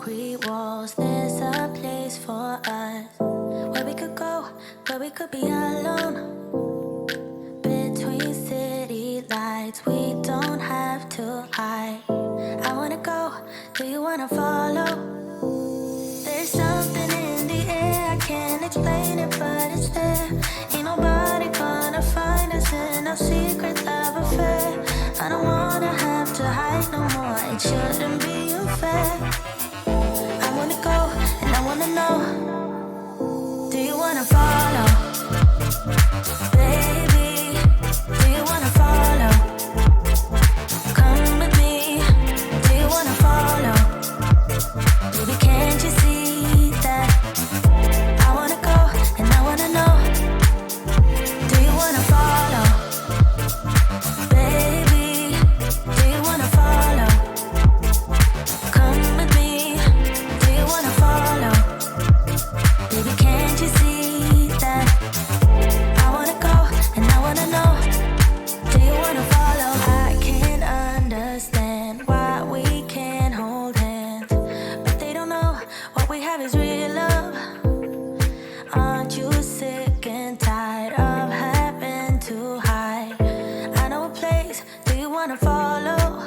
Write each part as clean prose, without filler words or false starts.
concrete walls. There's a place for us where we could go, where we could be alone. Between city lights, we don't have to hide. I wanna go, do you wanna follow? There's something in the air, I can't explain it, but it's there. Ain't nobody gonna find us in our secret love affair. I don't wanna have to hide no more, it shouldn't be unfair. I wanna go, and I wanna know, do you wanna follow? Baby, do you wanna follow? Come with me, do you wanna follow? Baby, can't you see that? I wanna go, and I wanna know, do you wanna follow? Baby, do you wanna follow? Come with me, do you wanna follow? Baby, can't you see that? I wanna go, and I wanna know, do you wanna follow? I can't understand why we can't hold hands, but they don't know what we have is real love. Aren't you sick and tired of having to hide? I know a place, do you wanna follow?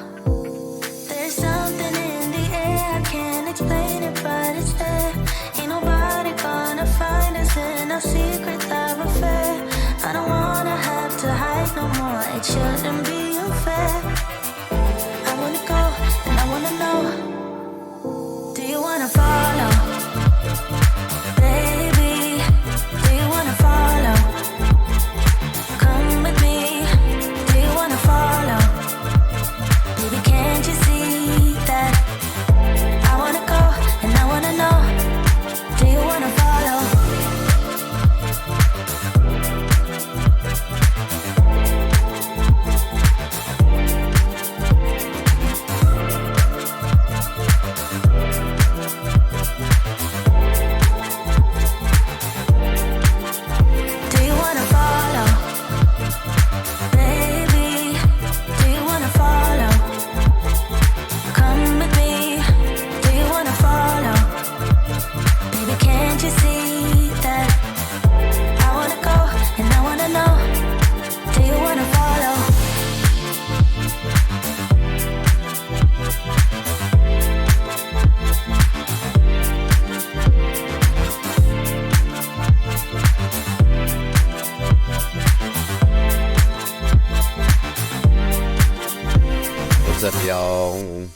There's something in the air, I can't explain it, but it's there. Ain't nobody gonna find us in our secret love affair. I don't wanna have to hide no more, it shouldn't be unfair. I wanna go, and I wanna know, do you wanna follow? Baby, do you wanna follow? Come with me, do you wanna follow? Baby, can't you see that? I wanna go, and I wanna know, do you wanna follow? Do you wanna follow? Baby, do you wanna follow? Come with me, do you wanna follow? Baby, can't you see that? I wanna go, and I wanna know, do you wanna follow? What's up, y'all?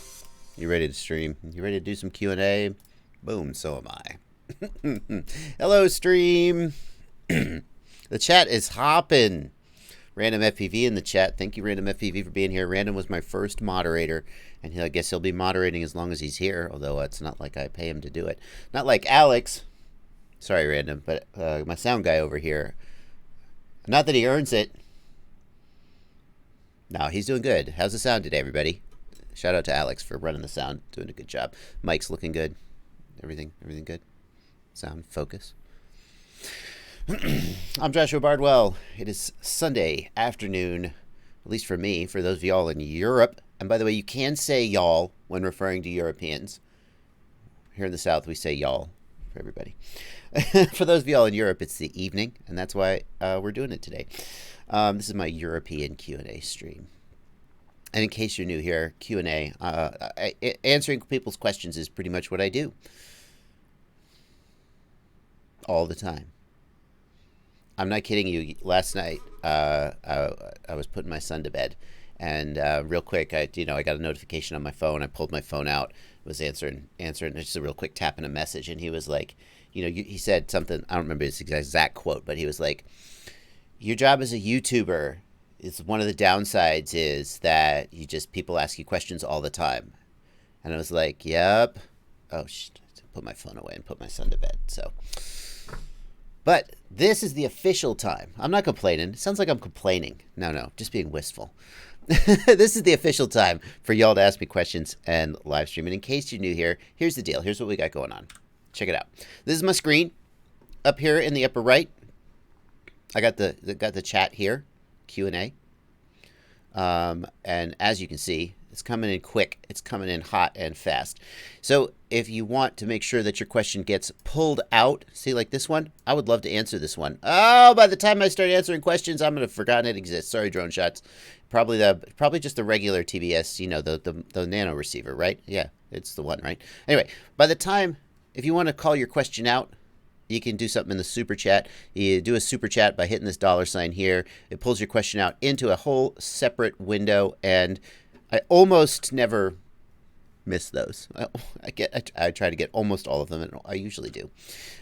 You ready to stream? You ready to do some Q&A? Boom, so am I. Hello, stream. The chat is hopping. Random FPV in the chat. Thank you, Random FPV, for being here. Random was my first moderator, and I guess he'll be moderating as long as he's here, although it's not like I pay him to do it. Not like Alex. Sorry, Random, but my sound guy over here. Not that he earns it. No, he's doing good. How's the sound today, everybody? Shout out to Alex for running the sound, doing a good job. Mike's looking good. Everything good? Sound, focus. I'm Joshua Bardwell. It is Sunday afternoon, at least for me, for those of y'all in Europe. And by the way, you can say y'all when referring to Europeans. Here in the South, we say y'all for everybody. For those of y'all in Europe, it's the evening, and that's why we're doing it today. This is my European Q&A stream. And in case you're new here, Q&A, answering people's questions is pretty much what I do. All the time. I'm not kidding you. Last night, I was putting my son to bed, and real quick, I got a notification on my phone. I pulled my phone out, was answering, just a real quick tap in a message, and he was like, he said something. I don't remember his exact quote, but he was like, "Your job as a YouTuber is one of the downsides is that people ask you questions all the time." And I was like, "Yep." Oh, shit. Put my phone away and put my son to bed. So. But this is the official time. I'm not complaining. It sounds like I'm complaining. No, just being wistful. This is the official time for y'all to ask me questions and live stream. And in case you're new here, here's the deal. Here's what we got going on. Check it out. This is my screen. Up here in the upper right, I got the chat here, Q&A. And as you can see, It's coming in quick. It's coming in hot and fast. So if you want to make sure that your question gets pulled out, see, like this one, I would love to answer this one. Oh, by the time I start answering questions, I'm going to have forgotten it exists. Sorry, Drone Shots. Probably just the regular TBS, you know, the nano receiver, right? Yeah, it's the one, right? Anyway, by the time, if you want to call your question out, you can do something in the super chat. You do a super chat by hitting this $sign here. It pulls your question out into a whole separate window, and I almost never miss those. I try to get almost all of them, and I usually do.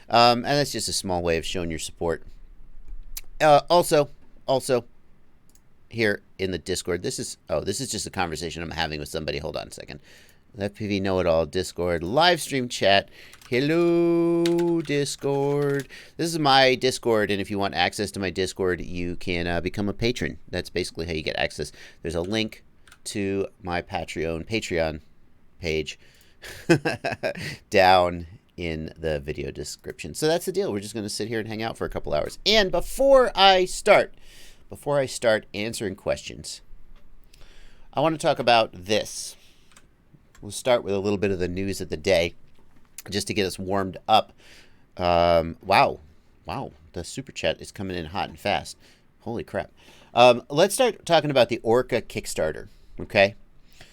And that's just a small way of showing your support. Also, here in the Discord, this is just a conversation I'm having with somebody. Hold on a second. FPV Know-It-All Discord live stream chat. Hello, Discord. This is my Discord, and if you want access to my Discord, you can become a patron. That's basically how you get access. There's a link to my Patreon page down in the video description. So that's the deal. We're just going to sit here and hang out for a couple hours. And before I start answering questions, I want to talk about this. We'll start with a little bit of the news of the day, just to get us warmed up. Wow, the super chat is coming in hot and fast. Holy crap. Let's start talking about the Orca Kickstarter, okay?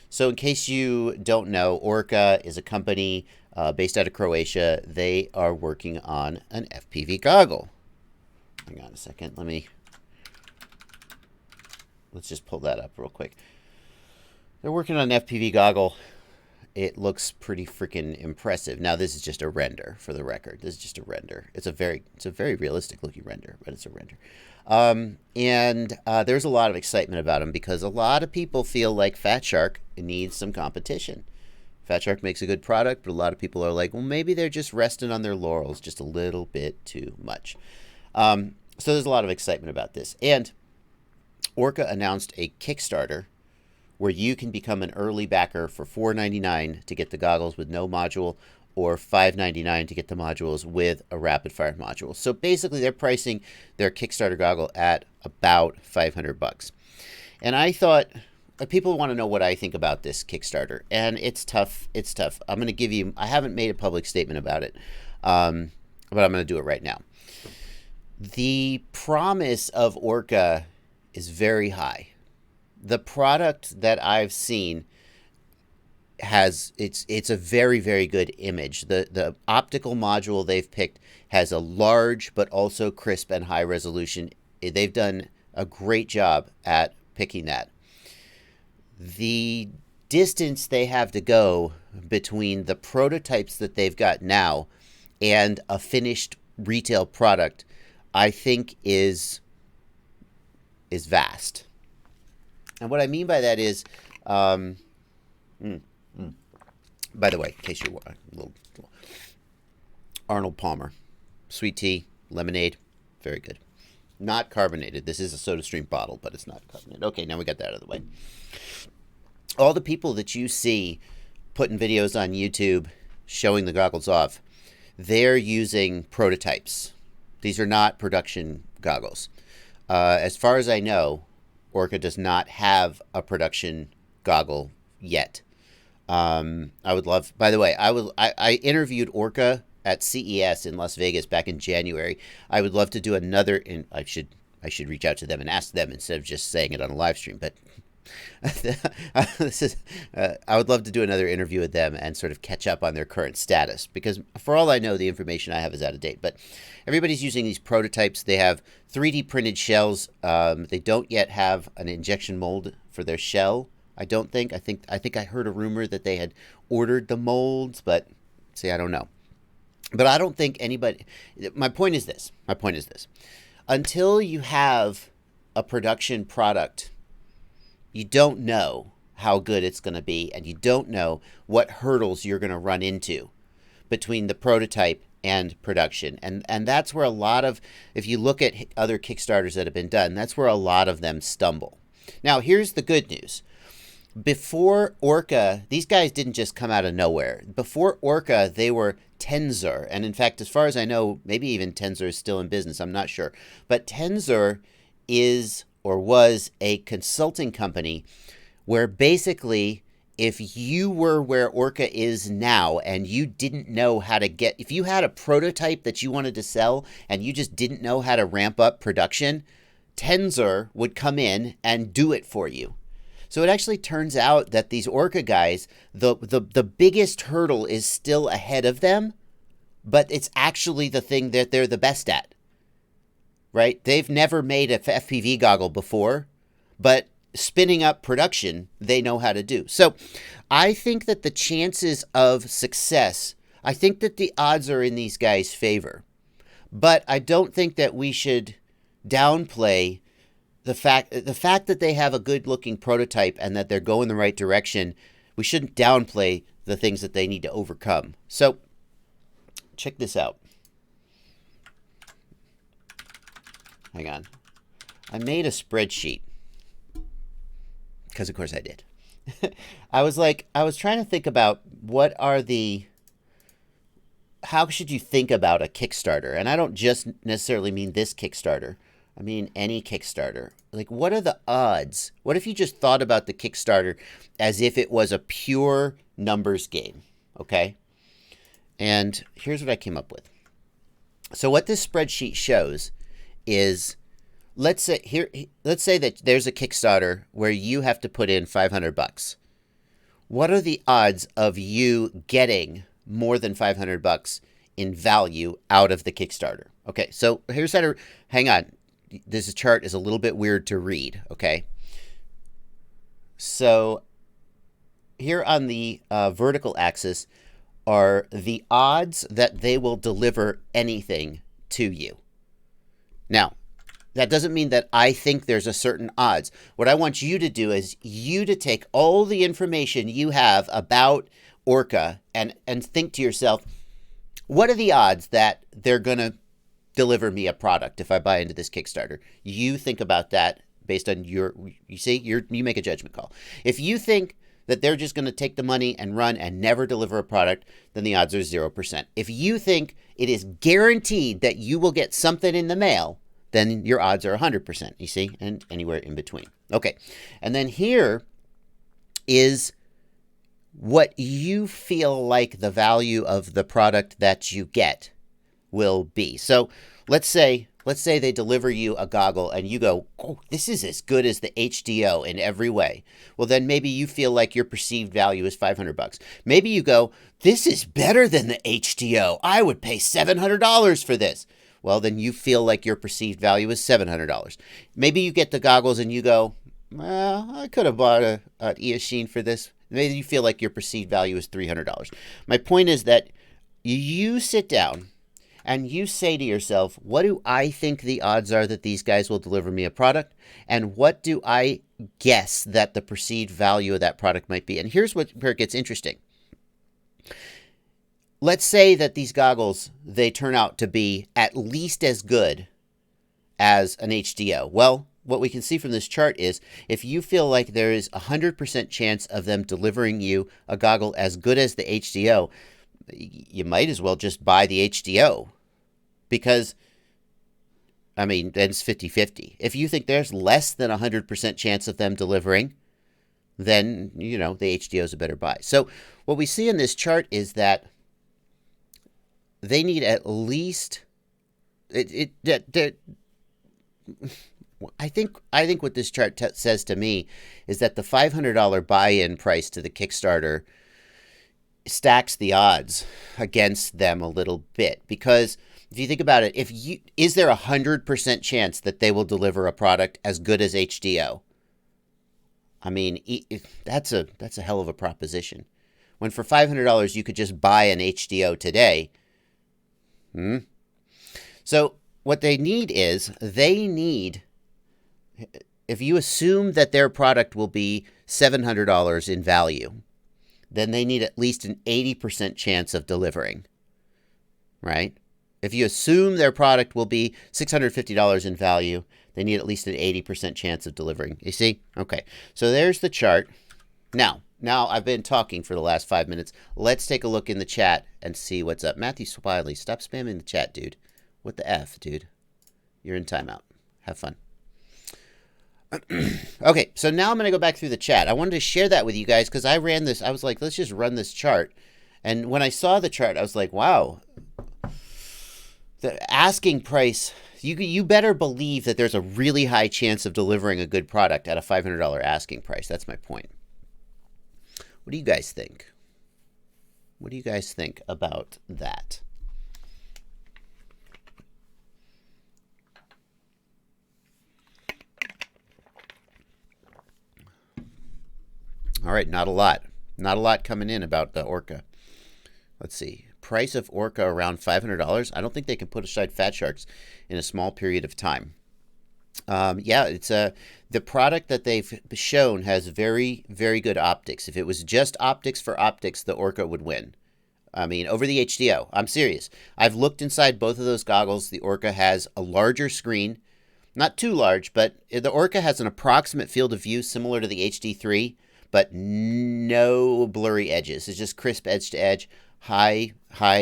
So in case you don't know, Orca is a company based out of Croatia. They are working on an FPV goggle. Hang on a second. Let's just pull that up real quick. They're working on an FPV goggle. It looks pretty freaking impressive. Now, this is just a render, for the record. This is just a render. It's a very realistic looking render, but it's a render. There's a lot of excitement about them because a lot of people feel like Fat Shark needs some competition. Fat Shark makes a good product, but a lot of people are like, well, maybe they're just resting on their laurels just a little bit too much. So there's a lot of excitement about this. And Orca announced a Kickstarter where you can become an early backer for $4.99 to get the goggles with no module, or $5.99 to get the modules with a rapid fire module. So basically, they're pricing their Kickstarter goggle at about $500. And I thought, people want to know what I think about this Kickstarter, and it's tough. It's tough. I'm going to give you. I haven't made a public statement about it, but I'm going to do it right now. The promise of Orca is very high. The product that I've seen it's a very, very good image. The optical module they've picked has a large but also crisp and high resolution. They've done a great job at picking that. The distance they have to go between the prototypes that they've got now and a finished retail product, I think is vast. And what I mean by that is, by the way, in case you're a little Arnold Palmer, sweet tea, lemonade, very good. Not carbonated. This is a SodaStream bottle, but it's not carbonated. Okay, now we got that out of the way. All the people that you see putting videos on YouTube showing the goggles off, they're using prototypes. These are not production goggles. As far as I know, Orca does not have a production goggle yet. I would love. By the way, I interviewed Orca at CES in Las Vegas back in January. I would love to do another. And I should reach out to them and ask them instead of just saying it on a live stream. But I would love to do another interview with them and sort of catch up on their current status, because for all I know, the information I have is out of date. But everybody's using these prototypes. They have 3D printed shells. They don't yet have an injection mold for their shell. I don't think. I think I heard a rumor that they had ordered the molds, but see, I don't know. But I don't think anybody. My point is this. Until you have a production product, you don't know how good it's going to be, and you don't know what hurdles you're going to run into between the prototype and production. And that's where a lot of, if you look at other Kickstarters that have been done, that's where a lot of them stumble. Now, here's the good news. Before Orca, these guys didn't just come out of nowhere. Before Orca, they were Tensor. And in fact, as far as I know, maybe even Tensor is still in business. I'm not sure. But Tensor is or was a consulting company where basically if you were where Orca is now and you didn't know how to get, if you had a prototype that you wanted to sell and you just didn't know how to ramp up production, Tensor would come in and do it for you. So it actually turns out that these Orca guys, the biggest hurdle is still ahead of them, but it's actually the thing that they're the best at, right? They've never made a FPV goggle before, but spinning up production, they know how to do. So I think that the chances of success, I think that the odds are in these guys' favor, but I don't think that we should downplay the fact that they have a good-looking prototype and that they're going the right direction. We shouldn't downplay the things that they need to overcome. So check this out. Hang on. I made a spreadsheet. Because of course I did. I was trying to think about how should you think about a Kickstarter? And I don't just necessarily mean this Kickstarter. I mean any Kickstarter. Like, what are the odds? What if you just thought about the Kickstarter as if it was a pure numbers game, okay? And here's what I came up with. So what this spreadsheet shows is, let's say that there's a Kickstarter where you have to put in $500. What are the odds of you getting more than $500 in value out of the Kickstarter? Okay, so here's how to, hang on. This chart is a little bit weird to read, okay? So here on the vertical axis are the odds that they will deliver anything to you. Now, that doesn't mean that I think there's a certain odds. What I want you to do is you to take all the information you have about Orca and think to yourself, what are the odds that they're going to deliver me a product if I buy into this Kickstarter? You think about that based on you make a judgment call. If you think that they're just going to take the money and run and never deliver a product, then the odds are 0%. If you think it is guaranteed that you will get something in the mail, then your odds are 100%, you see, and anywhere in between. Okay, and then here is what you feel like the value of the product that you get will be. So let's say they deliver you a goggle and you go, oh, this is as good as the HDO in every way. Well, then maybe you feel like your perceived value is $500. Maybe you go, this is better than the HDO. I would pay $700 for this. Well, then you feel like your perceived value is $700. Maybe you get the goggles and you go, well, I could have bought an Eachine for this. Maybe you feel like your perceived value is $300. My point is that you sit down and you say to yourself, what do I think the odds are that these guys will deliver me a product? And what do I guess that the perceived value of that product might be? And here's where it gets interesting. Let's say that these goggles, they turn out to be at least as good as an HDO. Well, what we can see from this chart is if you feel like there is a 100% chance of them delivering you a goggle as good as the HDO, you might as well just buy the HDO because, I mean, then it's 50-50. If you think there's less than a 100% chance of them delivering, then, you know, the HDO is a better buy. So what we see in this chart is that they need at least I think what this chart says to me is that the $500 buy-in price to the Kickstarter stacks the odds against them a little bit, because if you think about it, is there 100% chance that they will deliver a product as good as HDO? I mean, that's a hell of a proposition. When for $500 you could just buy an HDO today. So what they need is, if you assume that their product will be $700 in value, then they need at least an 80% chance of delivering, right? If you assume their product will be $650 in value, they need at least an 80% chance of delivering. You see? Okay, so there's the chart. Now I've been talking for the last 5 minutes. Let's take a look in the chat and see what's up. Matthew Smiley, stop spamming the chat, dude. What the F, dude? You're in timeout. Have fun. Okay, so now I'm going to go back through the chat. I wanted to share that with you guys because I ran this. I was like, let's just run this chart. And when I saw the chart, I was like, wow. The asking price, you better believe that there's a really high chance of delivering a good product at a $500 asking price. That's my point. What do you guys think? What do you guys think about that? All right, not a lot. Not a lot coming in about the Orca. Let's see. Price of Orca around $500. I don't think they can put aside fat sharks in a small period of time. Yeah, it's the product that they've shown has very, very good optics. If it was just optics for optics, the Orca would win. I mean, over the HDO. I'm serious. I've looked inside both of those goggles. The Orca has a larger screen. Not too large, but the Orca has an approximate field of view similar to the HD3, but no blurry edges. It's just crisp edge to edge, high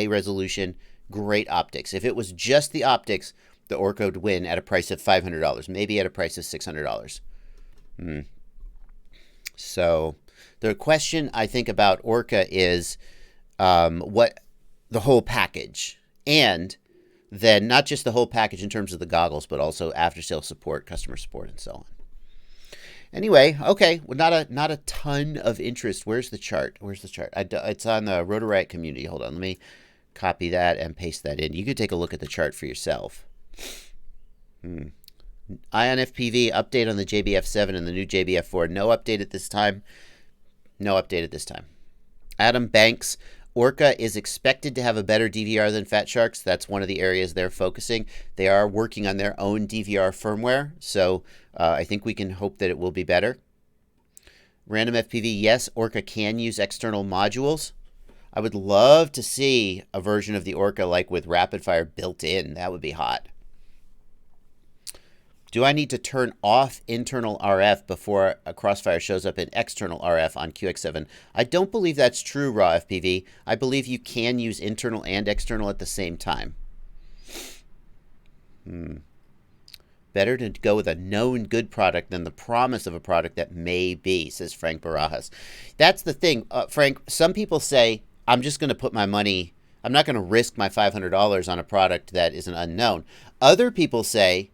resolution, great optics. If it was just the optics, the Orca would win at a price of $500, maybe at a price of $600. So the question I think about Orca is what the whole package, and then not just the whole package in terms of the goggles, but also after-sale support, customer support, and so on. Anyway, okay, well, not a ton of interest. Where's the chart? Where's the chart? It's on the Rotor Riot community. Hold on, let me copy that and paste that in. You could take a look at the chart for yourself. Ion FPV update on the JBF7 and the new JBF4. No update at this time. No update at this time. Adam Banks, Orca is expected to have a better DVR than Fat Sharks. That's one of the areas they're focusing. They are working on their own DVR firmware, so I think we can hope that it will be better. Random FPV, yes, Orca can use external modules. I would love to see a version of the Orca like with rapid fire built in. That would be hot. Do I need to turn off internal RF before a crossfire shows up in external RF on QX7? I don't believe that's true, Raw FPV. I believe you can use internal and external at the same time. Better to go with a known good product than the promise of a product that may be, says Frank Barajas. That's the thing, Frank. Some people say, I'm just going to put my money, I'm not going to risk my $500 on a product that is an unknown. Other people say,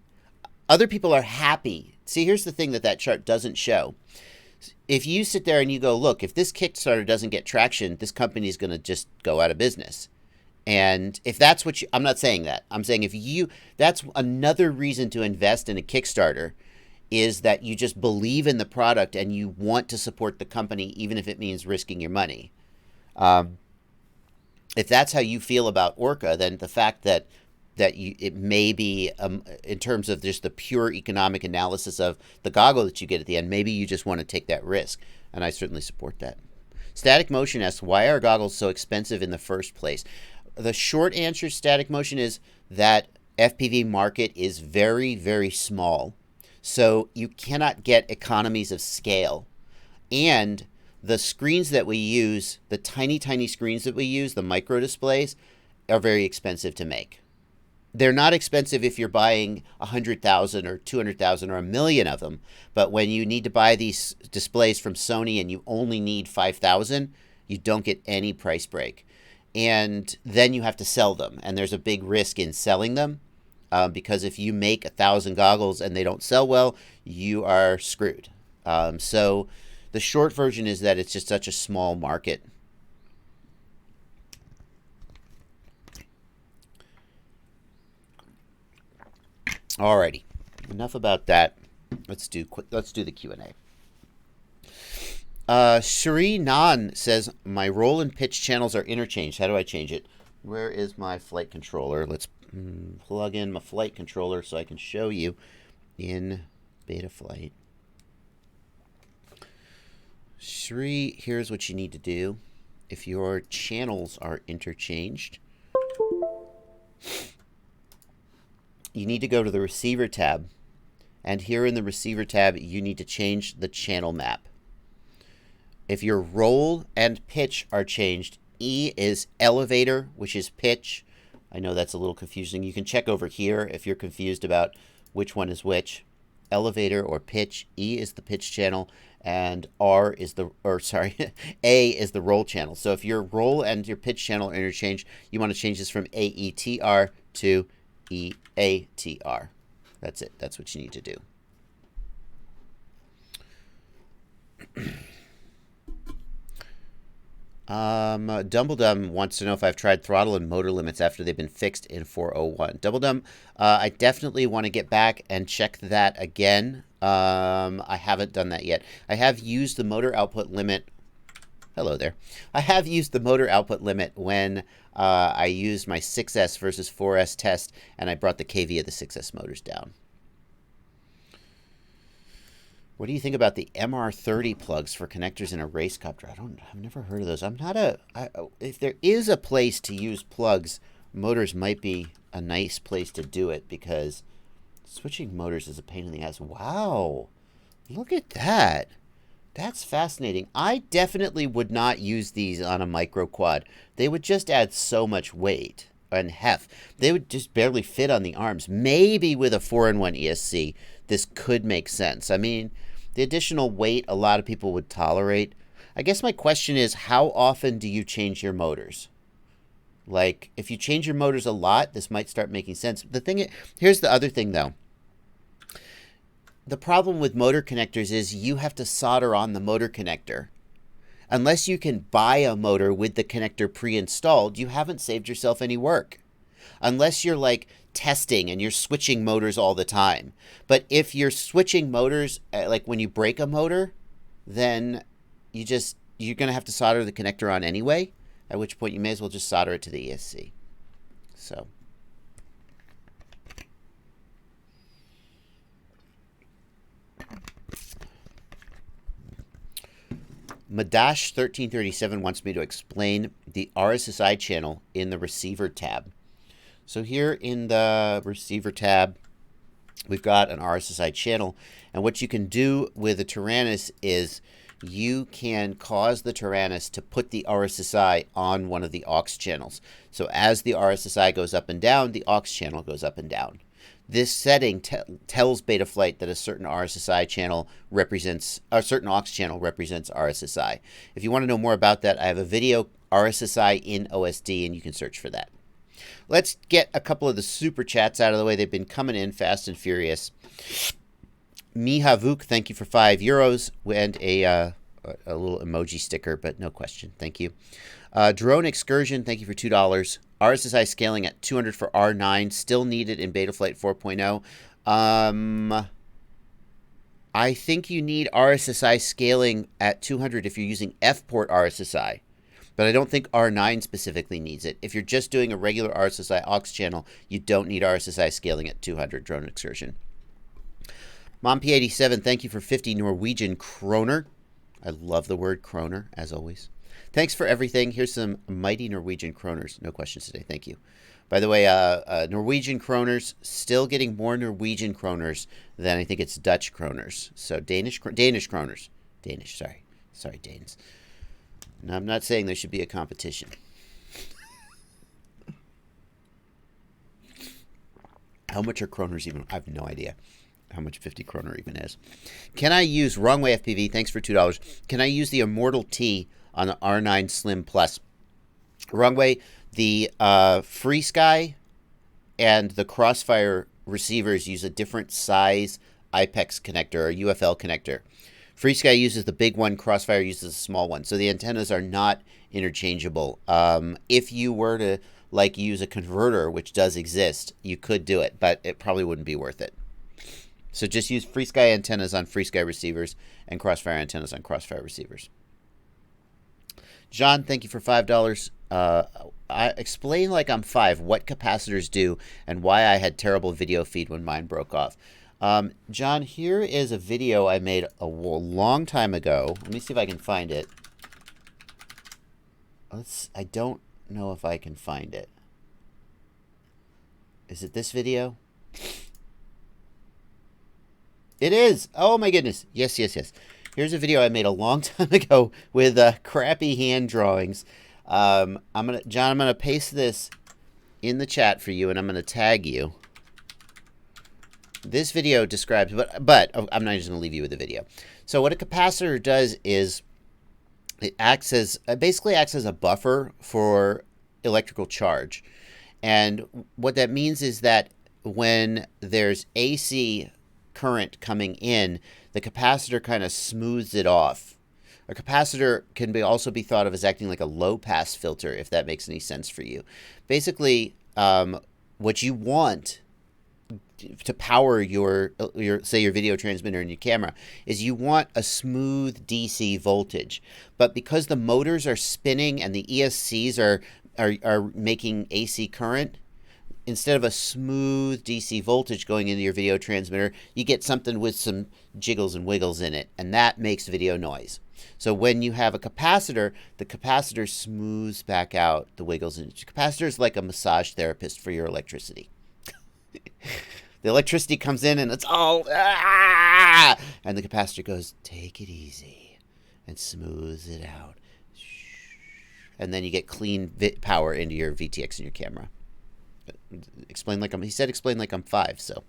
other people are happy. See, here's the thing that chart doesn't show. If you sit there and you go, look, if this Kickstarter doesn't get traction, this company is going to just go out of business. And if that's what you, I'm not saying that. I'm saying if you, that's another reason to invest in a Kickstarter, is that you just believe in the product and you want to support the company, even if it means risking your money. If that's how you feel about Orca, then the fact that it may be, in terms of just the pure economic analysis of the goggle that you get at the end, maybe you just want to take that risk. And I certainly support that. Static Motion asks, why are goggles so expensive in the first place? The short answer, Static Motion, is that FPV market is very, very small. So you cannot get economies of scale. And the screens that we use, the tiny, tiny screens that we use, the micro displays, are very expensive to make. They're not expensive if you're buying 100,000 or 200,000 or 1 million of them. But when you need to buy these displays from Sony and you only need 5,000, you don't get any price break. And then you have to sell them. And there's a big risk in selling them because if you make 1,000 goggles and they don't sell well, you are screwed. So the short version is that it's just such a small market. Alrighty, enough about that. Let's do the Q&A. Shri Nan says, my roll and pitch channels are interchanged. How do I change it? Where is my flight controller? Let's plug in my flight controller so I can show you in Betaflight. Shri, here's what you need to do. If your channels are interchanged, you need to go to the receiver tab, and here in the receiver tab you need to change the channel map. If your roll and pitch are changed, E is elevator, which is pitch. I know that's a little confusing. You can check over here if you're confused about which one is which. elevator or pitch, E is the pitch channel, and A is the roll channel. So if your roll and your pitch channel are interchanged, you want to change this from AETR to EATR. That's it. That's what you need to do. Dumbledum wants to know if I've tried throttle and motor limits after they've been fixed in 401. Dumbledum, I definitely want to get back and check that again. I haven't done that yet. I have used the motor output limit. Hello there. I have used the motor output limit when I used my 6S versus 4S test, and I brought the KV of the 6S motors down. What do you think about the MR30 plugs for connectors in a race copter? I've never heard of those. If there is a place to use plugs, motors might be a nice place to do it, because switching motors is a pain in the ass. Wow. Look at that. That's fascinating. I definitely would not use these on a micro quad. They would just add so much weight and heft. They would just barely fit on the arms. Maybe with a 4-in-1 ESC, this could make sense. I mean, the additional weight a lot of people would tolerate. I guess my question is, how often do you change your motors? Like, if you change your motors a lot, this might start making sense. Here's the other thing, though. The problem with motor connectors is you have to solder on the motor connector. Unless you can buy a motor with the connector pre-installed, you haven't saved yourself any work. Unless you're like testing and you're switching motors all the time. But if you're switching motors, like when you break a motor, then you're going to have to solder the connector on anyway, at which point you may as well just solder it to the ESC. So Madash 1337 wants me to explain the RSSI channel in the receiver tab. So here in the receiver tab, we've got an RSSI channel, and what you can do with a Tyrannus is you can cause the Tyrannus to put the RSSI on one of the aux channels. So as the RSSI goes up and down, the aux channel goes up and down. This setting tells Betaflight that a certain RSSI channel represents, a certain aux channel represents RSSI. If you want to know more about that, I have a video, RSSI in OSD, and you can search for that. Let's get a couple of the super chats out of the way. They've been coming in fast and furious. Mihavuk, thank you for €5 and a little emoji sticker, but no question. Thank you. Drone Excursion, thank you for $2. RSSI scaling at 200 for R9, still needed in Betaflight 4.0. I think you need RSSI scaling at 200 if you're using F-port RSSI, but I don't think R9 specifically needs it. If you're just doing a regular RSSI aux channel, you don't need RSSI scaling at 200, Drone Excursion. Momp87, thank you for 50 Norwegian kroner. I love the word kroner, as always. Thanks for everything. Here's some mighty Norwegian kroners. No questions today. Thank you. By the way, Norwegian kroners, still getting more Norwegian kroners than I think it's Dutch kroners. So Danish kroners. Danish, sorry. Sorry, Danes. No, I'm not saying there should be a competition. How much are kroners even? I have no idea how much 50 kroner even is. Can I use Runway FPV? Thanks for $2. Can I use the Immortal T on the R9 Slim Plus? Runway, the FreeSky and the Crossfire receivers use a different size IPEX connector or UFL connector. FreeSky uses the big one, Crossfire uses a small one. So the antennas are not interchangeable. If you were to use a converter, which does exist, you could do it, but it probably wouldn't be worth it. So just use FreeSky antennas on FreeSky receivers and Crossfire antennas on Crossfire receivers. John, thank you for $5. I explain like I'm 5 what capacitors do and why I had terrible video feed when mine broke off. John, here is a video I made a long time ago. Let me see if I can find it. I don't know if I can find it. Is it this video? It is. Oh my goodness. Yes, yes, yes. Here's a video I made a long time ago with crappy hand drawings. John, I'm gonna paste this in the chat for you, and I'm gonna tag you. This video describes, but I'm not just going to leave you with the video. So what a capacitor does is it basically acts as a buffer for electrical charge. And what that means is that when there's AC current coming in, the capacitor kind of smooths it off. A capacitor can also be thought of as acting like a low-pass filter, if that makes any sense for you. Basically, what you want to power your say your video transmitter and your camera is you want a smooth DC voltage. But because the motors are spinning and the ESCs are making AC current, instead of a smooth DC voltage going into your video transmitter, you get something with some jiggles and wiggles in it, and that makes video noise. So when you have a capacitor, the capacitor smooths back out the wiggles. And the capacitor is like a massage therapist for your electricity. The electricity comes in and it's all, and the capacitor goes, take it easy, and smooths it out. And then you get clean power into your VTX and your camera. Explain like he said explain like I'm 5, so.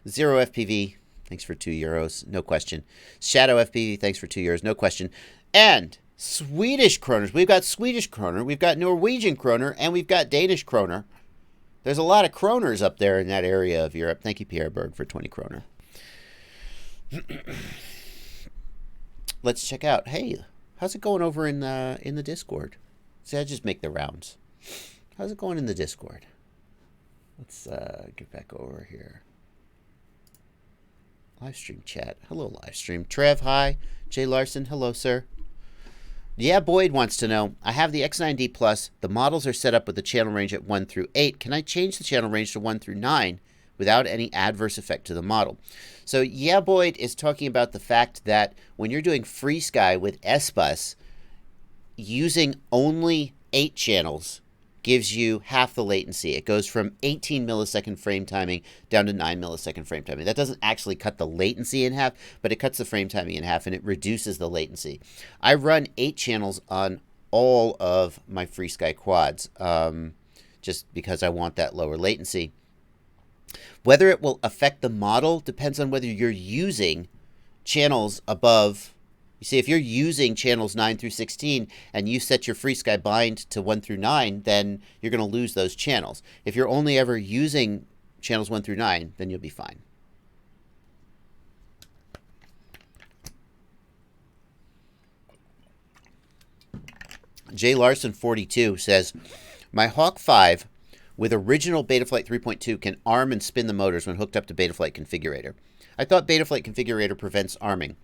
Zero FPV, thanks for €2, no question. Shadow FPV, thanks for €2, no question. And Swedish kroners. We've got Swedish kroner, we've got Norwegian kroner, and we've got Danish kroner. There's a lot of kroners up there in that area of Europe. Thank you, Pierre Berg, for 20 kroner. Let's check out. Hey, how's it going over in the Discord? See, I just make the rounds. How's it going in the Discord? Let's get back over here. Livestream chat. Hello, Livestream. Trev, hi. Jay Larson, hello, sir. Yeah, Boyd wants to know, I have the X9D Plus. The models are set up with the channel range at 1 through 8. Can I change the channel range to 1 through 9 without any adverse effect to the model? So, yeah, Boyd is talking about the fact that when you're doing FreeSky with S-Bus, using only 8 channels gives you half the latency. It goes from 18 millisecond frame timing down to 9 millisecond frame timing. That doesn't actually cut the latency in half, but it cuts the frame timing in half, and it reduces the latency. I run 8 channels on all of my FreeSky quads, just because I want that lower latency. Whether it will affect the model depends on whether you're using channels above. You see, if you're using channels 9 through 16 and you set your FreeSky bind to 1 through 9, then you're going to lose those channels. If you're only ever using channels 1 through 9, then you'll be fine. Jay Larson 42 says, my Hawk 5 with original Betaflight 3.2 can arm and spin the motors when hooked up to Betaflight Configurator. I thought Betaflight Configurator prevents arming.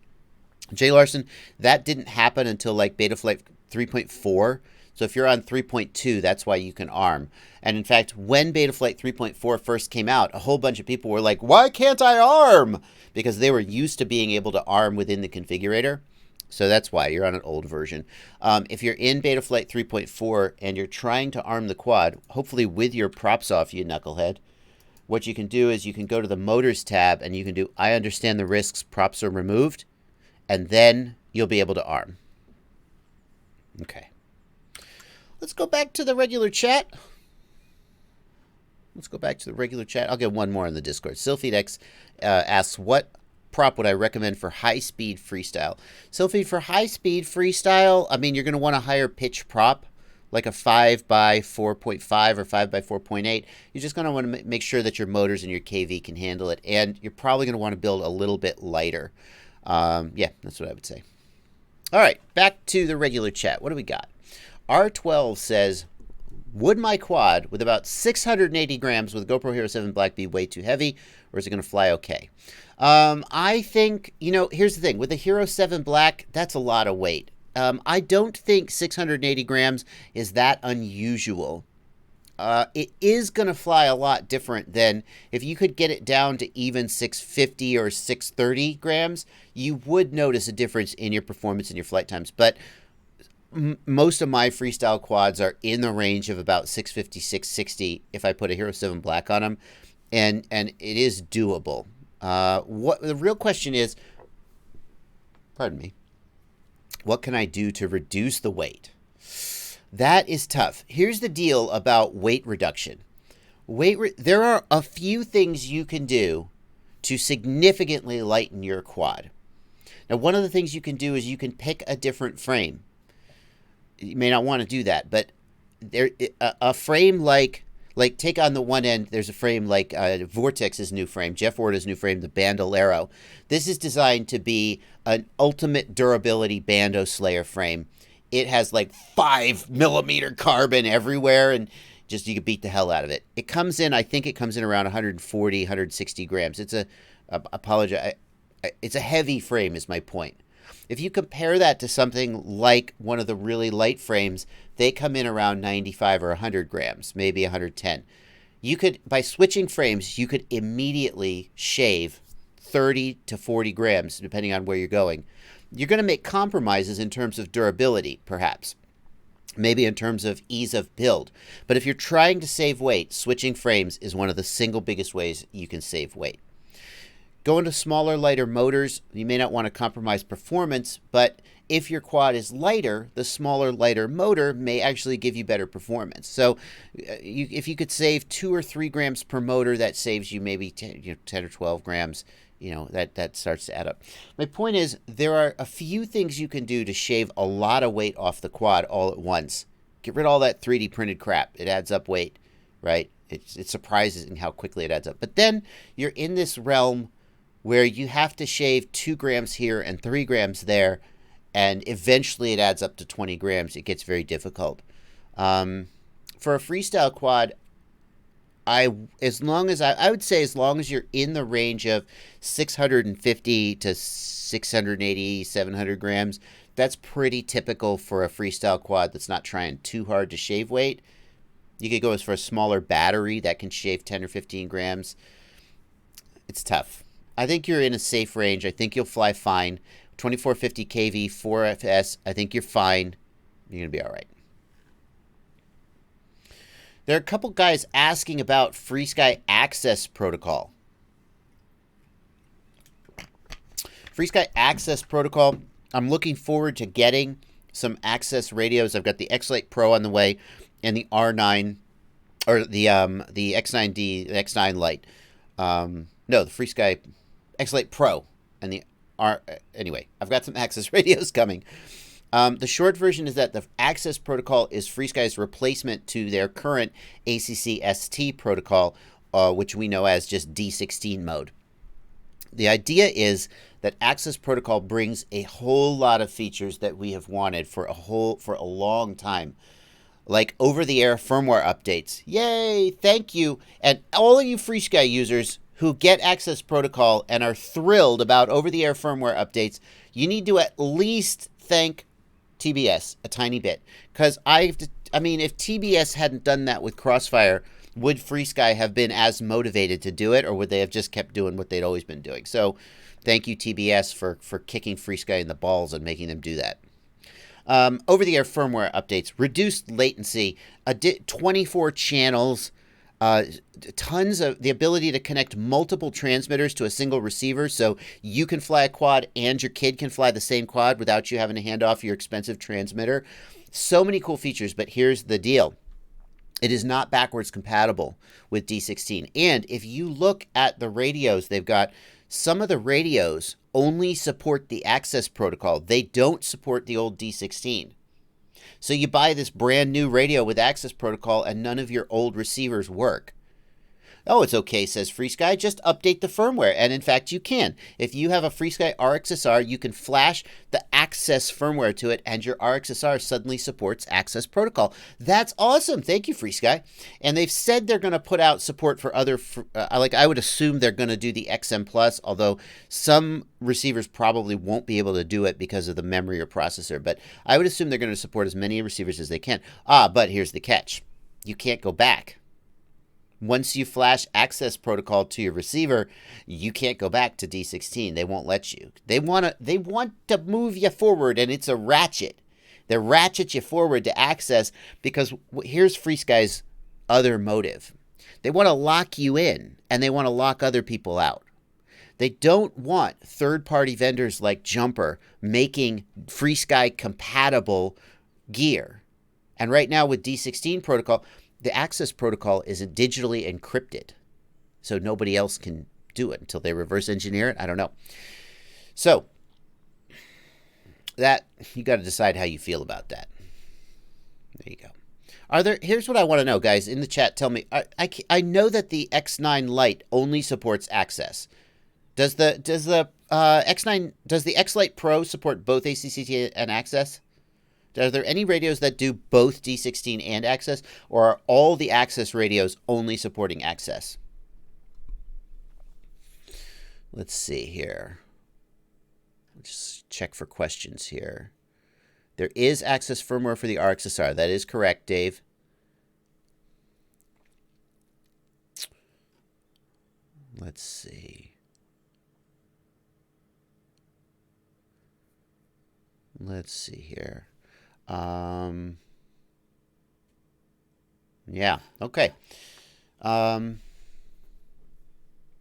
Jay Larson, that didn't happen until like Betaflight 3.4. So if you're on 3.2, that's why you can arm. And in fact, when Betaflight 3.4 first came out, a whole bunch of people were like, why can't I arm? Because they were used to being able to arm within the configurator. So that's why you're on an old version. If you're in Betaflight 3.4 and you're trying to arm the quad, hopefully with your props off, you knucklehead, what you can do is you can go to the Motors tab and you can do, I understand the risks, props are removed. And then you'll be able to arm. Okay. Let's go back to the regular chat. I'll get one more in the Discord. SylphiedX asks, what prop would I recommend for high-speed freestyle? Sylphie, for high-speed freestyle, I mean, you're going to want a higher pitch prop, like a 5 by 4.5 or 5 by 4.8. You're just going to want to make sure that your motors and your KV can handle it. And you're probably going to want to build a little bit lighter. Yeah, that's what I would say. All right, back to the regular chat. What do we got? R12 says, would my quad with about 680 grams with GoPro Hero 7 Black be way too heavy, or is it going to fly okay? I think, here's the thing. With the Hero 7 Black, that's a lot of weight. I don't think 680 grams is that unusual. It is going to fly a lot different than if you could get it down to even 650 or 630 grams, you would notice a difference in your performance and your flight times. But most of my freestyle quads are in the range of about 650, 660 if I put a Hero 7 Black on them, and it is doable. What the real question is, pardon me, what can I do to reduce the weight? That is tough. Here's the deal about weight reduction. There are a few things you can do to significantly lighten your quad. Now, one of the things you can do is you can pick a different frame. You may not want to do that, but a frame like take on the one end, there's a frame like Vortex's new frame, Jeff Orta's new frame, the Bandolero. This is designed to be an ultimate durability Bando Slayer frame. It has like 5mm carbon everywhere, and just you could beat the hell out of it. It comes in, I think it comes in around 140, 160 grams. It's it's a heavy frame is my point. If you compare that to something like one of the really light frames, they come in around 95 or 100 grams, maybe 110. You could, by switching frames, you could immediately shave 30 to 40 grams, depending on where you're going. You're going to make compromises in terms of durability, perhaps. Maybe in terms of ease of build. But if you're trying to save weight, switching frames is one of the single biggest ways you can save weight. Going to smaller, lighter motors, you may not want to compromise performance, but if your quad is lighter, the smaller, lighter motor may actually give you better performance. So if you could save 2 or 3 grams per motor, that saves you maybe 10 or 12 grams. That starts to add up. My point is, there are a few things you can do to shave a lot of weight off the quad all at once. Get rid of all that 3D printed crap. It adds up weight, right? It surprises in how quickly it adds up. But then you're in this realm where you have to shave 2 grams here and 3 grams there, and eventually it adds up to 20 grams. It gets very difficult. For a freestyle quad, I would say as long as you're in the range of 650 to 680, 700 grams, that's pretty typical for a freestyle quad that's not trying too hard to shave weight. You could go as for a smaller battery that can shave 10 or 15 grams. It's tough. I think you're in a safe range. I think you'll fly fine. 2450 kV, 4FS, I think you're fine. You're going to be all right. There are a couple guys asking about FreeSky Access Protocol. FreeSky Access Protocol, I'm looking forward to getting some access radios. I've got the X-Lite Pro on the way and the R9, or the X9D, the X9 Lite. No, the FreeSky X-Lite Pro and the anyway, I've got some access radios coming. The short version is that the access protocol is FreeSky's replacement to their current ACC-ST protocol, which we know as just D16 mode. The idea is that access protocol brings a whole lot of features that we have wanted for a long time, like over-the-air firmware updates. Yay! Thank you, and all of you FreeSky users who get access protocol and are thrilled about over-the-air firmware updates, you need to at least thank TBS a tiny bit, because if TBS hadn't done that with Crossfire, would FreeSky have been as motivated to do it, or would they have just kept doing what they'd always been doing? So thank you, TBS, for kicking FreeSky in the balls and making them do that. Over-the-air firmware updates, reduced latency, 24 channels, tons of the ability to connect multiple transmitters to a single receiver, so you can fly a quad and your kid can fly the same quad without you having to hand off your expensive transmitter. So many cool features, but here's the deal. It is not backwards compatible with D16. And if you look at the radios, they've got some of the radios only support the access protocol. They don't support the old D16. So you buy this brand new radio with access protocol and none of your old receivers work. Oh, it's okay, says FreeSky. Just update the firmware. And in fact, you can. If you have a FreeSky RXSR, you can flash the access firmware to it, and your RXSR suddenly supports access protocol. That's awesome. Thank you, FreeSky. And they've said they're going to put out support for other, I would assume they're going to do the XM Plus, although some receivers probably won't be able to do it because of the memory or processor. But I would assume they're going to support as many receivers as they can. But here's the catch. You can't go back. Once you flash access protocol to your receiver, you can't go back to D16. They won't let you. They want to move you forward, and it's a ratchet. They ratchet you forward to access because here's FreeSky's other motive. They want to lock you in, and they want to lock other people out. They don't want third-party vendors like Jumper making FreeSky compatible gear. And right now with D16 protocol, the access protocol is digitally encrypted, so nobody else can do it until they reverse engineer it. I don't know. So that, you got to decide how you feel about that. There you go. Here's what I want to know, guys, in the chat. Tell me, I know that the X9 Lite only supports access. Does the X Lite Pro support both ACCT and access? Are there any radios that do both D16 and access, or are all the access radios only supporting access? Let's see here. Just check for questions here. There is access firmware for the RSSI. That is correct, Dave. Let's see. Let's see here. Yeah, okay.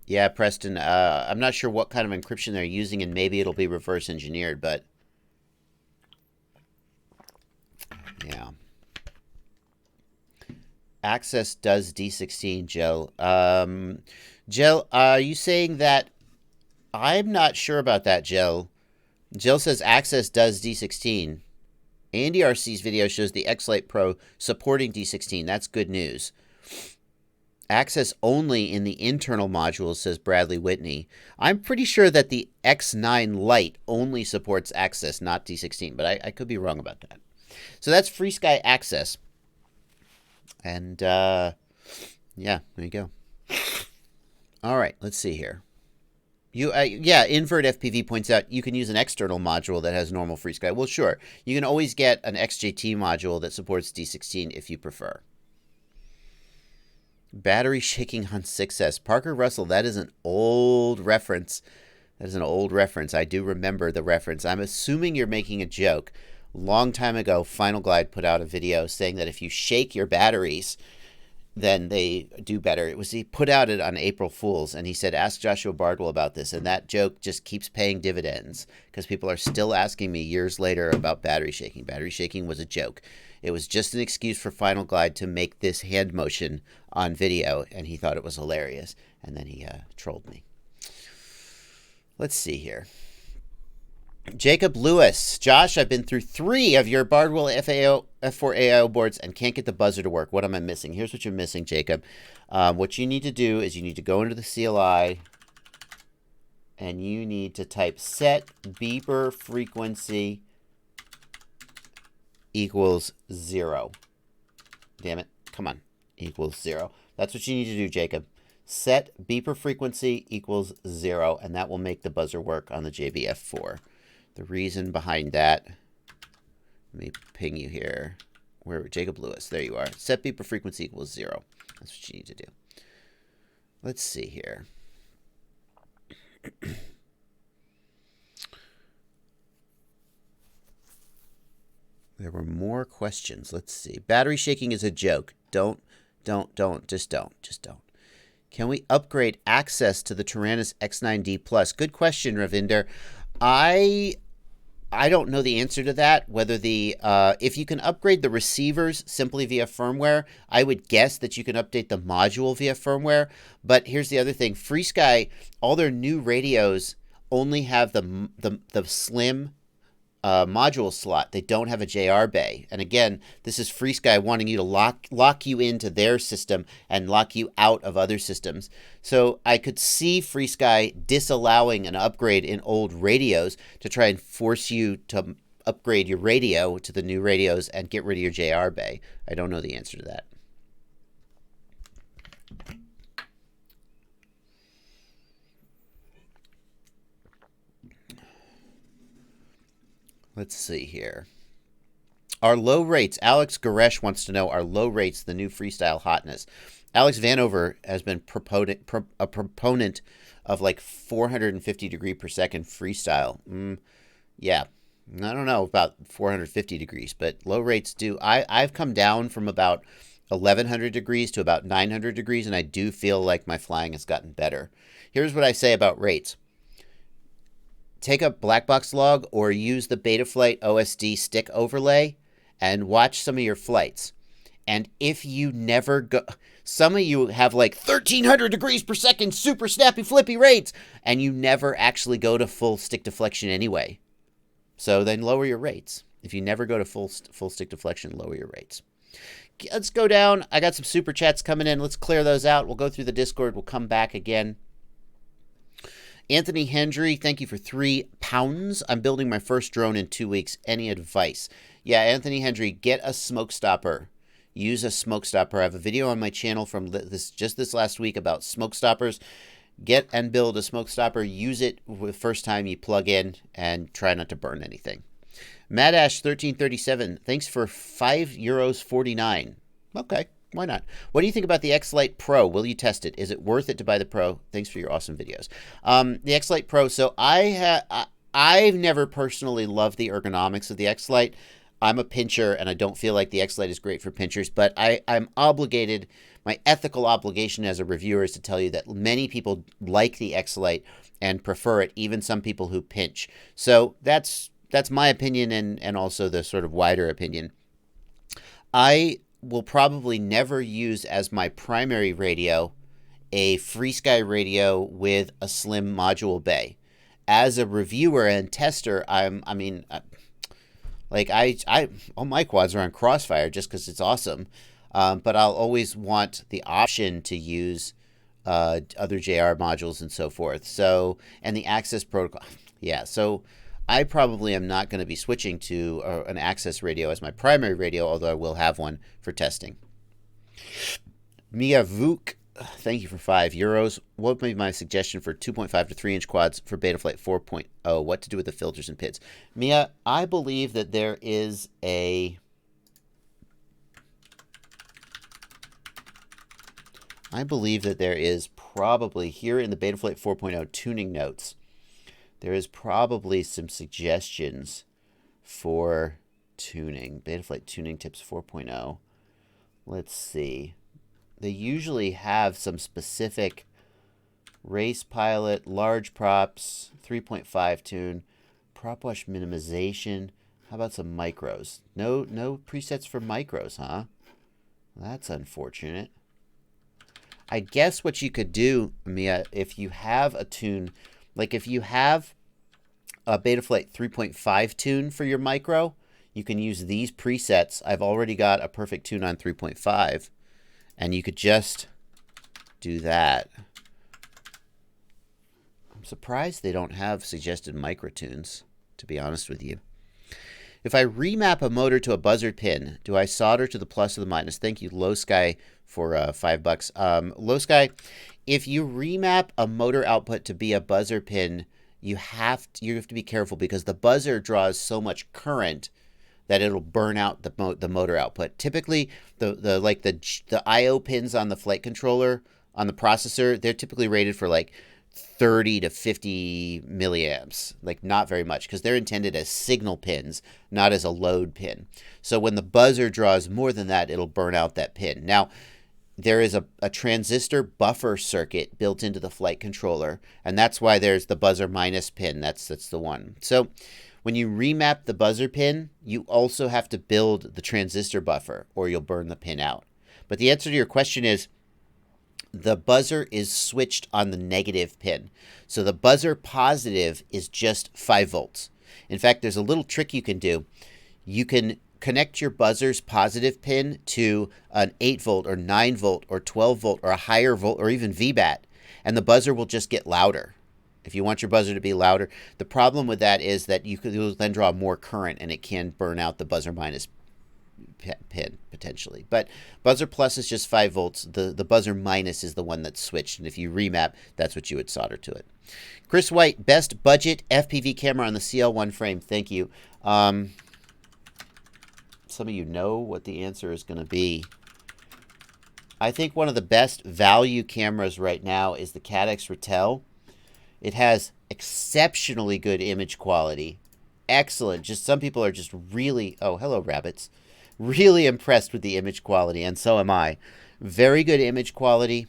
Yeah, Preston, I'm not sure what kind of encryption they're using, and maybe it'll be reverse engineered, but yeah. Access does D16, Jill. Jill, are you saying that? I'm not sure about that, Jill. Jill says Access does D16. Andy RC's video shows the X-Lite Pro supporting D16. That's good news. Access only in the internal modules, says Bradley Whitney. I'm pretty sure that the X9 Lite only supports Access, not D16, but I could be wrong about that. So that's FreeSky Access. And, yeah, there you go. All right, let's see here. Yeah, Invert FPV points out you can use an external module that has normal FreeSky. Well, sure. You can always get an XJT module that supports D16 if you prefer. Battery shaking on 6S. Parker Russell, that is an old reference. That is an old reference. I do remember the reference. I'm assuming you're making a joke. Long time ago, Final Glide put out a video saying that if you shake your batteries, then they do better. He put out it on April Fools, and he said, ask Joshua Bardwell about this. And that joke just keeps paying dividends because people are still asking me years later about battery shaking. Battery shaking was a joke. It was just an excuse for Final Glide to make this hand motion on video, and he thought it was hilarious. And then he trolled me. Let's see here. Jacob Lewis. Josh, I've been through 3 of your Bardwell F4 AIO boards and can't get the buzzer to work. What am I missing? Here's what you're missing, Jacob. What you need to do is you need to go into the CLI and you need to type set beeper frequency equals 0. Damn it. Come on. Equals 0. That's what you need to do, Jacob. Set beeper frequency equals 0, and that will make the buzzer work on the JBF4. The reason behind that, let me ping you here. Where Jacob Lewis, there you are. Set beeper frequency equals 0. That's what you need to do. Let's see here. There were more questions. Let's see. Battery shaking is a joke. Just don't. Can we upgrade access to the Tyrannus X9D Plus? Good question, Ravinder. I don't know the answer to that. Whether the if you can upgrade the receivers simply via firmware, I would guess that you can update the module via firmware. But here's the other thing: FreeSky, all their new radios only have the slim module slot. They don't have a JR bay. And again, this is FreeSky wanting you to lock you into their system and lock you out of other systems. So I could see FreeSky disallowing an upgrade in old radios to try and force you to upgrade your radio to the new radios and get rid of your JR bay. I don't know the answer to that. Let's see here. Our low rates. Alex Goresh wants to know, are low rates the new freestyle hotness? Alex Vanover has been a proponent of like 450 degree per second freestyle. Yeah, I don't know about 450 degrees, but low rates do. I've come down from about 1100 degrees to about 900 degrees, and I do feel like my flying has gotten better. Here's what I say about rates. Take a black box log or use the Betaflight OSD stick overlay and watch some of your flights. And if you never go, some of you have like 1300 degrees per second, super snappy flippy rates, and you never actually go to full stick deflection anyway. So then lower your rates. If you never go to full stick deflection, lower your rates. Let's go down. I got some super chats coming in. Let's clear those out. We'll go through the Discord. We'll come back again. Anthony Hendry, thank you for £3. I'm building my first drone in 2 weeks. Any advice? Yeah, Anthony Hendry, get a smoke stopper. Use a smoke stopper. I have a video on my channel from this last week about smoke stoppers. Get and build a smoke stopper. Use it the first time you plug in and try not to burn anything. Madash1337, thanks for €5.49. Okay, why not? What do you think about the X-Lite Pro? Will you test it? Is it worth it to buy the Pro? Thanks for your awesome videos. The X-Lite Pro, so I've never personally loved the ergonomics of the X-Lite. I'm a pincher, and I don't feel like the X-Lite is great for pinchers, but I'm obligated, my ethical obligation as a reviewer is to tell you that many people like the X-Lite and prefer it, even some people who pinch. So that's my opinion and also the sort of wider opinion. I will probably never use as my primary radio a FreeSky radio with a slim module bay. As a reviewer and tester, all my quads are on Crossfire just because it's awesome. But I'll always want the option to use other JR modules and so forth. So, and the access protocol. Yeah, so I probably am not going to be switching to an access radio as my primary radio, although I will have one for testing. Mia Vuk, thank you for €5. What would be my suggestion for 2.5 to 3 inch quads for Betaflight 4.0? What to do with the filters and PIDs? Mia, I believe that there is probably here in the Betaflight 4.0 tuning notes, there is probably some suggestions for tuning. Betaflight tuning tips 4.0. Let's see. They usually have some specific race pilot, large props, 3.5 tune, prop wash minimization. How about some micros? No presets for micros, huh? That's unfortunate. I guess what you could do, Mia, if you have a tune, like if you have a Betaflight 3.5 tune for your micro, you can use these presets. I've already got a perfect tune on 3.5, and you could just do that. I'm surprised they don't have suggested micro tunes, to be honest with you. If I remap a motor to a buzzer pin, do I solder to the plus or the minus? Thank you, Low Sky, for $5. Low Sky, if you remap a motor output to be a buzzer pin, you have to be careful because the buzzer draws so much current that it'll burn out the motor output. Typically, the I/O pins on the flight controller on the processor, they're typically rated for like 30 to 50 milliamps, like not very much, because they're intended as signal pins, not as a load pin. So when the buzzer draws more than that, it'll burn out that pin. Now, there is a transistor buffer circuit built into the flight controller, and that's why there's the buzzer minus pin. That's the one. So when you remap the buzzer pin, you also have to build the transistor buffer, or you'll burn the pin out. But the answer to your question is, the buzzer is switched on the negative pin. So the buzzer positive is just 5 volts. In fact, there's a little trick you can do. You can connect your buzzer's positive pin to an 8 volt or 9 volt or 12 volt or a higher volt or even VBAT, and the buzzer will just get louder. If you want your buzzer to be louder, the problem with that is that you'll then draw more current, and it can burn out the buzzer minus pin potentially. But buzzer plus is just 5 volts. The buzzer minus is the one that's switched, and if you remap, that's what you would solder to it. Chris White, best budget FPV camera on the CL1 frame. Thank you. Some of you know what the answer is going to be. I think one of the best value cameras right now is the Caddx Ratel. It has exceptionally good image quality. Excellent. Just some people are just really, oh, hello, rabbits. Really impressed with the image quality, and so am I. Very good image quality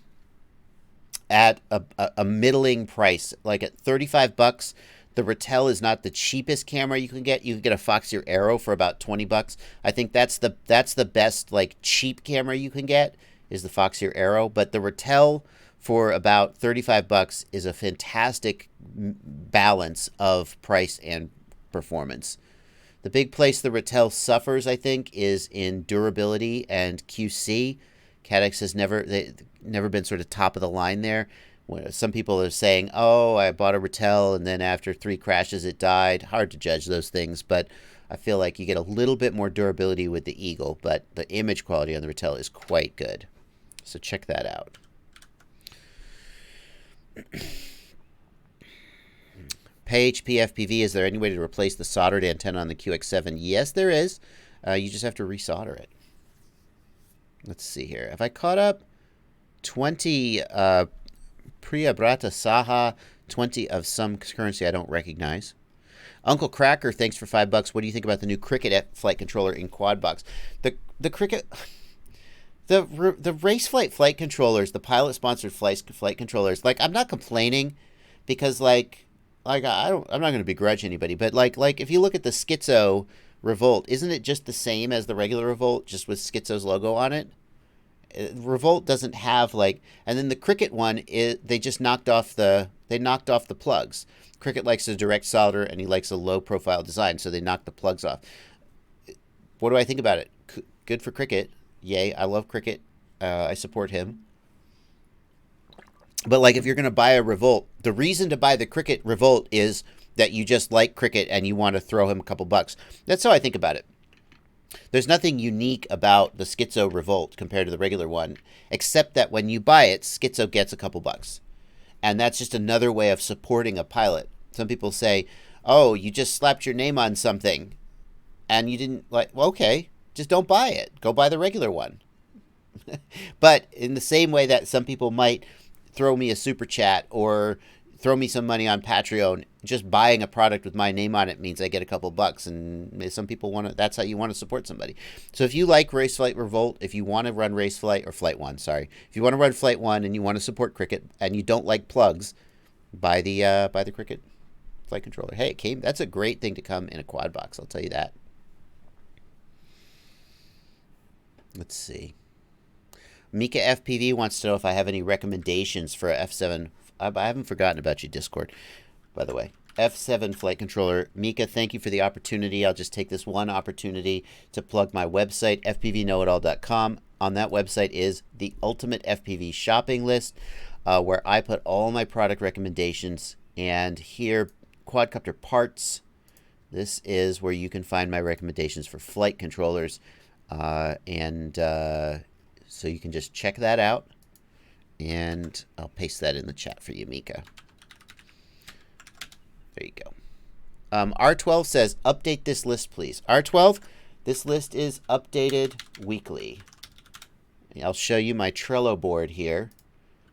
at a middling price. Like at $35, The Ratel is not the cheapest camera you can get. You can get a Foxeer Arrow for about $20. I think that's the best like cheap camera you can get is the Foxeer Arrow. But the Ratel for about $35 is a fantastic balance of price and performance. The big place the Ratel suffers, I think, is in durability and QC. Caddx has never been sort of top of the line there. Some people are saying, oh, I bought a Ratel and then after 3 crashes it died. Hard to judge those things, but I feel like you get a little bit more durability with the Eagle, but the image quality on the Ratel is quite good. So check that out. PHP FPV, is there any way to replace the soldered antenna on the QX7? Yes, there is. You just have to resolder it. Let's see here. Have I caught up? 20 Priya Brata Saha, 20 of some currency I don't recognize. Uncle Cracker, thanks for $5. What do you think about the new Cricket flight controller in quad box? The Cricket, the race flight controllers, the pilot sponsored flight controllers. Like, I'm not complaining because like I'm not going to begrudge anybody, but like if you look at the Schizo Revolt, isn't it just the same as the regular Revolt, just with Schizo's logo on it? Revolt doesn't have like, and then the Cricket one is they just knocked off the plugs. Cricket likes a direct solder and he likes a low profile design, so they knocked the plugs off. What do I think about it? Good for Cricket. Yay, I love Cricket. I support him. But like if you're going to buy a Revolt, the reason to buy the Cricket Revolt is that you just like Cricket and you want to throw him a couple bucks. That's how I think about it. There's nothing unique about the Schizo Revolt compared to the regular one, except that when you buy it, Schizo gets a couple bucks. And that's just another way of supporting a pilot. Some people say, oh, you just slapped your name on something and you didn't like, well, okay, just don't buy it. Go buy the regular one. But in the same way that some people might throw me a super chat or throw me some money on Patreon, just buying a product with my name on it means I get a couple bucks, and some people want to, that's how you want to support somebody. So if you like Raceflight Revolt, if you want to run Raceflight, or Flight 1, sorry, if you want to run Flight 1 and you want to support Cricket and you don't like plugs, buy the Cricket flight controller. Hey, that's a great thing to come in a quad box, I'll tell you that. Let's see. Mika FPV wants to know if I have any recommendations for a F7. I haven't forgotten about you, Discord, by the way. F7 flight controller. Mika, thank you for the opportunity. I'll just take this one opportunity to plug my website, fpvknowitall.com. On that website is the Ultimate FPV Shopping List, where I put all my product recommendations. And here, quadcopter parts. This is where you can find my recommendations for flight controllers. So you can just check that out. And I'll paste that in the chat for you, Mika. There you go. R12 says, update this list, please. R12, this list is updated weekly. I'll show you my Trello board here.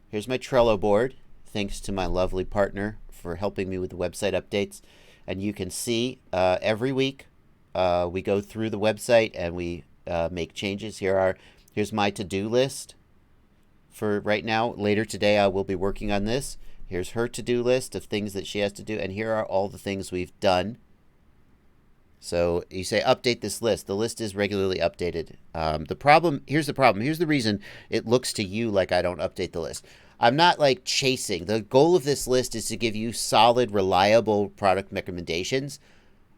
Here's my Trello board. Thanks to my lovely partner for helping me with the website updates. And you can see every week we go through the website and we make changes. Here's my to-do list. For right now, later today, I will be working on this. Here's her to-do list of things that she has to do, and here are all the things we've done. So you say, update this list. The list is regularly updated. Here's the problem. Here's the reason it looks to you like I don't update the list. I'm not like chasing. The goal of this list is to give you solid, reliable product recommendations.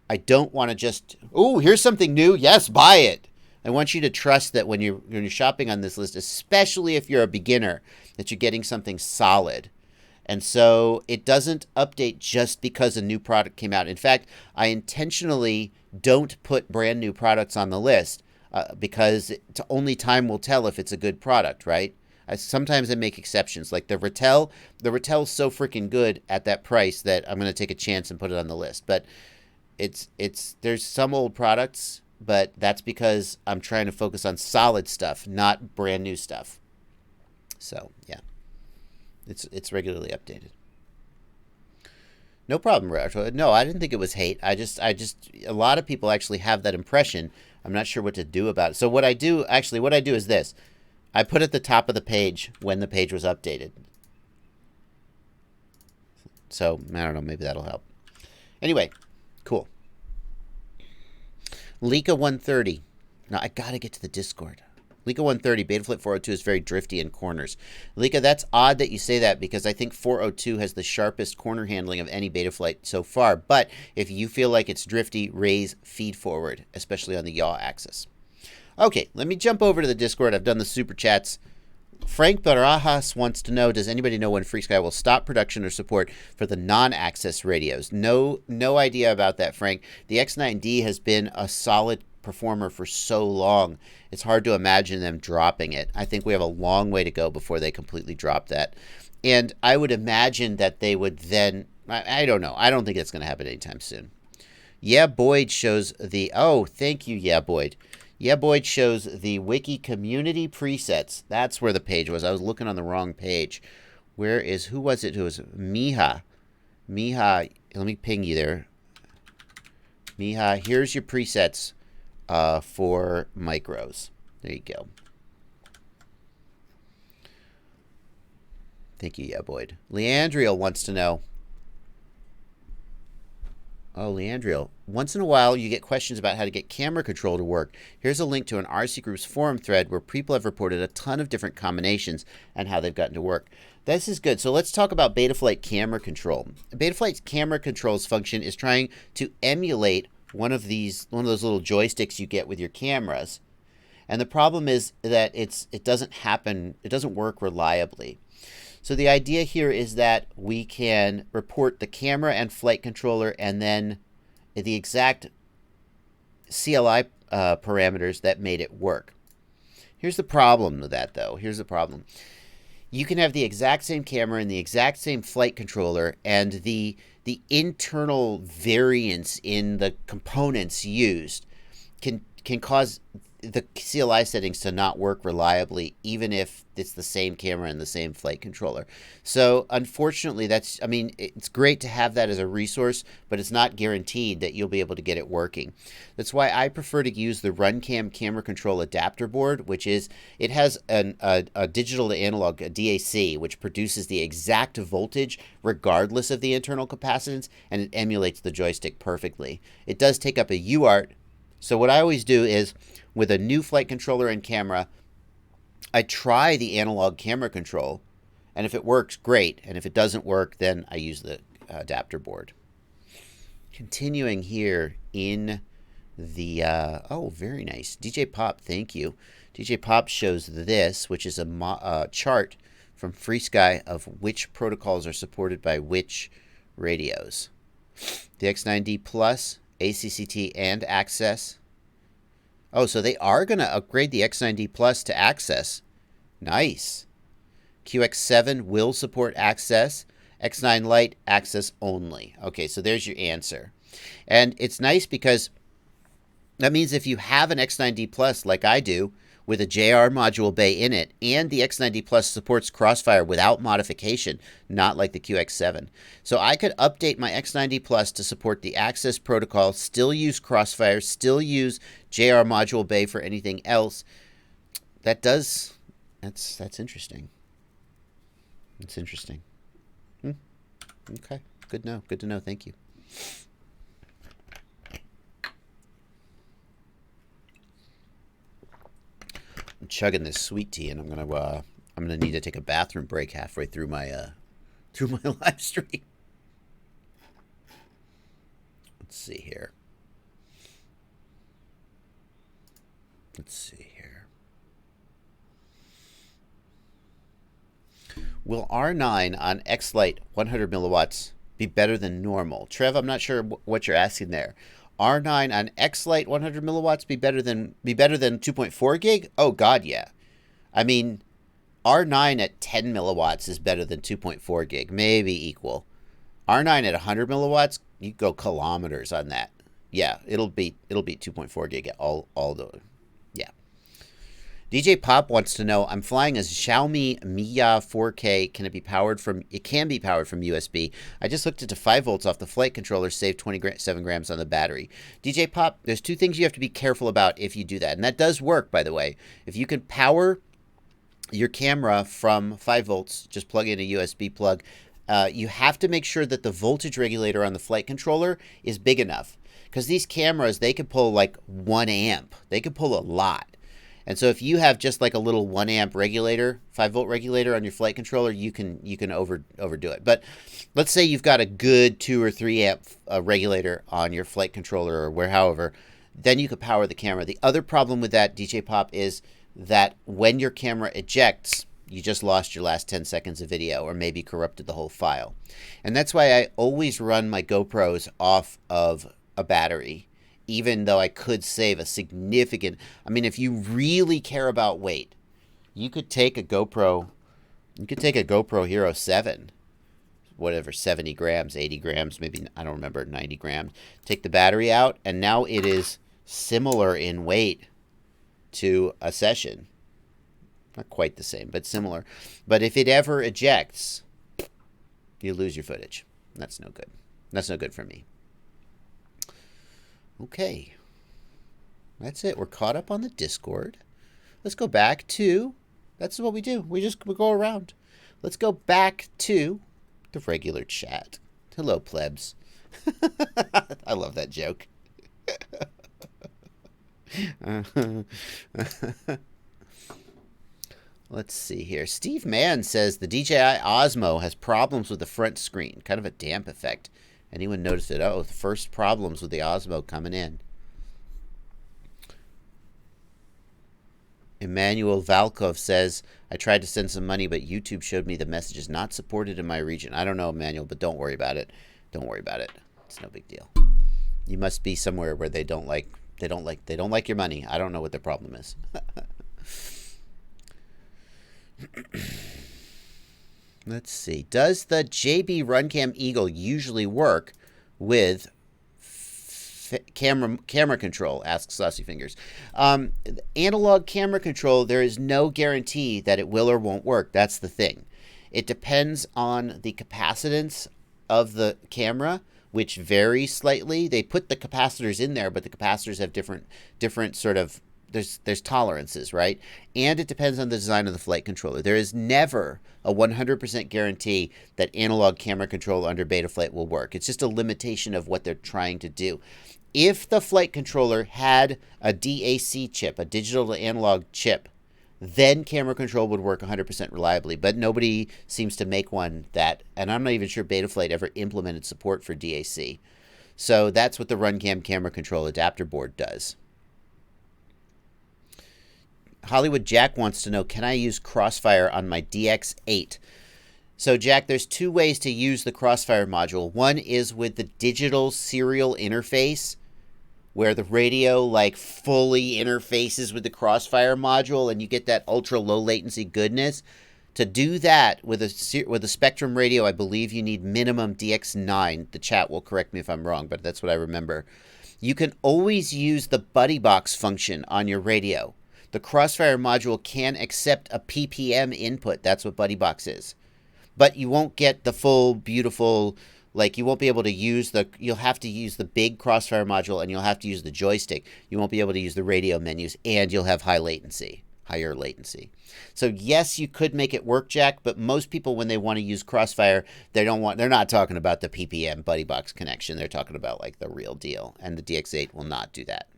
I don't want to just, oh, here's something new. Yes, buy it. I want you to trust that when you're shopping on this list, especially if you're a beginner, that you're getting something solid. And so it doesn't update just because a new product came out. In fact, I intentionally don't put brand new products on the list because only time will tell if it's a good product, right? Sometimes I make exceptions. Like the Ratel is so freaking good at that price that I'm going to take a chance and put it on the list. But there's some old products, but that's because I'm trying to focus on solid stuff, not brand new stuff. So, yeah. It's regularly updated. No problem, Raj. No, I didn't think it was hate. I just a lot of people actually have that impression. I'm not sure what to do about it. So what I do is this. I put at the top of the page when the page was updated. So, I don't know, maybe that'll help. Anyway, cool. Leica 130. Now, I got to get to the Discord. Leica 130, Betaflight 402 is very drifty in corners. Leica, that's odd that you say that because I think 402 has the sharpest corner handling of any Betaflight so far. But if you feel like it's drifty, raise feed forward, especially on the yaw axis. Okay, let me jump over to the Discord. I've done the super chats. Frank Barajas wants to know, does anybody know when FreeSky will stop production or support for the non-access radios? No idea about that, Frank. The X9D has been a solid performer for so long. It's hard to imagine them dropping it. I think we have a long way to go before they completely drop that. And I would imagine that they would then, I don't know. I don't think it's going to happen anytime soon. Yeah, Boyd shows the, oh, thank you, Yeah, Boyd. Yeah, Boyd shows the wiki community presets. That's where the page was. I was looking on the wrong page. Where is, who was it? Who was Miha? Miha, let me ping you there. Miha, here's your presets for micros. There you go. Thank you, Yeah, Boyd. Leandriel wants to know. Oh, Leandriel. Once in a while, you get questions about how to get camera control to work. Here's a link to an RC Group's forum thread where people have reported a ton of different combinations and how they've gotten to work. This is good. So let's talk about Betaflight camera control. Betaflight's camera controls function is trying to emulate one of those little joysticks you get with your cameras. And the problem is that it doesn't work reliably. So the idea here is that we can report the camera and flight controller and then the exact CLI parameters that made it work. Here's the problem with that, though. Here's the problem. You can have the exact same camera and the exact same flight controller, and the internal variance in the components used can cause the CLI settings to not work reliably, even if it's the same camera and the same flight controller. So unfortunately, it's great to have that as a resource, but it's not guaranteed that you'll be able to get it working. That's why I prefer to use the Runcam camera control adapter board, which is, it has a digital to analog, a DAC, which produces the exact voltage regardless of the internal capacitance, and it emulates the joystick perfectly. It does take up a UART. So what I always do is, with a new flight controller and camera, I try the analog camera control, and if it works, great. And if it doesn't work, then I use the adapter board. Continuing here in the, oh, very nice. DJ Pop, thank you. DJ Pop shows this, which is a chart from FreeSky of which protocols are supported by which radios. The X9D Plus, ACCT, and Access. Oh, so they are going to upgrade the X9D Plus to Access. Nice. QX7 will support Access. X9 Lite, Access only. Okay, so there's your answer. And it's nice because that means if you have an X9D Plus like I do, with a JR module bay in it, and the X9D Plus supports Crossfire without modification, not like the QX7. So I could update my X9D Plus to support the Access protocol, still use Crossfire, still use JR module bay for anything else. That's interesting. That's interesting. Okay, good to know, thank you. I'm chugging this sweet tea, and I'm gonna need to take a bathroom break halfway through my live stream. Let's see here. Will R9 on X-Lite 100 milliwatts be better than normal? Trev, I'm not sure what you're asking there. R9 on X-Lite 100 milliwatts be better than 2.4 gig? Oh God, yeah. I mean, R9 at 10 milliwatts is better than 2.4 gig, maybe equal. R9 at 100 milliwatts, you go kilometers on that. Yeah, it'll beat 2.4 gig at all the, yeah. DJ Pop wants to know, I'm flying a Xiaomi Miya 4K. It can be powered from USB. I just hooked it to 5 volts off the flight controller, saved 27 grams on the battery. DJ Pop, there's two things you have to be careful about if you do that. And that does work, by the way. If you can power your camera from 5 volts, just plug in a USB plug. You have to make sure that the voltage regulator on the flight controller is big enough, because these cameras, they could pull like 1 amp. They could pull a lot. And so if you have just like a little 1 amp regulator, 5-volt regulator on your flight controller, you can overdo it. But let's say you've got a good 2 or 3 amp regulator on your flight controller or however, then you could power the camera. The other problem with that, DJ Pop, is that when your camera ejects, you just lost your last 10 seconds of video or maybe corrupted the whole file. And that's why I always run my GoPros off of a battery, even though I could save a significant... I mean, if you really care about weight, you could take a GoPro... You could take a GoPro Hero 7, whatever, 70 grams, 80 grams, maybe, I don't remember, 90 grams. Take the battery out, and now it is similar in weight to a Session. Not quite the same, but similar. But if it ever ejects, you lose your footage. That's no good. That's no good for me. Okay. That's it. We're caught up on the Discord. Let's go back to... That's what we do. We go around. Let's go back to the regular chat. Hello, plebs. I love that joke. Let's see here. Steve Mann says the DJI Osmo has problems with the front screen. Kind of a damp effect. Anyone notice it? Oh, the first problems with the Osmo coming in. Emmanuel Valkov says, I tried to send some money, but YouTube showed me the message is not supported in my region. I don't know, Emmanuel, but don't worry about it. Don't worry about it. It's no big deal. You must be somewhere where they don't like your money. I don't know what the problem is. Let's see. Does the JB Runcam Eagle usually work with camera control? Asks Saucy Fingers. Analog camera control, there is no guarantee that it will or won't work. That's the thing. It depends on the capacitance of the camera, which varies slightly. They put the capacitors in there, but the capacitors have different sort of... There's tolerances, right? And it depends on the design of the flight controller. There is never a 100% guarantee that analog camera control under Betaflight will work. It's just a limitation of what they're trying to do. If the flight controller had a DAC chip, a digital to analog chip, then camera control would work 100% reliably. But nobody seems to make one that, and I'm not even sure Betaflight ever implemented support for DAC. So that's what the Runcam camera control adapter board does. Hollywood Jack wants to know, can I use Crossfire on my DX8? So, Jack, there's 2 ways to use the Crossfire module. One is with the digital serial interface, where the radio, like, fully interfaces with the Crossfire module, and you get that ultra-low latency goodness. To do that with a Spectrum radio, I believe you need minimum DX9. The chat will correct me if I'm wrong, but that's what I remember. You can always use the buddy box function on your radio. The Crossfire module can accept a PPM input. That's what BuddyBox is. But you won't get the full, beautiful, like you won't be able to use you'll have to use the big Crossfire module and you'll have to use the joystick. You won't be able to use the radio menus and you'll have higher latency. So yes, you could make it work, Jack, but most people when they want to use Crossfire, they're not talking about the PPM BuddyBox connection. They're talking about like the real deal. And the DX8 will not do that.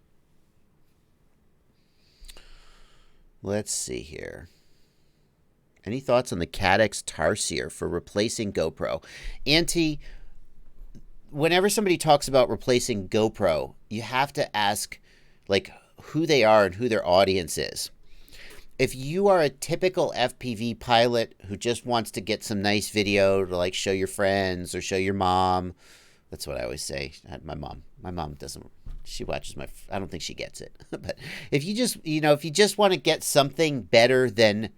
Let's see here. Any thoughts on the Cadex Tarsier for replacing GoPro? Auntie, whenever somebody talks about replacing GoPro, you have to ask like who they are and who their audience is. If you are a typical FPV pilot who just wants to get some nice video to like show your friends or show your mom, that's what I always say. My mom doesn't. She watches I don't think she gets it. But if you just want to get something better than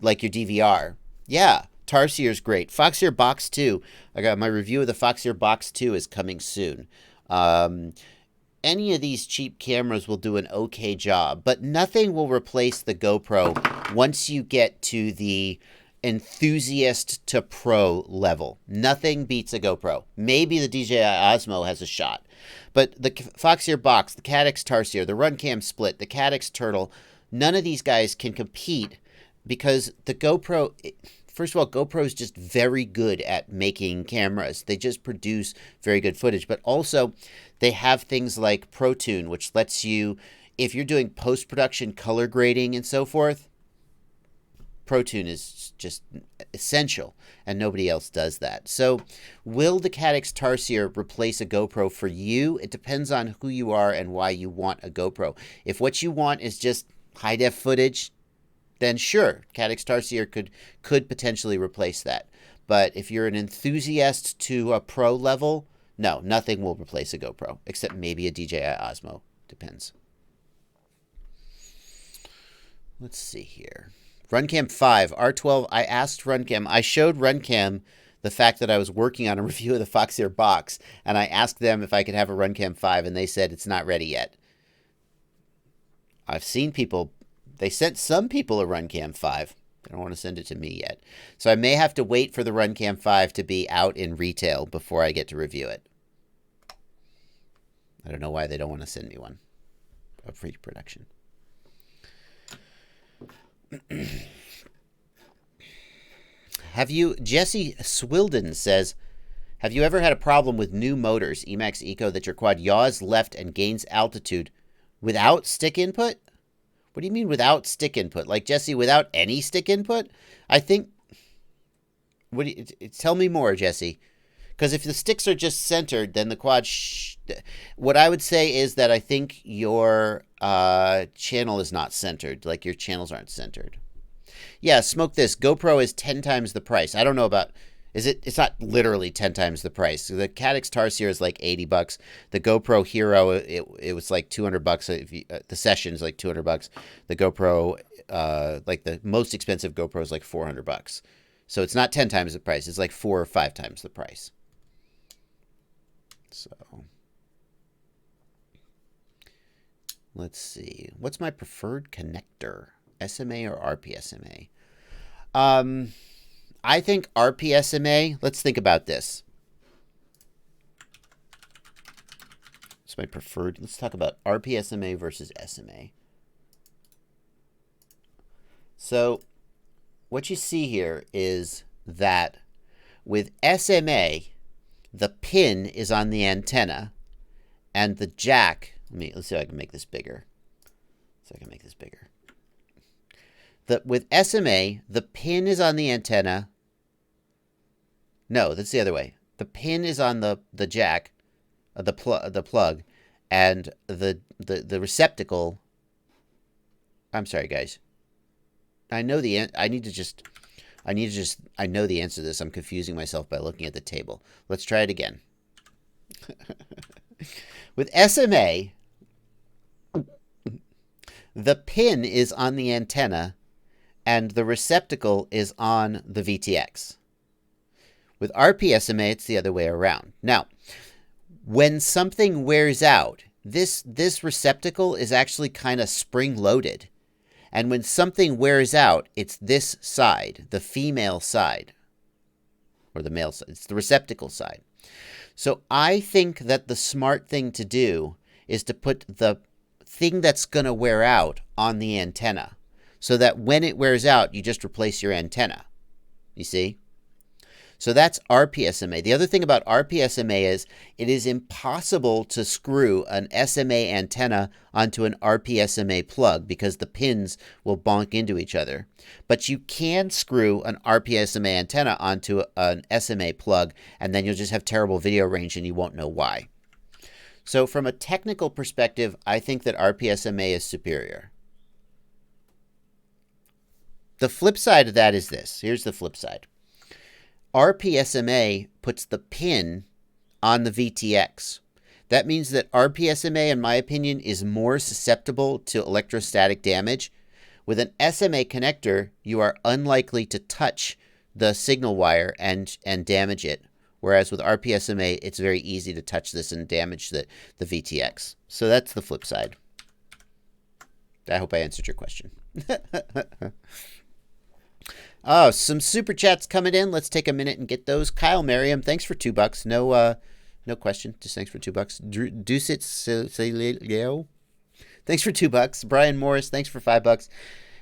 like your DVR, yeah, Tarsier's great. Foxeer Box 2. I got my review of the Foxeer Box 2 is coming soon. Any of these cheap cameras will do an okay job, but nothing will replace the GoPro once you get to the enthusiast to pro level. Nothing beats a GoPro. Maybe the DJI Osmo has a shot. But the Foxeer Box, the Cadex Tarsier, the Runcam Split, the Cadex Turtle, none of these guys can compete because the GoPro, first of all, GoPro is just very good at making cameras. They just produce very good footage. But also, they have things like ProTune, which lets you, if you're doing post-production color grading and so forth, ProTune is just essential, and nobody else does that. So will the Caddx Tarsier replace a GoPro for you? It depends on who you are and why you want a GoPro. If what you want is just high-def footage, then sure, Caddx Tarsier could potentially replace that. But if you're an enthusiast to a pro level, no, nothing will replace a GoPro, except maybe a DJI Osmo. Depends. Let's see here. Runcam 5, R12. I asked Runcam, I showed Runcam the fact that I was working on a review of the Foxeer box, and I asked them if I could have a Runcam 5, and they said it's not ready yet. I've seen people, they sent some people a Runcam 5. They don't want to send it to me yet. So I may have to wait for the Runcam 5 to be out in retail before I get to review it. I don't know why they don't want to send me one. A free production. Have you, Jesse Swilden says, have you ever had a problem with new motors, Emax Eco, that your quad yaws left and gains altitude without stick input? What do you mean without stick input? Like, Jesse, without any stick input? I think, tell me more, Jesse. Because if the sticks are just centered, then the quad, what I would say is that I think your channel is not centered. Like, your channels aren't centered. Yeah, smoke this. GoPro is 10 times the price. I don't know about, it's not literally 10 times the price. The Caddx Tarsier is like $80. The GoPro Hero, it was like $200. The Session is like $200. The GoPro, like the most expensive GoPro is like $400. So it's not 10 times the price. It's like 4 or 5 times the price. So let's see. What's my preferred connector? SMA or RPSMA? I think RPSMA. Let's think about this. It's my preferred. Let's talk about RPSMA versus SMA. So what you see here is that with SMA, the pin is on the antenna, and the jack. Let's see if I can make this bigger. With SMA, the pin is on the antenna. No, that's the other way. The pin is on the jack, the plug, and the receptacle. I'm sorry, guys. I know the I know the answer to this. I'm confusing myself by looking at the table. Let's try it again. With SMA, the pin is on the antenna and the receptacle is on the VTX. With RPSMA, it's the other way around. Now, when something wears out, this receptacle is actually kind of spring-loaded. And when something wears out, it's this side, the female side, or the male side. It's the receptacle side. So I think that the smart thing to do is to put the thing that's going to wear out on the antenna, so that when it wears out, you just replace your antenna. You see? So that's RPSMA. The other thing about RPSMA is it is impossible to screw an SMA antenna onto an RPSMA plug because the pins will bonk into each other. But you can screw an RPSMA antenna onto an SMA plug, and then you'll just have terrible video range and you won't know why. So from a technical perspective, I think that RPSMA is superior. The flip side of that is this. Here's the flip side. RPSMA puts the pin on the VTX. That means that RPSMA, in my opinion, is more susceptible to electrostatic damage. With an SMA connector, you are unlikely to touch the signal wire and damage it. Whereas with RPSMA, it's very easy to touch this and damage the VTX. So that's the flip side. I hope I answered your question. Oh, some super chats coming in. Let's take a minute and get those. Kyle Merriam, thanks for $2. No question. Just thanks for $2. Dusit Celio, thanks for $2. Brian Morris, thanks for $5.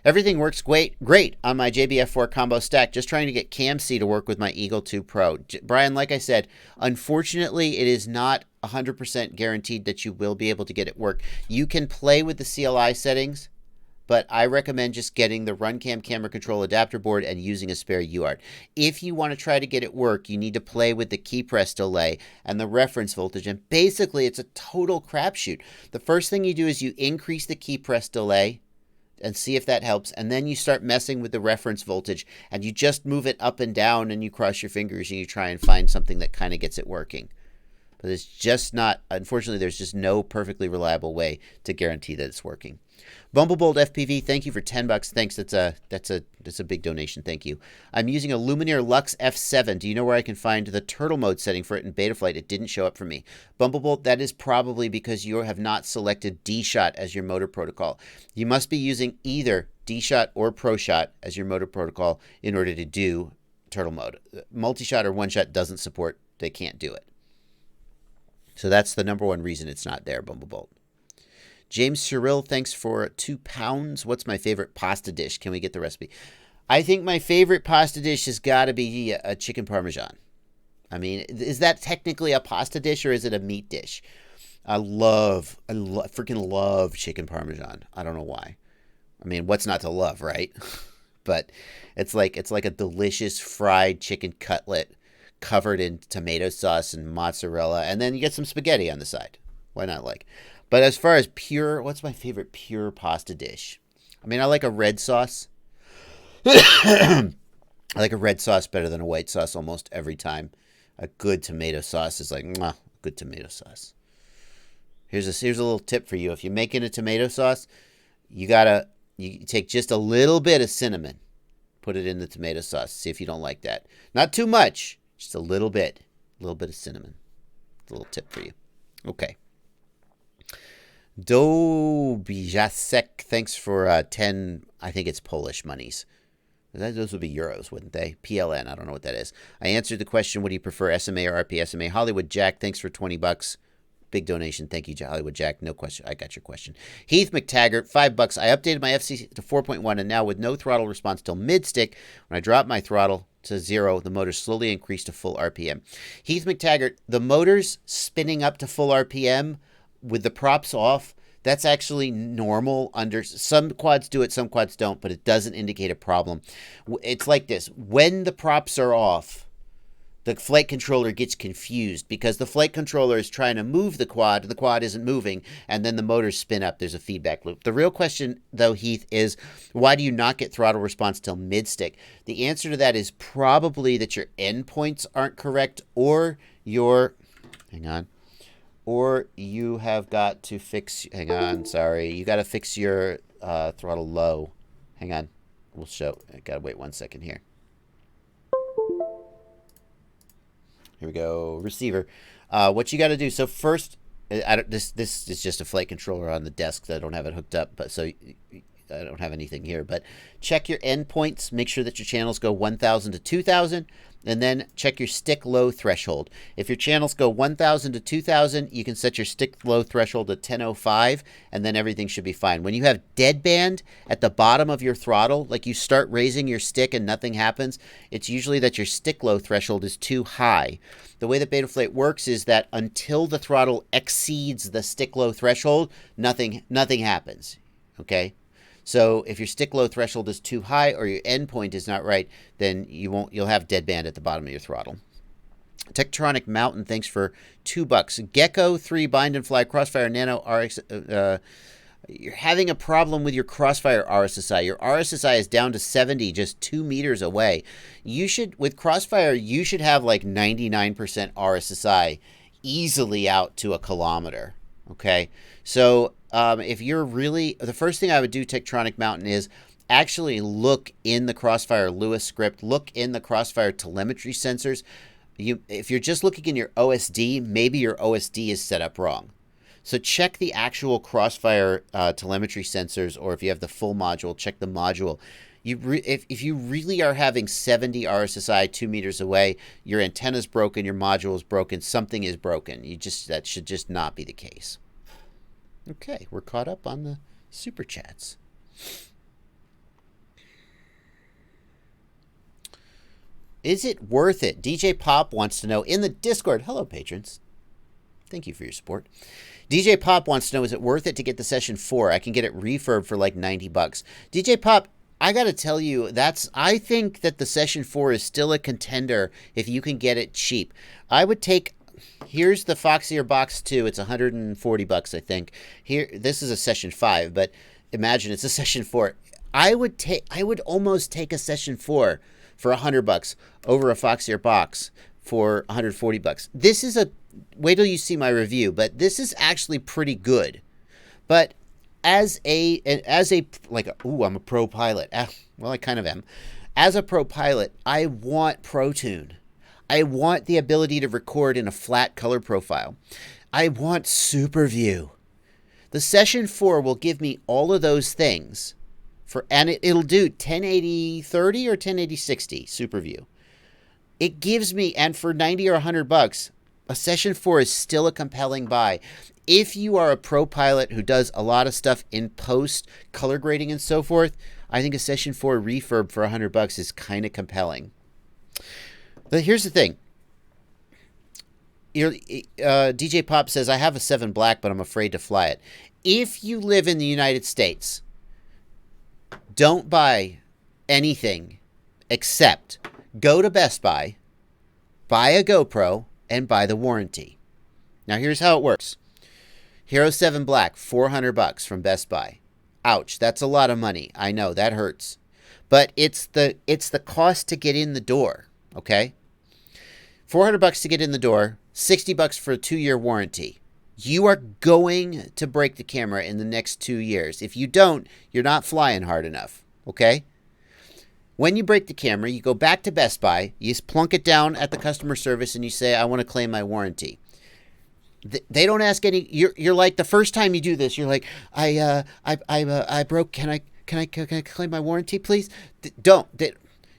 Everything works great on my JBF4 combo stack. Just trying to get CAMC to work with my Eagle 2 Pro. Brian, like I said, unfortunately, it is not 100% guaranteed that you will be able to get it work. You can play with the CLI settings, but I recommend just getting the Runcam camera control adapter board and using a spare UART. If you want to try to get it work, you need to play with the key press delay and the reference voltage, and basically it's a total crapshoot. The first thing you do is you increase the key press delay and see if that helps, and then you start messing with the reference voltage, and you just move it up and down, and you cross your fingers, and you try and find something that kind of gets it working. But it's just not, unfortunately, there's just no perfectly reliable way to guarantee that it's working. Bumblebolt FPV, thank you for $10. Thanks. That's a big donation. Thank you. I'm using a Lumineer Lux F7. Do you know where I can find the turtle mode setting for it in Betaflight? It didn't show up for me. Bumblebolt, that is probably because you have not selected D-Shot as your motor protocol. You must be using either D-Shot or Pro-Shot as your motor protocol in order to do turtle mode. Multi-shot or one-shot doesn't support. They can't do it. So that's the number one reason it's not there, Bumblebolt. James Cyril, thanks for £2. What's my favorite pasta dish? Can we get the recipe? I think my favorite pasta dish has got to be a chicken parmesan. I mean, is that technically a pasta dish or is it a meat dish? I freaking love chicken parmesan. I don't know why. I mean, what's not to love, right? But it's like a delicious fried chicken cutlet covered in tomato sauce and mozzarella, and then you get some spaghetti on the side. Why not like? But as far as pure, what's my favorite pure pasta dish? I mean, I like a red sauce. I like a red sauce better than a white sauce almost every time. A good tomato sauce is like, mwah, good tomato sauce. Here's a little tip for you. If you're making a tomato sauce, you take just a little bit of cinnamon, put it in the tomato sauce. See if you don't like that. Not too much, just a little bit of cinnamon. A little tip for you. Okay. Dobijasek, thanks for 10, I think it's Polish monies. Those would be euros, wouldn't they? PLN, I don't know what that is. I answered the question, what do you prefer, SMA or RPSMA? Hollywood Jack, thanks for $20. Big donation. Thank you, Hollywood Jack. No question. I got your question. Heath McTaggart, $5. I updated my FC to 4.1, and now with no throttle response till mid-stick, when I drop my throttle to 0, the motor slowly increased to full RPM. Heath McTaggart, the motor's spinning up to full RPM with the props off. That's actually normal. Under some quads do it, some quads don't, but it doesn't indicate a problem. It's like this. When the props are off, the flight controller gets confused because the flight controller is trying to move the quad isn't moving, and then the motors spin up. There's a feedback loop. The real question, though, Heath, is why do you not get throttle response till mid-stick? The answer to that is probably that your endpoints aren't correct, or your... Hang on. Or you have got to fix... Hang on, sorry. You got to fix your throttle low. Hang on. We'll show... I got to wait 1 second here. Here we go. Receiver. What you got to do... So first... This is just a flight controller on the desk. I don't have it hooked up, but so... I don't have anything here, but check your endpoints. Make sure that your channels go 1,000 to 2,000, and then check your stick low threshold. If your channels go 1,000 to 2,000, you can set your stick low threshold to 1005, and then everything should be fine. When you have deadband at the bottom of your throttle, like you start raising your stick and nothing happens, it's usually that your stick low threshold is too high. The way that Betaflight works is that until the throttle exceeds the stick low threshold, nothing happens. Okay? So if your stick low threshold is too high or your endpoint is not right, then you'll have deadband at the bottom of your throttle. Tectronic Mountain, thanks for $2. Gecko 3 Bind and Fly Crossfire Nano RX. You're having a problem with your Crossfire RSSI. Your RSSI is down to 70, just 2 meters away. With Crossfire, you should have like 99% RSSI easily out to a kilometer. Okay, so if you're really, the first thing I would do, Tectronic Mountain, is actually look in the Crossfire Lewis script, look in the Crossfire telemetry sensors. If you're just looking in your OSD, maybe your OSD is set up wrong. So check the actual Crossfire telemetry sensors, or if you have the full module, check the module. If you really are having 70 RSSI 2 meters away, your antenna's broken, your module is broken, something is broken. That should just not be the case. Okay, we're caught up on the super chats. Is it worth it? DJ Pop wants to know in the Discord. Hello, patrons. Thank you for your support. DJ Pop wants to know, is it worth it to get the Session 4? I can get it refurb for like $90. DJ Pop, I got to tell you, I think that the Session 4 is still a contender if you can get it cheap. I would take, here's the Foxier Box 2. It's $140, I think. Here, this is a Session 5, but imagine it's a Session 4. I would almost take a Session 4 for $100 over a Foxier Box for $140. This is wait till you see my review, but this is actually pretty good. But I'm a pro pilot. Well, I kind of am. As a pro pilot, I want Pro Tune. I want the ability to record in a flat color profile. I want Super View. The Session 4 will give me all of those things, and it'll do 1080-30 or 1080-60 Super View. It gives me, and for $90 or $100, a Session 4 is still a compelling buy. If you are a pro pilot who does a lot of stuff in post, color grading and so forth, I think a Session 4 refurb for $100 is kind of compelling. But here's the thing. DJ Pop says, I have a 7 Black, but I'm afraid to fly it. If you live in the United States, don't buy anything except go to Best Buy, buy a GoPro, and buy the warranty. Now here's how it works. Hero 7 Black, $400 from Best Buy. Ouch, that's a lot of money. I know, that hurts. But it's the cost to get in the door, okay? $400 to get in the door, $60 for a 2-year warranty. You are going to break the camera in the next 2 years. If you don't, you're not flying hard enough, okay? When you break the camera, you go back to Best Buy, you plunk it down at the customer service, and you say, I want to claim my warranty. They don't ask any. You're like, the first time you do this, you're like, I broke. Can I claim my warranty, please?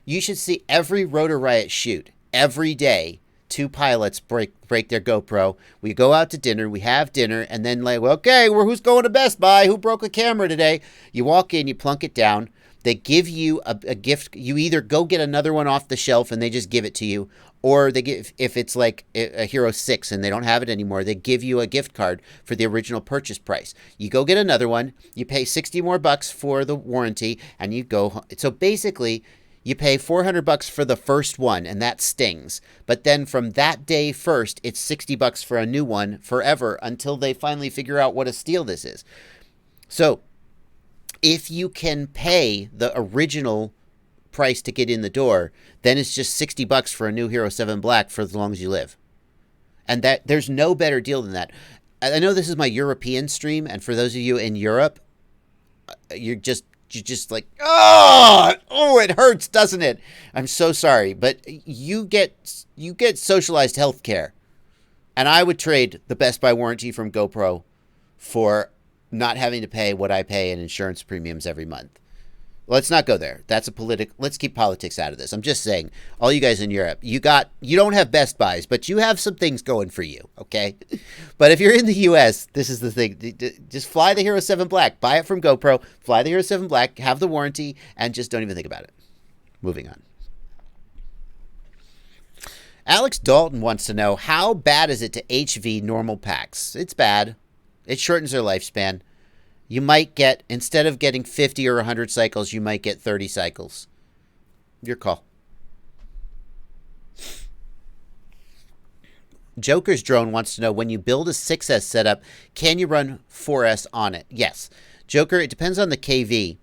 You should see every Rotor Riot shoot every day. 2 pilots break their GoPro. We go out to dinner. We have dinner, and then like, well, okay, who's going to Best Buy? Who broke a camera today? You walk in, you plunk it down. They give you a gift. You either go get another one off the shelf and they just give it to you, or they give, if it's like a Hero 6 and they don't have it anymore, they give you a gift card for the original purchase price. You go get another one, you pay $60 more for the warranty, and you go home. So basically, you pay $400 for the first one, and that stings. But then from that day first, it's $60 for a new one forever until they finally figure out what a steal this is. So if you can pay the original price to get in the door, then it's just $60 for a new Hero 7 Black for as long as you live. And that there's no better deal than that. I know this is my European stream, and for those of you in Europe, you're just like, oh, it hurts, doesn't it? I'm so sorry, but you get socialized health care. And I would trade the Best Buy warranty from GoPro for not having to pay what I pay in insurance premiums every month. Let's not go there. That's let's keep politics out of this. I'm just saying, all you guys in Europe, you don't have Best Buys, but you have some things going for you, okay? But if you're in the US, this is the thing. Just fly the Hero 7 Black. Buy it from GoPro. Fly the Hero 7 Black. Have the warranty. And just don't even think about it. Moving on. Alex Dalton wants to know, how bad is it to HV normal packs? It's bad. It shortens their lifespan. You might get, instead of getting 50 or 100 cycles, you might get 30 cycles. Your call. Joker's Drone wants to know, when you build a 6S setup, can you run 4S on it? Yes. Joker, it depends on the KV.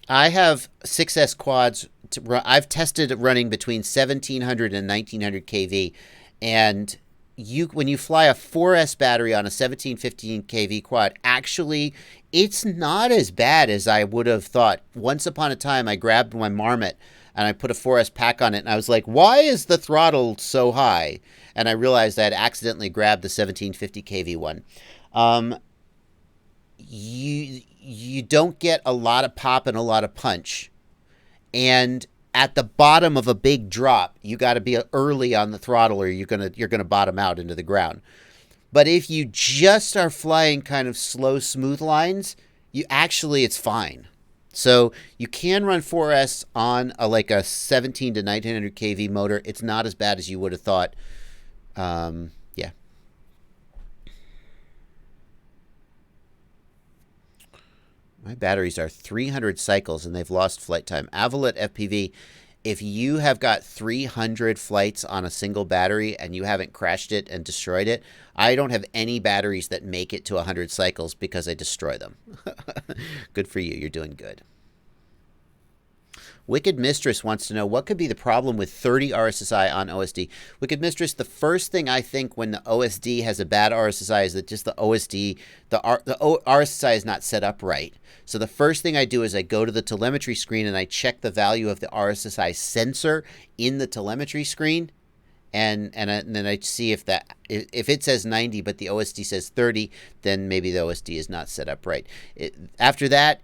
I have 6S quads. I've tested running between 1700 and 1900 KV. And when you fly a 4S battery on a 1715 kV quad, actually, it's not as bad as I would have thought. Once upon a time, I grabbed my Marmot and I put a 4S pack on it, and I was like, why is the throttle so high? And I realized I had accidentally grabbed the 1750 kV one. You don't get a lot of pop and a lot of punch. And at the bottom of a big drop, you got to be early on the throttle, or you're gonna bottom out into the ground. But if you just are flying kind of slow, smooth lines, it's fine. So you can run 4S on like a 17 to 1900 kV motor. It's not as bad as you would have thought. Yeah. My batteries are 300 cycles and they've lost flight time. Avolet FPV, if you have got 300 flights on a single battery and you haven't crashed it and destroyed it, I don't have any batteries that make it to 100 cycles because I destroy them. Good for you. You're doing good. Wicked Mistress wants to know what could be the problem with 30 RSSI on OSD. Wicked Mistress, the first thing I think when the OSD has a bad RSSI is that just the OSD, the RSSI is not set up right. So the first thing I do is I go to the telemetry screen and I check the value of the RSSI sensor in the telemetry screen. And then I see if it says 90 but the OSD says 30, then maybe the OSD is not set up right. After that,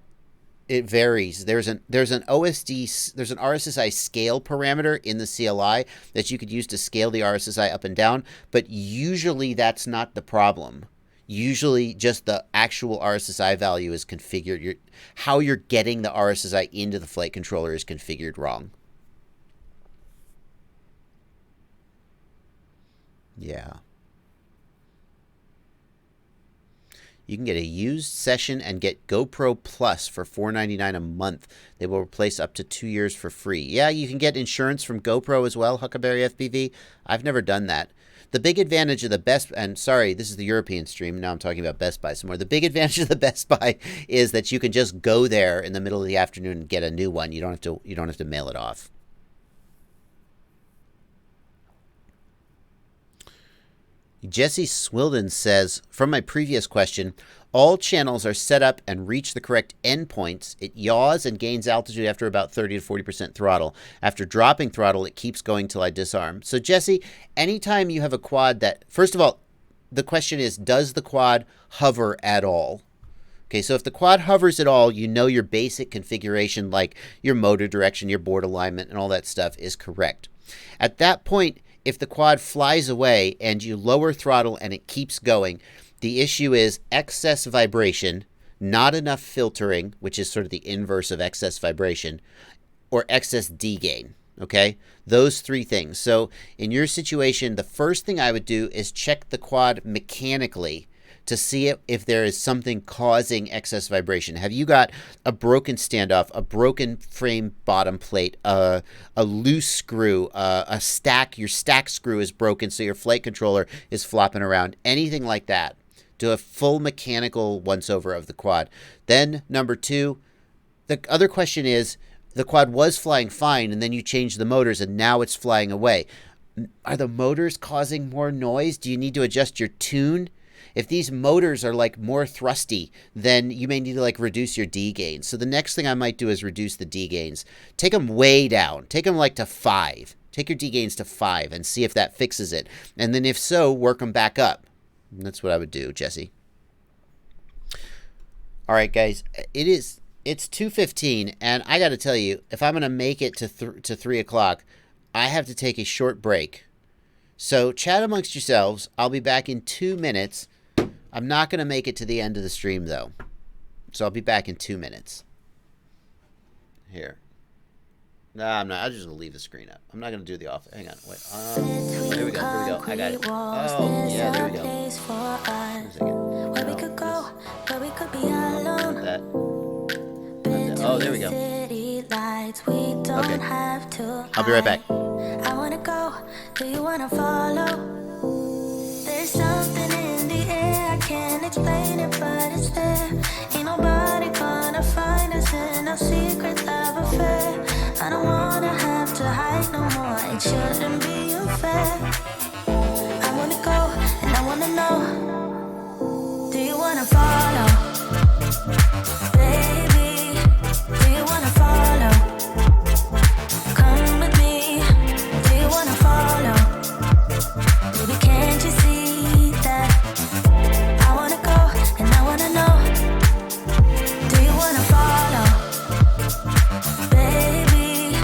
it varies. There's an RSSI scale parameter in the CLI that you could use to scale the RSSI up and down, but usually that's not the problem. Usually just the actual RSSI value is configured. How you're getting the RSSI into the flight controller is configured wrong. Yeah. You can get a used session and get GoPro Plus for $4.99 a month. They will replace up to 2 years for free. Yeah, you can get insurance from GoPro as well, Huckleberry FPV. I've never done that. The big advantage of the Best, and sorry, this is the European stream. Now I'm talking about Best Buy some more. The big advantage of the Best Buy is that you can just go there in the middle of the afternoon and get a new one. You don't have to mail it off. Jesse Swilden says, from my previous question, all channels are set up and reach the correct endpoints. It yaws and gains altitude after about 30 to 40% throttle. After dropping throttle, it keeps going till I disarm. So Jesse, anytime you have a quad that, first of all, the question is, does the quad hover at all? Okay, so if the quad hovers at all, you know your basic configuration, like your motor direction, your board alignment, and all that stuff is correct. At that point, if the quad flies away and you lower throttle and it keeps going, the issue is excess vibration, not enough filtering, which is sort of the inverse of excess vibration, or excess degain, okay? Those three things. So in your situation, the first thing I would do is check the quad mechanically to see if there is something causing excess vibration. Have you got a broken standoff, a broken frame bottom plate, a loose screw, your stack screw is broken so your flight controller is flopping around, anything like that? Do a full mechanical once-over of the quad. Then, number two, the other question is, the quad was flying fine and then you changed the motors and now it's flying away. Are the motors causing more noise? Do you need to adjust your tune? If these motors are like more thrusty, then you may need to like reduce your D gains. So the next thing I might do is reduce the D gains. Take them way down. Take them like to 5. Take your D gains to 5 and see if that fixes it. And then if so, work them back up. And that's what I would do, Jesse. All right, guys. It's 2:15, and I got to tell you, if I'm going to make it to 3 o'clock, I have to take a short break. So chat amongst yourselves. I'll be back in 2 minutes. I'm not going to make it to the end of the stream, though. So I'll be back in 2 minutes. Here. No, I'm not. I'm just going to leave the screen up. I'm not going to do the off. Hang on. Wait. Here we go. I got it. Oh, yeah, there we go. Wait a second. Where we could go, where we could be alone. That. Oh, there we go. Okay. I'll be right back. I wanna go, do you wanna follow? There's something in the air, I can't explain it, but it's there. Ain't nobody gonna find us in our secret love affair. I don't wanna have to hide no more, it shouldn't be unfair. I wanna go, and I wanna know, do you wanna follow? Baby, do you wanna follow? Come with me, do you wanna follow? Baby, can't you see that? I wanna go, and I wanna know, do you wanna follow? Baby,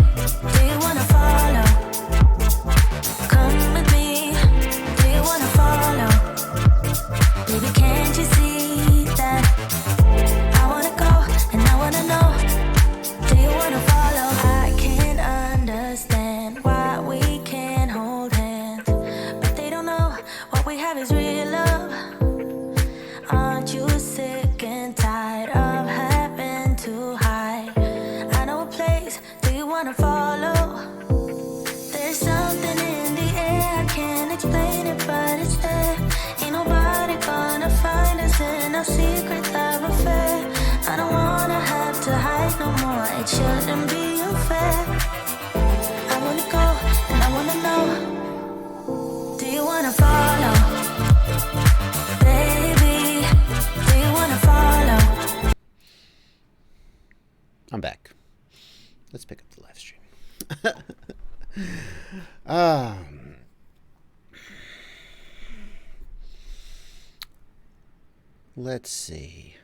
do you wanna follow? Come with me, do you wanna follow? Baby, can't you see Let's pick up the live stream. Let's see.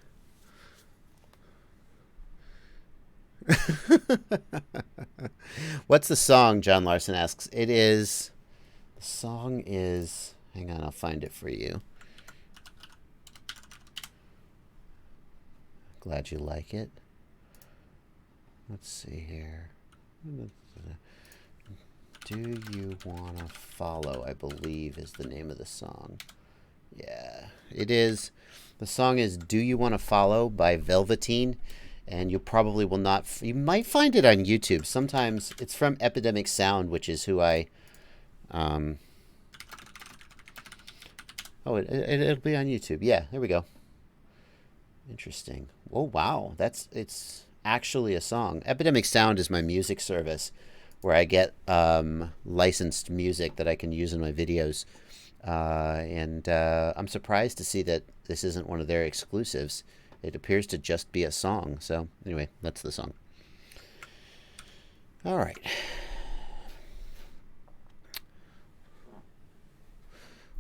What's the song? John Larson asks. The song is, hang on, I'll find it for you. Glad you like it. Let's see here. Do You Wanna Follow, I believe, is the name of the song. Yeah, it is. The song is Do You Wanna Follow by Velveteen. And you probably will not. You might find it on YouTube. Sometimes it's from Epidemic Sound, which is who I. Oh, it'll be on YouTube. Yeah, there we go. Interesting. Oh wow, it's actually a song. Epidemic Sound is my music service, where I get licensed music that I can use in my videos. And I'm surprised to see that this isn't one of their exclusives. It appears to just be a song. So anyway, that's the song. All right.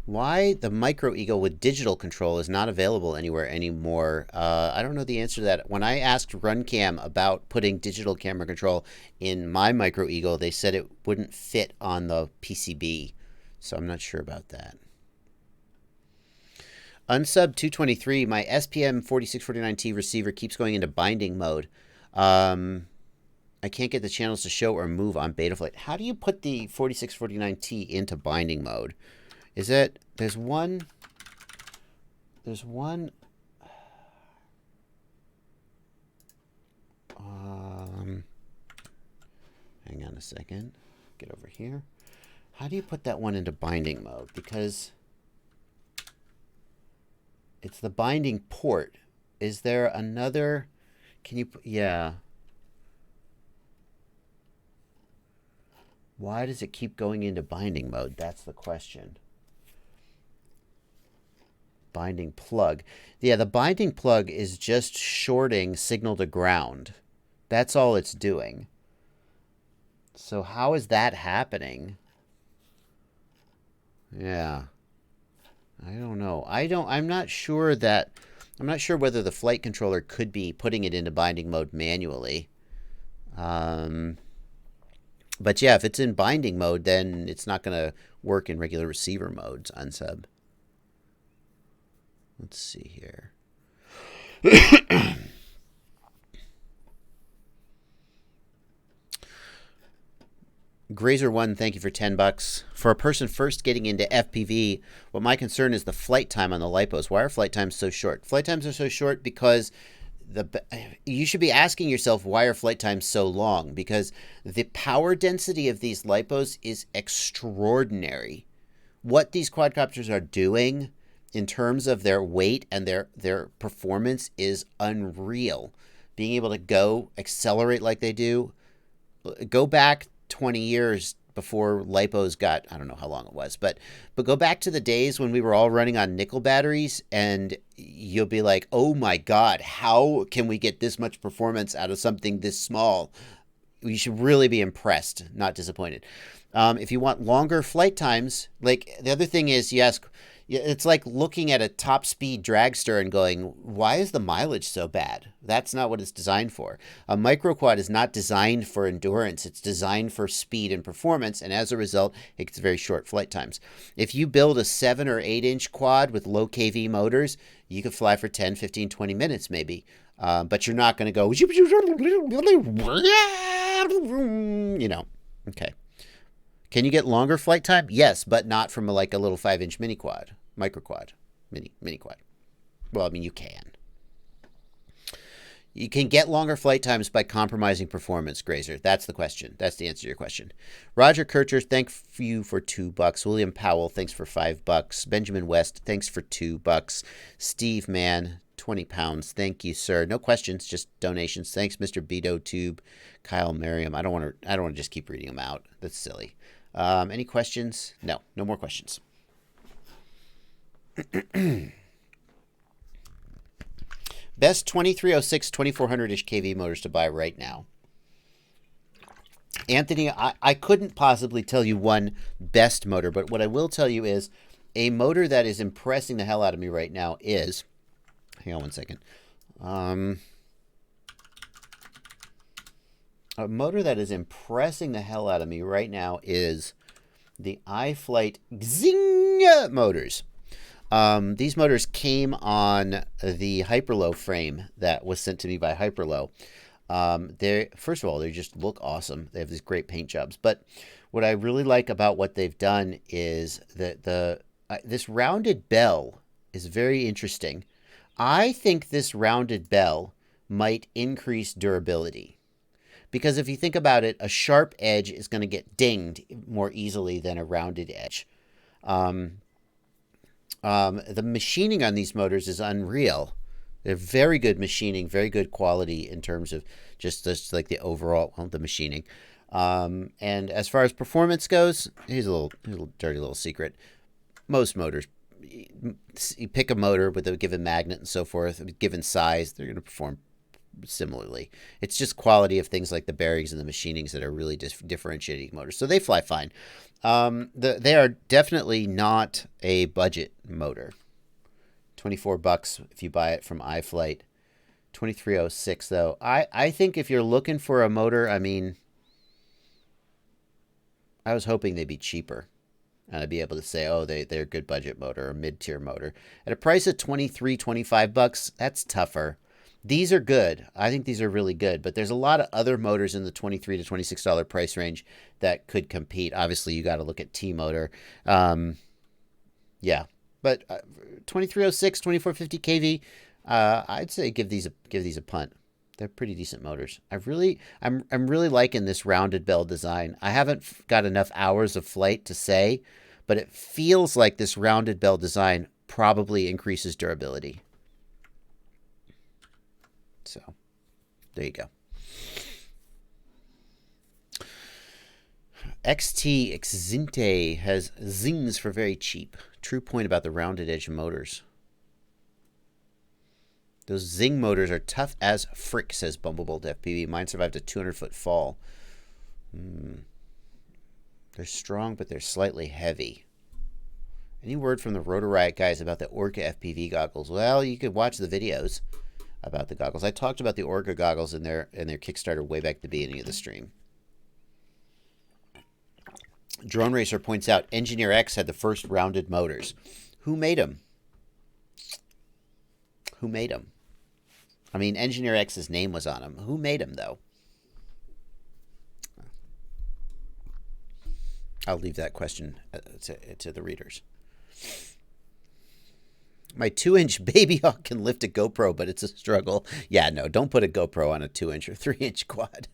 Why the Micro Eagle with digital control is not available anywhere anymore? I don't know the answer to that. When I asked Runcam about putting digital camera control in my Micro Eagle, they said it wouldn't fit on the PCB. So I'm not sure about that. Unsub 223, my SPM 4649T receiver keeps going into binding mode. I can't get the channels to show or move on Betaflight. How do you put the 4649T into binding mode? Is it, there's one, hang on a second, get over here. How do you put that one into binding mode? Because it's the binding port. Is there another? Can you? Yeah. Why does it keep going into binding mode? That's the question. Binding plug. Yeah, the binding plug is just shorting signal to ground. That's all it's doing. So how is that happening? Yeah. I don't know. I'm not sure whether the flight controller could be putting it into binding mode manually. But yeah, if it's in binding mode, then it's not going to work in regular receiver modes on sub. Let's see here. Grazer1, thank you for $10. For a person first getting into FPV, what my concern is the flight time on the lipos. Why are flight times so short? Flight times are so short because you should be asking yourself, why are flight times so long? Because the power density of these lipos is extraordinary. What these quadcopters are doing in terms of their weight and their performance is unreal. Being able to go accelerate like they do. Go back 20 years before lipos got, I don't know how long it was, but go back to the days when we were all running on nickel batteries, and you'll be like, oh my God, how can we get this much performance out of something this small? You should really be impressed, not disappointed. If you want longer flight times, like the other thing is you ask, it's like looking at a top speed dragster and going, why is the mileage so bad? That's not what it's designed for. A microquad is not designed for endurance. It's designed for speed and performance. And as a result, it gets very short flight times. If you build a 7 or 8 inch quad with low KV motors, you could fly for 10, 15, 20 minutes maybe. But you're not going to go, okay. Can you get longer flight time? Yes, but not from a little 5-inch mini quad, micro quad, mini quad. Well, I mean, you can. You can get longer flight times by compromising performance, Grazer. That's the question. That's the answer to your question. Roger Kircher, thank you for $2. William Powell, thanks for $5. Benjamin West, thanks for $2. Steve Mann, 20 pounds. Thank you, sir. No questions, just donations. Thanks, Mr. Beto Tube, Kyle Merriam. I don't want to just keep reading them out. That's silly. Any questions? No more questions. Best 2306 2400-ish kV motors to buy right now. Anthony, I couldn't possibly tell you one best motor, but what I will tell you is a motor that is impressing the hell out of me right now is, hang on one second. A motor that is impressing the hell out of me right now is the iFlight Zing motors. These motors came on the Hyperlow frame that was sent to me by Hyperlow. First of all, they just look awesome. They have these great paint jobs. But what I really like about what they've done is that this rounded bell is very interesting. I think this rounded bell might increase durability. Because if you think about it, a sharp edge is going to get dinged more easily than a rounded edge. The machining on these motors is unreal. They're very good machining, very good quality in terms of just like the overall, well, the machining. And as far as performance goes, here's a little dirty little secret. Most motors, you pick a motor with a given magnet and so forth, a given size, they're going to perform similarly. It's just quality of things like the bearings and the machinings that are really differentiating motors. So they fly fine. They are definitely not a budget motor. $24 if you buy it from iFlight. $23.06 though. I think if you're looking for a motor, I mean, I was hoping they'd be cheaper. And I'd be able to say, oh, they're a good budget motor or mid-tier motor. At a price of $25, that's tougher. These are good. I think these are really good, but there's a lot of other motors in the $23 to $26 price range that could compete. Obviously, you got to look at T-Motor. Yeah, but 2306, 2450 kV, I'd say give these a punt. They're pretty decent motors. I'm really liking this rounded bell design. I haven't got enough hours of flight to say, but it feels like this rounded bell design probably increases durability. So, there you go. XT Exinte has zings for very cheap. True point about the rounded edge motors. Those Zing motors are tough as frick, says Bumblebolt FPV. Mine survived a 200-foot fall. They're strong, but they're slightly heavy. Any word from the Rotor Riot guys about the Orca FPV goggles? Well, you could watch the videos about the goggles. I talked about the Orca goggles in their Kickstarter way back at the beginning of the stream. Drone Racer points out Engineer X had the first rounded motors. Who made them? Who made them? I mean, Engineer X's name was on them. Who made them, though? I'll leave that question to the readers. My 2-inch Baby Hawk can lift a GoPro, but it's a struggle. Yeah, no, don't put a GoPro on a 2-inch or 3-inch quad.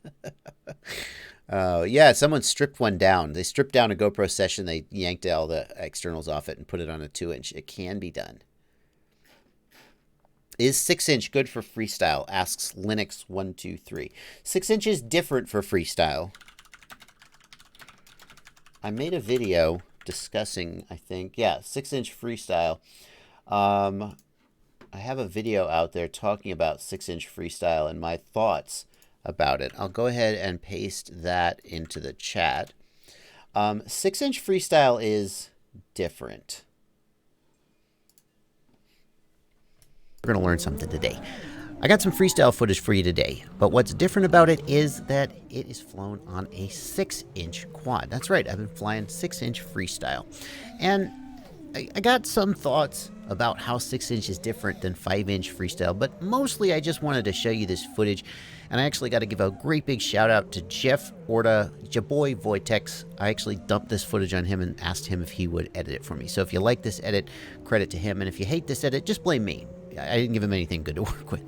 Yeah, someone stripped one down. They stripped down a GoPro session. They yanked all the externals off it and put it on a 2-inch. It can be done. Is 6-inch good for freestyle? Asks Linux123. 6-inch is different for freestyle. I made a video discussing, I think, yeah, 6-inch freestyle. I have a video out there talking about 6-inch freestyle and my thoughts about it. I'll go ahead and paste that into the chat. 6-inch freestyle is different. We're going to learn something today. I got some freestyle footage for you today, but what's different about it is that it is flown on a 6-inch quad. That's right, I've been flying 6-inch freestyle. And I got some thoughts about how 6-inch is different than 5-inch freestyle, but mostly I just wanted to show you this footage. And I actually got to give a great big shout out to Jeff Orta, Jaboy Voitex. I actually dumped this footage on him and asked him if he would edit it for me. So if you like this edit, credit to him. And if you hate this edit, just blame me. I didn't give him anything good to work with.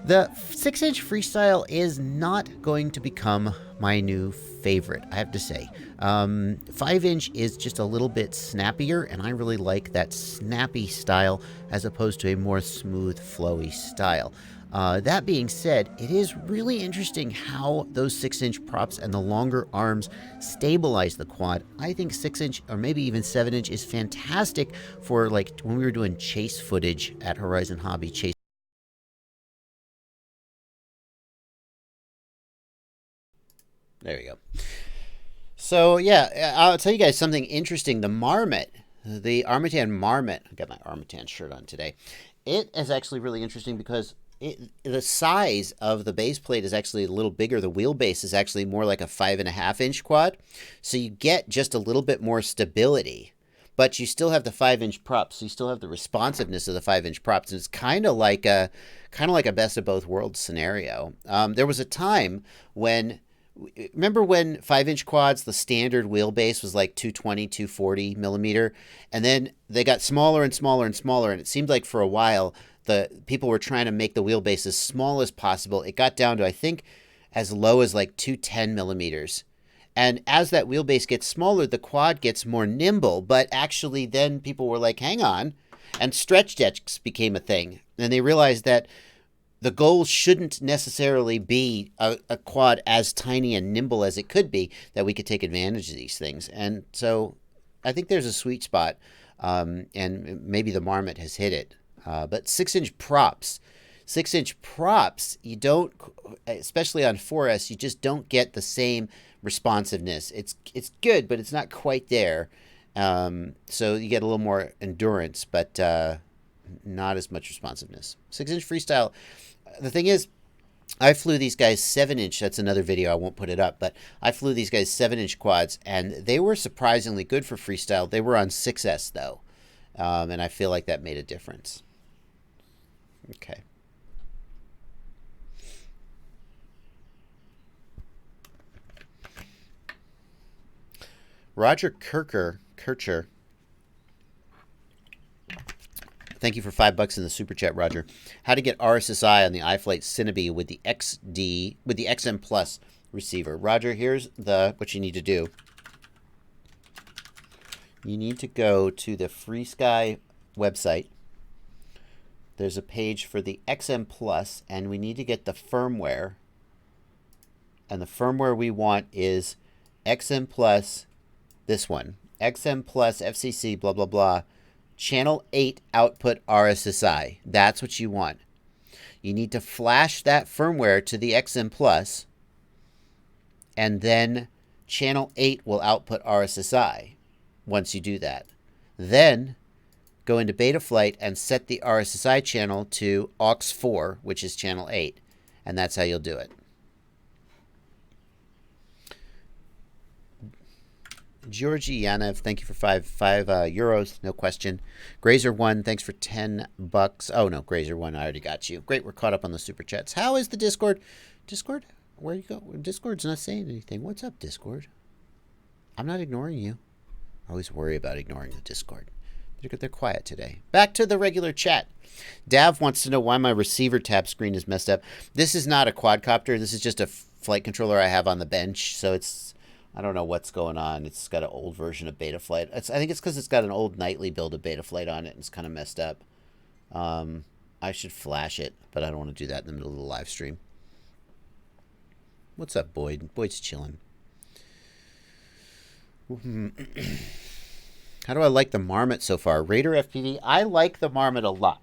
The 6-inch freestyle is not going to become my new favorite, I have to say. 5-inch is just a little bit snappier, and I really like that snappy style as opposed to a more smooth, flowy style. That being said, it is really interesting how those 6-inch props and the longer arms stabilize the quad. I think 6-inch or maybe even 7-inch is fantastic for, like, when we were doing chase footage at Horizon Hobby, chase. There you go. So, yeah, I'll tell you guys something interesting. The Marmot, the Armatan Marmot, I got my Armatan shirt on today. It is actually really interesting because the size of the base plate is actually a little bigger. The wheelbase is actually more like a 5.5-inch quad. So you get just a little bit more stability, but you still have the 5-inch props. So you still have the responsiveness of the 5-inch props. And it's kind of like a best of both worlds scenario. There was a time when, remember when 5-inch quads, the standard wheelbase was like 220, 240 millimeter, and then they got smaller and smaller and smaller, and it seemed like for a while the people were trying to make the wheelbase as small as possible. It got down to, I think, as low as like 210 millimeters. And as that wheelbase gets smaller, the quad gets more nimble, but actually then people were like, hang on, and stretch decks became a thing, and they realized that the goal shouldn't necessarily be a quad as tiny and nimble as it could be, that we could take advantage of these things. And so I think there's a sweet spot, and maybe the Marmot has hit it. But 6-inch props, you don't, especially on 4S, you just don't get the same responsiveness. It's good, but it's not quite there. So you get a little more endurance, but not as much responsiveness. 6-inch Freestyle. The thing is, I flew these guys 7-inch. That's another video. I won't put it up, but I flew these guys 7-inch quads, and they were surprisingly good for Freestyle. They were on 6S though, and I feel like that made a difference. Okay. Roger Kircher. Thank you for $5 in the super chat, Roger. How to get RSSI on the iFlight Cinebee with the XM Plus receiver. Roger, here's what you need to do. You need to go to the FreeSky website. There's a page for the XM Plus, and we need to get the firmware. And the firmware we want is XM Plus, this one. XM Plus FCC, blah, blah, blah. Channel 8 output RSSI. That's what you want. You need to flash that firmware to the XM Plus, and then channel 8 will output RSSI once you do that. Then go into Betaflight and set the RSSI channel to aux4, which is channel 8, and that's how you'll do it. Georgie Yanev, thank you for five euros, no question. Grazer1, thanks for $10. Oh no, Grazer1, I already got you. Great, we're caught up on the super chats. How is the Discord? Discord? Where you go? Discord's not saying anything. What's up, Discord? I'm not ignoring you. I always worry about ignoring the Discord. They're quiet today. Back to the regular chat. Dav wants to know why my receiver tab screen is messed up. This is not a quadcopter. This is just a flight controller I have on the bench, so it's, I don't know what's going on. It's got an old version of Betaflight. I think it's because it's got an old nightly build of Betaflight on it, and it's kind of messed up. I should flash it, but I don't want to do that in the middle of the live stream. What's up, Boyd? Boyd's chilling. How do I like the Marmot so far? Raider FPV. I like the Marmot a lot.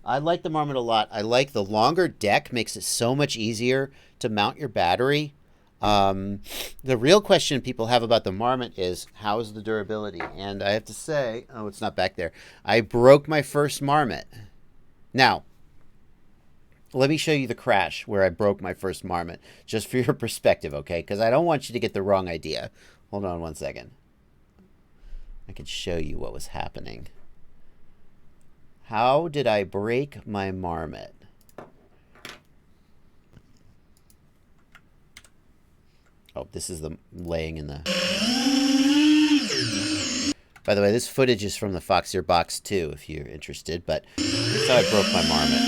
I like the longer deck. Makes it so much easier to mount your battery. The real question people have about the Marmot is, how is the durability? And I have to say, oh, it's not back there. I broke my first Marmot. Now, let me show you the crash where I broke my first Marmot, just for your perspective, okay? Because I don't want you to get the wrong idea. Hold on one second. I can show you what was happening. How did I break my Marmot? Oh, this is the laying in the... By the way, this footage is from the Foxeer box too, if you're interested, but here's how I broke my Marmot.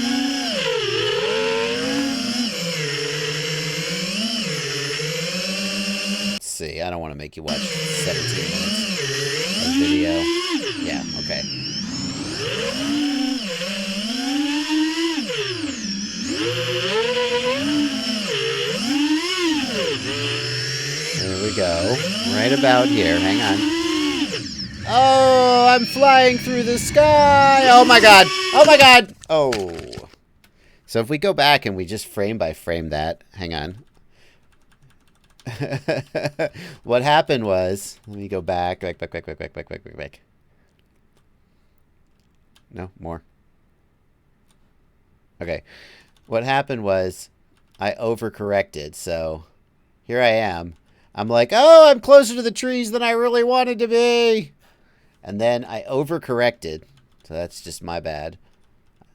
Let's see, I don't want to make you watch 17 minutes of video. Yeah, okay. There we go. Right about here. Hang on. Oh, I'm flying through the sky. Oh my god. Oh my god. Oh. So if we go back and we just frame by frame that. Hang on. What happened was, let me go back. No, more. Okay. What happened was I overcorrected, so here I am. I'm like, oh, I'm closer to the trees than I really wanted to be. And then I overcorrected, so that's just my bad.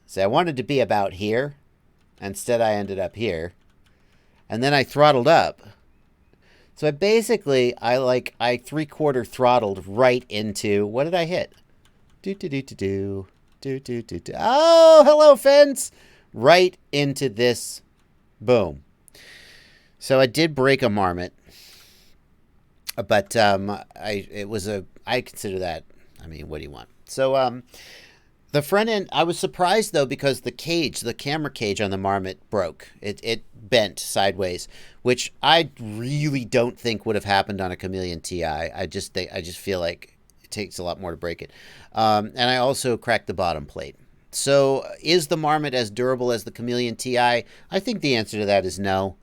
So I wanted to be about here. Instead, I ended up here. And then I throttled up. So I 3/4 throttled right into, what did I hit? Oh, hello, fence! Right into this. Boom. So I did break a marmot. But I consider that, I mean, what do you want? So the front end, I was surprised though, because the camera cage on the marmot broke. It bent sideways, which I really don't think would have happened on a Chameleon TI. I just feel like it takes a lot more to break it. And I also cracked the bottom plate. So is the marmot as durable as the Chameleon TI? I think the answer to that is no.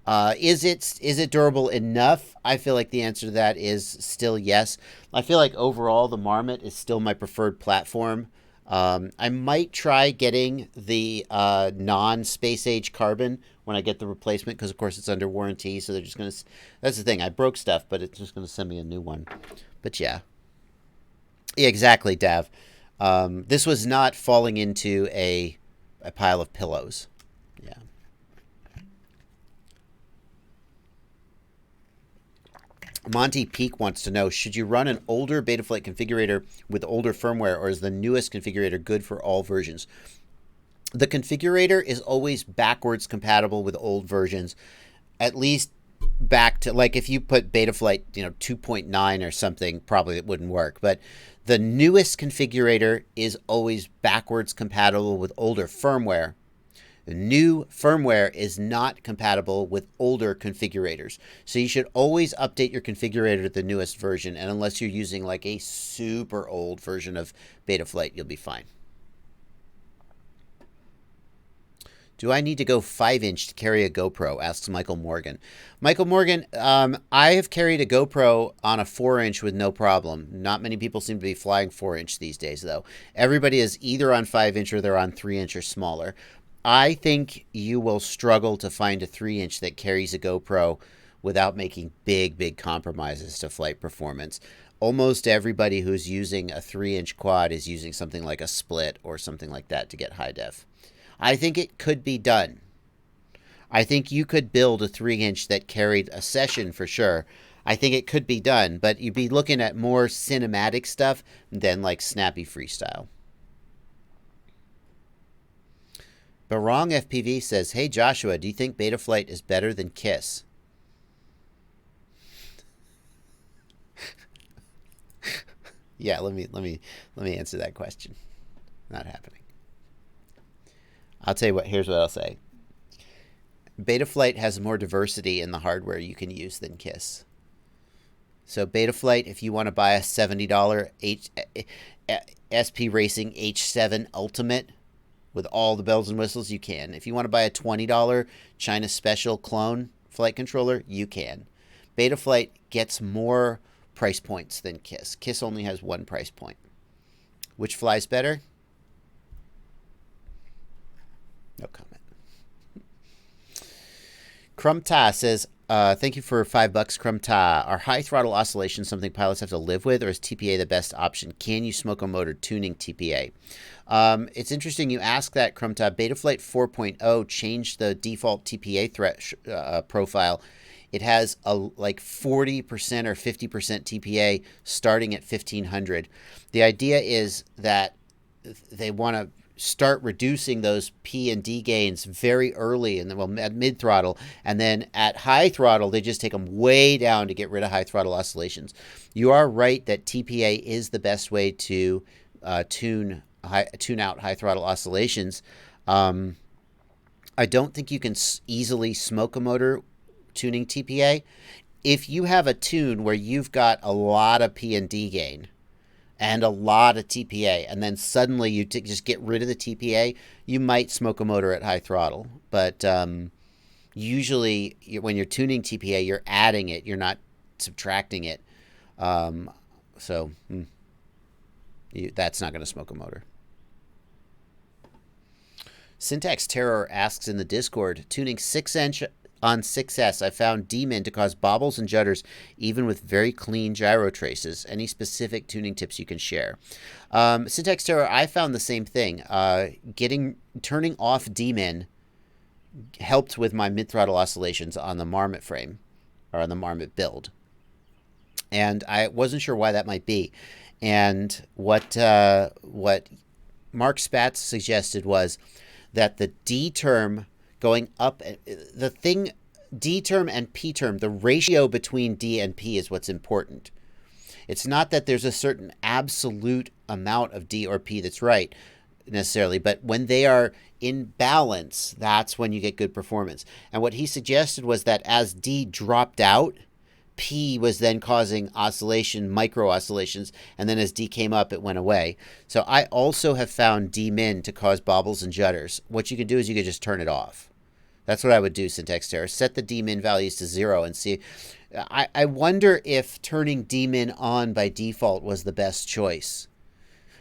Is it durable enough? I feel like the answer to that is still yes. I feel like overall the marmot is still my preferred platform. I might try getting the non-space age carbon when I get the replacement, because of course it's under warranty, so they're just going to... That's the thing, I broke stuff, but it's just going to send me a new one. But yeah. Yeah, exactly, Dav. This was not falling into a pile of pillows. Yeah. Monty Peak wants to know, should you run an older Betaflight configurator with older firmware, or is the newest configurator good for all versions? The configurator is always backwards compatible with old versions, at least back to, like, if you put Betaflight, 2.9 or something, probably it wouldn't work. But the newest configurator is always backwards compatible with older firmware. The new firmware is not compatible with older configurators. So you should always update your configurator to the newest version. And unless you're using like a super old version of Betaflight, you'll be fine. Do I need to go 5-inch to carry a GoPro? Asks Michael Morgan. Michael Morgan, I have carried a GoPro on a 4-inch with no problem. Not many people seem to be flying 4-inch these days, though. Everybody is either on 5-inch or they're on 3-inch or smaller. I think you will struggle to find a 3-inch that carries a GoPro without making big compromises to flight performance. Almost everybody who's using a 3-inch quad is using something like a split or something like that to get high def. I think it could be done. I think you could build a 3-inch that carried a session for sure. I think it could be done, but you'd be looking at more cinematic stuff than like snappy freestyle. But Wrong FPV says, "Hey Joshua, do you think Betaflight is better than KISS?" Yeah, let me answer that question. Not happening. I'll tell you what. Here's what I'll say. Betaflight has more diversity in the hardware you can use than KISS. So Betaflight, if you want to buy a $70 SP Racing H7 Ultimate with all the bells and whistles, you can. If you want to buy a $20 China Special clone flight controller, you can. Betaflight gets more price points than KISS. KISS only has one price point. Which flies better? No comment. Crumta says, thank you for $5, Crumta. Are high throttle oscillations something pilots have to live with, or is TPA the best option? Can you smoke a motor tuning TPA? It's interesting you ask that, Crumta. Betaflight 4.0 changed the default TPA profile. It has a like 40% or 50% TPA starting at 1500. The idea is that they want to start reducing those P and D gains very early, and then at mid throttle, and then at high throttle they just take them way down to get rid of high throttle oscillations. You are right that TPA is the best way to tune out high throttle oscillations. I don't think you can easily smoke a motor tuning TPA. If you have a tune where you've got a lot of P and D gain and a lot of TPA, and then suddenly you just get rid of the TPA, you might smoke a motor at high throttle. But Usually, when you're tuning TPA, you're adding it. You're not subtracting it. So that's not going to smoke a motor. Syntax Terror asks in the Discord, tuning 6-inch on 6S, I found D-min to cause bobbles and judders even with very clean gyro traces. Any specific tuning tips you can share? Syntax Terror, I found the same thing. Turning off D-min helped with my mid-throttle oscillations on the Marmot frame, or on the Marmot build. And I wasn't sure why that might be. And what Mark Spatz suggested was that the D term going up, D term and P term, the ratio between D and P is what's important. It's not that there's a certain absolute amount of D or P that's right necessarily, but when they are in balance, that's when you get good performance. And what he suggested was that as D dropped out, P was then causing oscillation, micro oscillations, and then as D came up, it went away. So I also have found D-min to cause bobbles and judders. What you can do is you can just turn it off. That's what I would do, Syntax Terror. Set the D-min values to 0 and see. I wonder if turning D-min on by default was the best choice.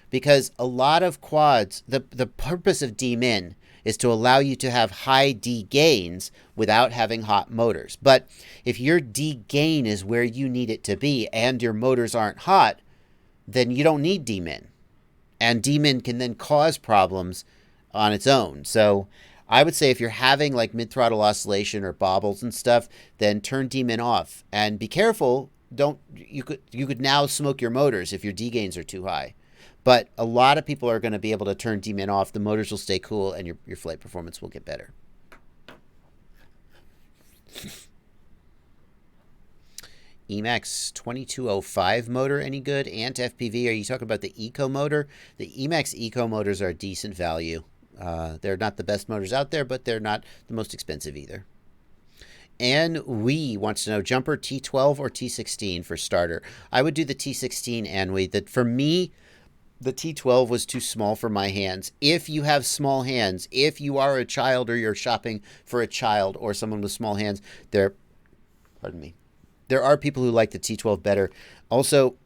Because a lot of quads, the purpose of D-min is to allow you to have high D gains without having hot motors. But if your D gain is where you need it to be and your motors aren't hot, then you don't need D-min. And D-min can then cause problems on its own. So I would say if you're having like mid-throttle oscillation or bobbles and stuff, then turn D-min off. And be careful, you could now smoke your motors if your D gains are too high. But a lot of people are going to be able to turn D-min off. The motors will stay cool, and your flight performance will get better. Emax 2205 motor, any good? Ant FPV, are you talking about the Eco motor? The Emax Eco motors are decent value. They're not the best motors out there, but they're not the most expensive either. And we wants to know, jumper T12 or T16 for starter? I would do the T16, and for me, the T12 was too small for my hands. If you have small hands, if you are a child or you're shopping for a child or someone with small hands, there are people who like the T12 better. Also,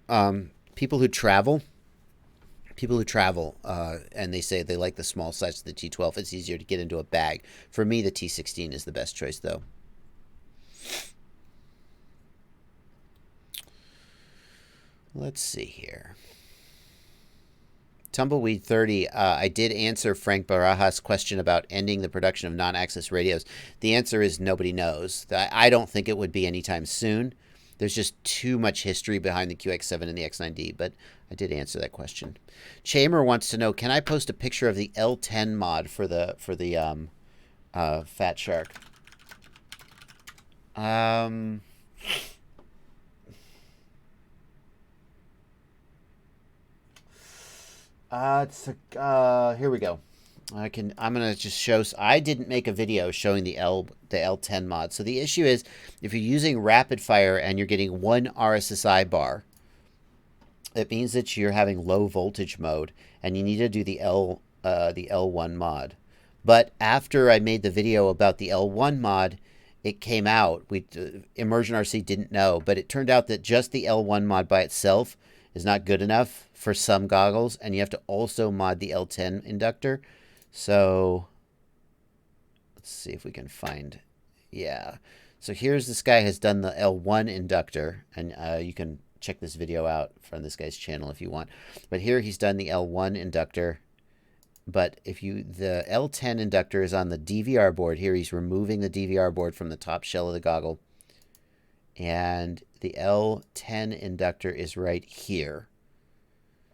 people who travel, and they say they like the small size of the T12. It's easier to get into a bag. For me, the T16 is the best choice, though. Let's see here. Tumbleweed 30, I did answer Frank Barajas' question about ending the production of non-access radios. The answer is nobody knows. I don't think it would be anytime soon. There's just too much history behind the QX7 and the X9D, but I did answer that question. Chamber wants to know, can I post a picture of the L10 mod for the Fat Shark? Here we go. I'm gonna just show. I didn't make a video showing the L10 mod. So the issue is, if you're using rapid fire and you're getting 1 RSSI bar, it means that you're having low voltage mode, and you need to do the L1 mod. But after I made the video about the L1 mod, it came out. Immersion RC didn't know, but it turned out that just the L1 mod by itself is not good enough for some goggles, and you have to also mod the L10 inductor. So let's see if we can find, yeah. So here's, this guy has done the L1 inductor, and you can check this video out from this guy's channel if you want. But here he's done the L1 inductor. But the L10 inductor is on the DVR board. Here he's removing the DVR board from the top shell of the goggle. And the L10 inductor is right here.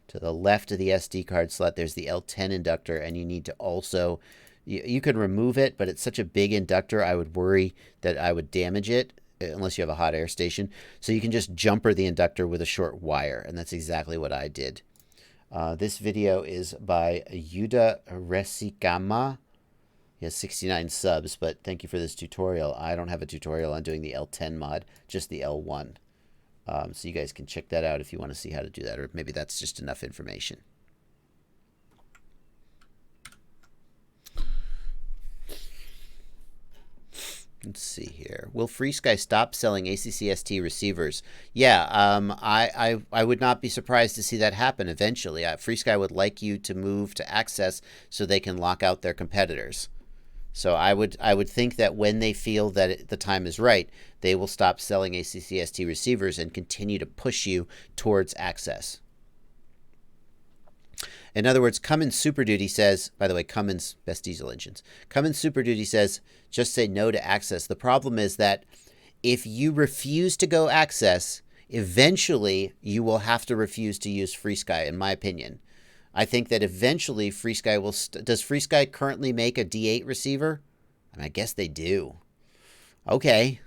To the left of the SD card slot, there's the L10 inductor, and you need to also, you can remove it, but it's such a big inductor, I would worry that I would damage it, unless you have a hot air station. So you can just jumper the inductor with a short wire, and that's exactly what I did. This video is by Yuda Resikama. He has 69 subs, but thank you for this tutorial. I don't have a tutorial on doing the L10 mod, just the L1. So you guys can check that out if you want to see how to do that, or maybe that's just enough information. Let's see here. Will FreeSky stop selling ACCST receivers? Yeah, I would not be surprised to see that happen eventually. FreeSky would like you to move to Access so they can lock out their competitors. So I would think that when they feel that the time is right, they will stop selling ACCST receivers and continue to push you towards Access. In other words, Cummins Super Duty says, by the way, Cummins, best diesel engines. Cummins Super Duty says, just say no to Access. The problem is that if you refuse to go Access, eventually you will have to refuse to use FreeSky, in my opinion. I think that eventually FreeSky will... Does FreeSky currently make a D8 receiver? I guess they do. Okay.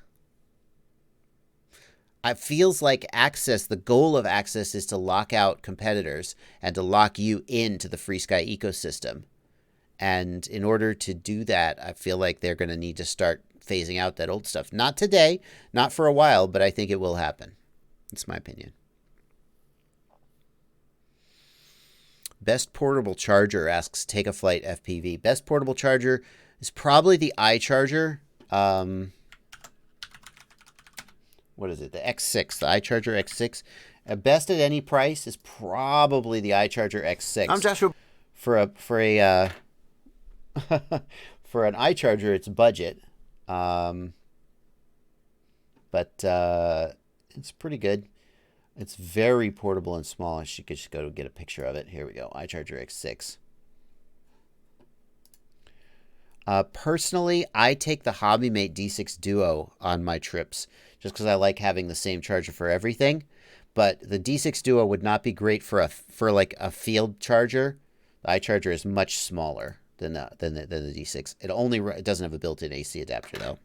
It feels like Access, the goal of Access is to lock out competitors and to lock you into the FreeSky ecosystem. And in order to do that, I feel like they're going to need to start phasing out that old stuff. Not today, not for a while, but I think it will happen. That's my opinion. Best portable charger, asks Take a Flight FPV. Best portable charger is probably the iCharger. What is it? The X6, the iCharger X6. Best at any price is probably the iCharger X6. I'm Joshua. For an iCharger, it's budget, but it's pretty good. It's very portable and small. I should just go get a picture of it. Here we go. iCharger X6. Personally, I take the HobbyMate D6 Duo on my trips just because I like having the same charger for everything. But the D6 Duo would not be great for like a field charger. The iCharger is much smaller than the D6. It doesn't have a built-in AC adapter though.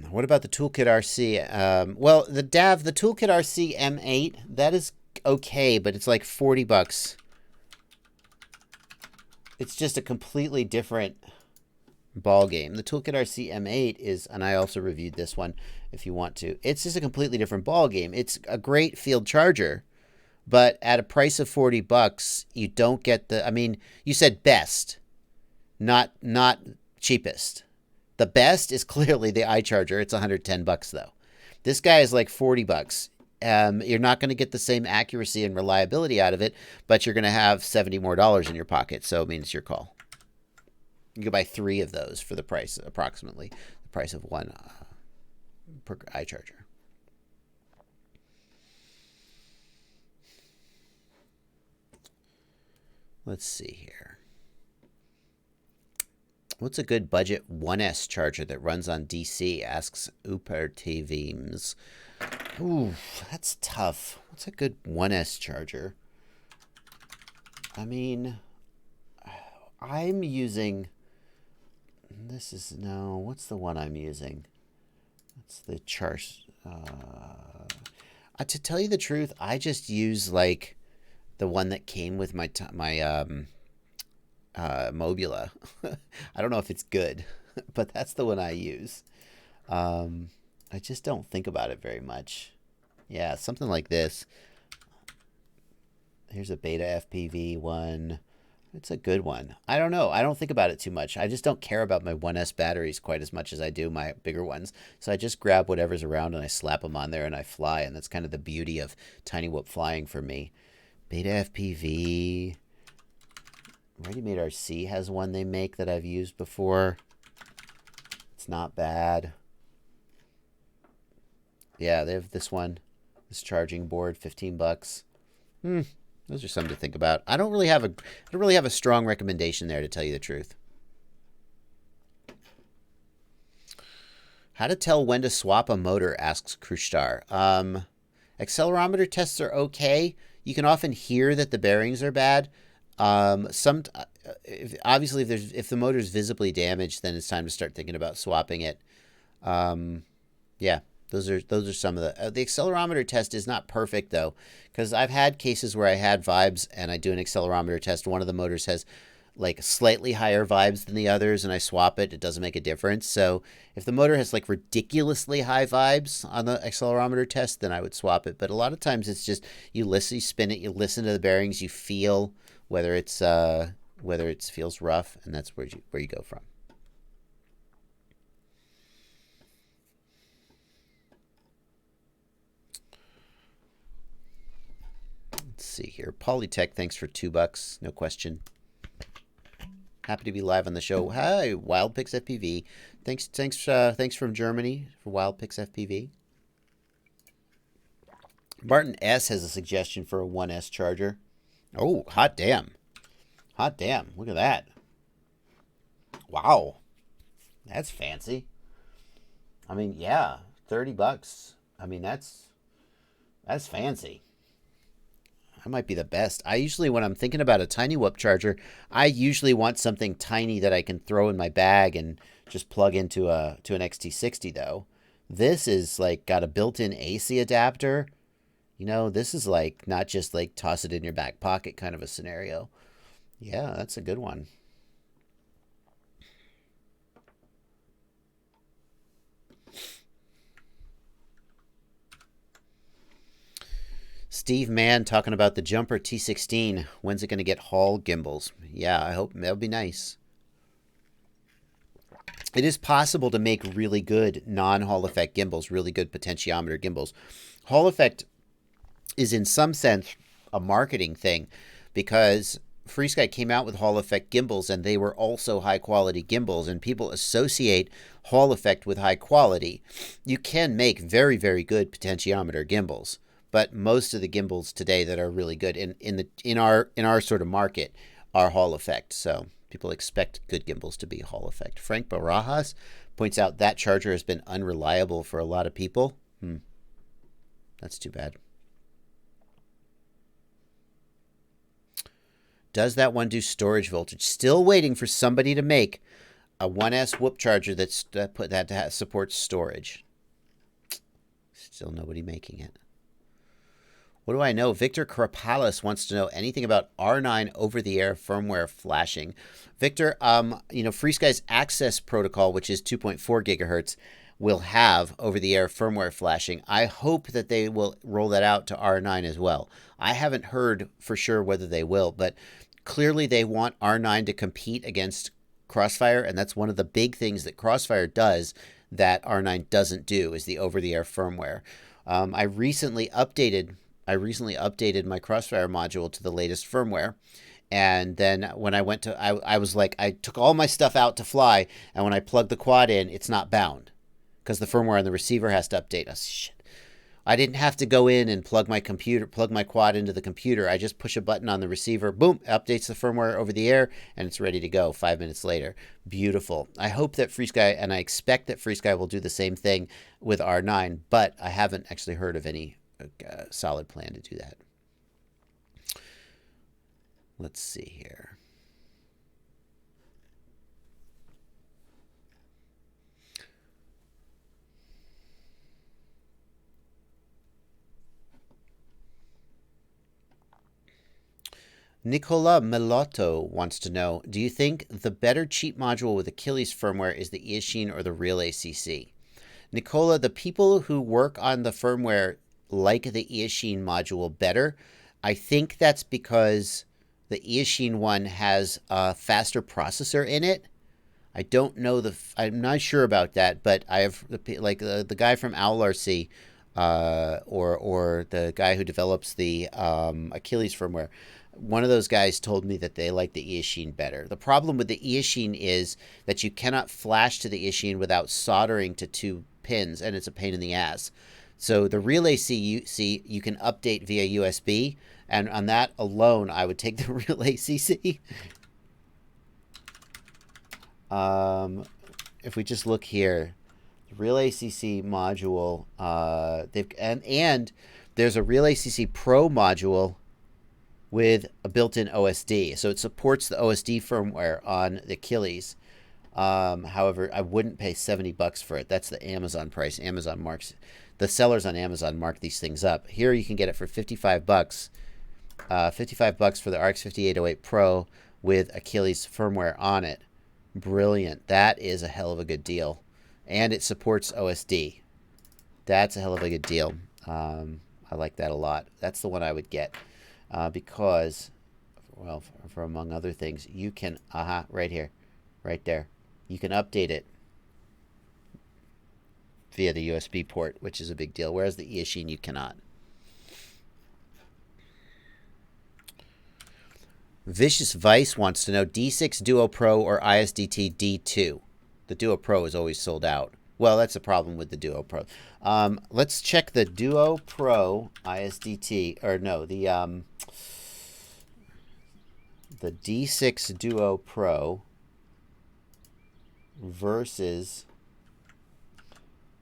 What about the Toolkit RC? Well, the Toolkit RC M8, that is okay, but it's like $40. It's just a completely different ball game. The Toolkit RC M8 is, and I also reviewed this one if you want to. It's just a completely different ball game. It's a great field charger, but at a price of $40, you don't get the. I mean, you said best, not cheapest. The best is clearly the iCharger. It's $110 though. This guy is like $40. You're not going to get the same accuracy and reliability out of it, but you're going to have $70 more in your pocket. So it means it's your call. You can buy 3 of those for the price, approximately the price of one per iCharger. Let's see here. What's a good budget 1S charger that runs on DC? Asks Upertivims. Ooh, that's tough. What's a good 1S charger? I mean, I'm using... what's the one I'm using? That's the charge... to tell you the truth, I just use, like, the one that came with my Mobula. I don't know if it's good, but that's the one I use. I just don't think about it very much. Yeah, something like this. Here's a Beta FPV one. It's a good one. I don't know. I don't think about it too much. I just don't care about my 1S batteries quite as much as I do my bigger ones. So I just grab whatever's around and I slap them on there and I fly. And that's kind of the beauty of Tiny Whoop flying for me. Beta FPV... Ready Made RC has one they make that I've used before. It's not bad. Yeah, they have this one. This charging board, $15. Those are something to think about. I don't really have a strong recommendation there, to tell you the truth. How to tell when to swap a motor, asks Krushtar. Accelerometer tests are okay. You can often hear that the bearings are bad. Obviously, if the motor is visibly damaged, then it's time to start thinking about swapping it. Yeah, those are some of the accelerometer test is not perfect though, because I've had cases where I had vibes and I do an accelerometer test. One of the motors has like slightly higher vibes than the others, and I swap it. It doesn't make a difference. So if the motor has like ridiculously high vibes on the accelerometer test, then I would swap it. But a lot of times it's just you spin it, you listen to the bearings, you feel whether it's whether it feels rough, and that's where you go from. Let's see here. Polytech, thanks for $2, no question. Happy to be live on the show. Hi, WildPix FPV. Thanks from Germany for WildPix FPV. Martin S has a suggestion for a 1S charger. Oh, hot damn. Hot damn. Look at that. Wow. That's fancy. I mean, yeah, $30. I mean, that's fancy. That might be the best. I usually, when I'm thinking about a tiny whoop charger, I usually want something tiny that I can throw in my bag and just plug into an XT60 though. This is like got a built-in AC adapter. You know, this is like not just like toss it in your back pocket kind of a scenario. Yeah, that's a good one. Steve Mann talking about the Jumper T16. When's it going to get Hall gimbals? Yeah, I hope that'll be nice. It is possible to make really good non-Hall effect gimbals, really good potentiometer gimbals. Hall effect is in some sense a marketing thing because FreeSky came out with Hall effect gimbals and they were also high quality gimbals, and people associate Hall effect with high quality. You can make very, very good potentiometer gimbals, but most of the gimbals today that are really good in our sort of market are Hall effect. So people expect good gimbals to be Hall effect. Frank Barajas points out that charger has been unreliable for a lot of people. That's too bad. Does that one do storage voltage? Still waiting for somebody to make a 1S whoop charger that supports storage. Still nobody making it. What do I know? Victor Karapalis wants to know anything about R9 over-the-air firmware flashing. Victor, FreeSky's access protocol, which is 2.4 gigahertz, will have over-the-air firmware flashing. I hope that they will roll that out to R9 as well. I haven't heard for sure whether they will, but clearly they want R9 to compete against Crossfire, and that's one of the big things that Crossfire does that R9 doesn't do, is the over-the-air firmware. I recently updated my Crossfire module to the latest firmware. And then when I went to, I was like, I took all my stuff out to fly. And when I plugged the quad in, it's not bound because the firmware on the receiver has to update. Shit. I didn't have to go in and plug my quad into the computer. I just push a button on the receiver. Boom, updates the firmware over the air and it's ready to go 5 minutes later. Beautiful. I hope that FreeSky, and I expect that FreeSky will do the same thing with R9, but I haven't actually heard of any solid plan to do that. Let's see here. Nicola Melotto wants to know, do you think the better cheap module with Achilles firmware is the Eachine or the real ACC? Nicola, the people who work on the firmware like the Eachine module better. I think that's because the Eachine one has a faster processor in it. I don't know I'm not sure about that, but I have the guy from OwlRC, or the guy who develops the Achilles firmware. One of those guys told me that they like the Eachine better. The problem with the Eachine is that you cannot flash to the Eachine without soldering to 2 pins, and it's a pain in the ass. So the real ACC you can update via USB, and on that alone, I would take the real ACC. If we just look here, the real ACC module, and there's a real ACC Pro module with a built-in OSD, so it supports the OSD firmware on the Achilles. However, I wouldn't pay $70 for it. That's the Amazon price. The sellers on Amazon mark these things up. Here you can get it for $55. $55 for the RX 5808 Pro with Achilles firmware on it. Brilliant. That is a hell of a good deal. And it supports OSD. That's a hell of a good deal. I like that a lot. That's the one I would get. Because well, for among other things, you can, right here, right there, you can update it via the USB port, which is a big deal, whereas the eSheen you cannot. Vicious Vice wants to know D6 Duo Pro or ISDT D2. The Duo Pro is always sold out. Well, that's a problem with the Duo Pro. Let's check the Duo Pro ISDT, or no, the D6 Duo Pro versus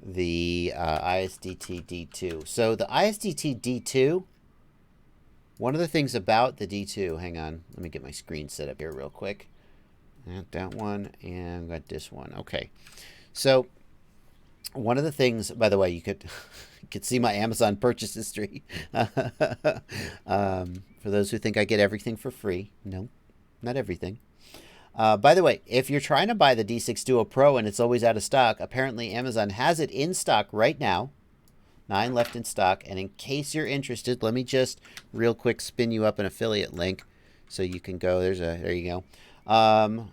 the ISDT D2. So the ISDT D2, one of the things about the D2, hang on, let me get my screen set up here real quick. Got that one, and got this one. Okay, so one of the things, by the way, you could see my Amazon purchase history. For those who think I get everything for free, no, not everything. By the way, if you're trying to buy the D6 Duo Pro and it's always out of stock, apparently Amazon has it in stock right now. 9 left in stock. And in case you're interested, let me just real quick spin you up an affiliate link so you can go. There you go. How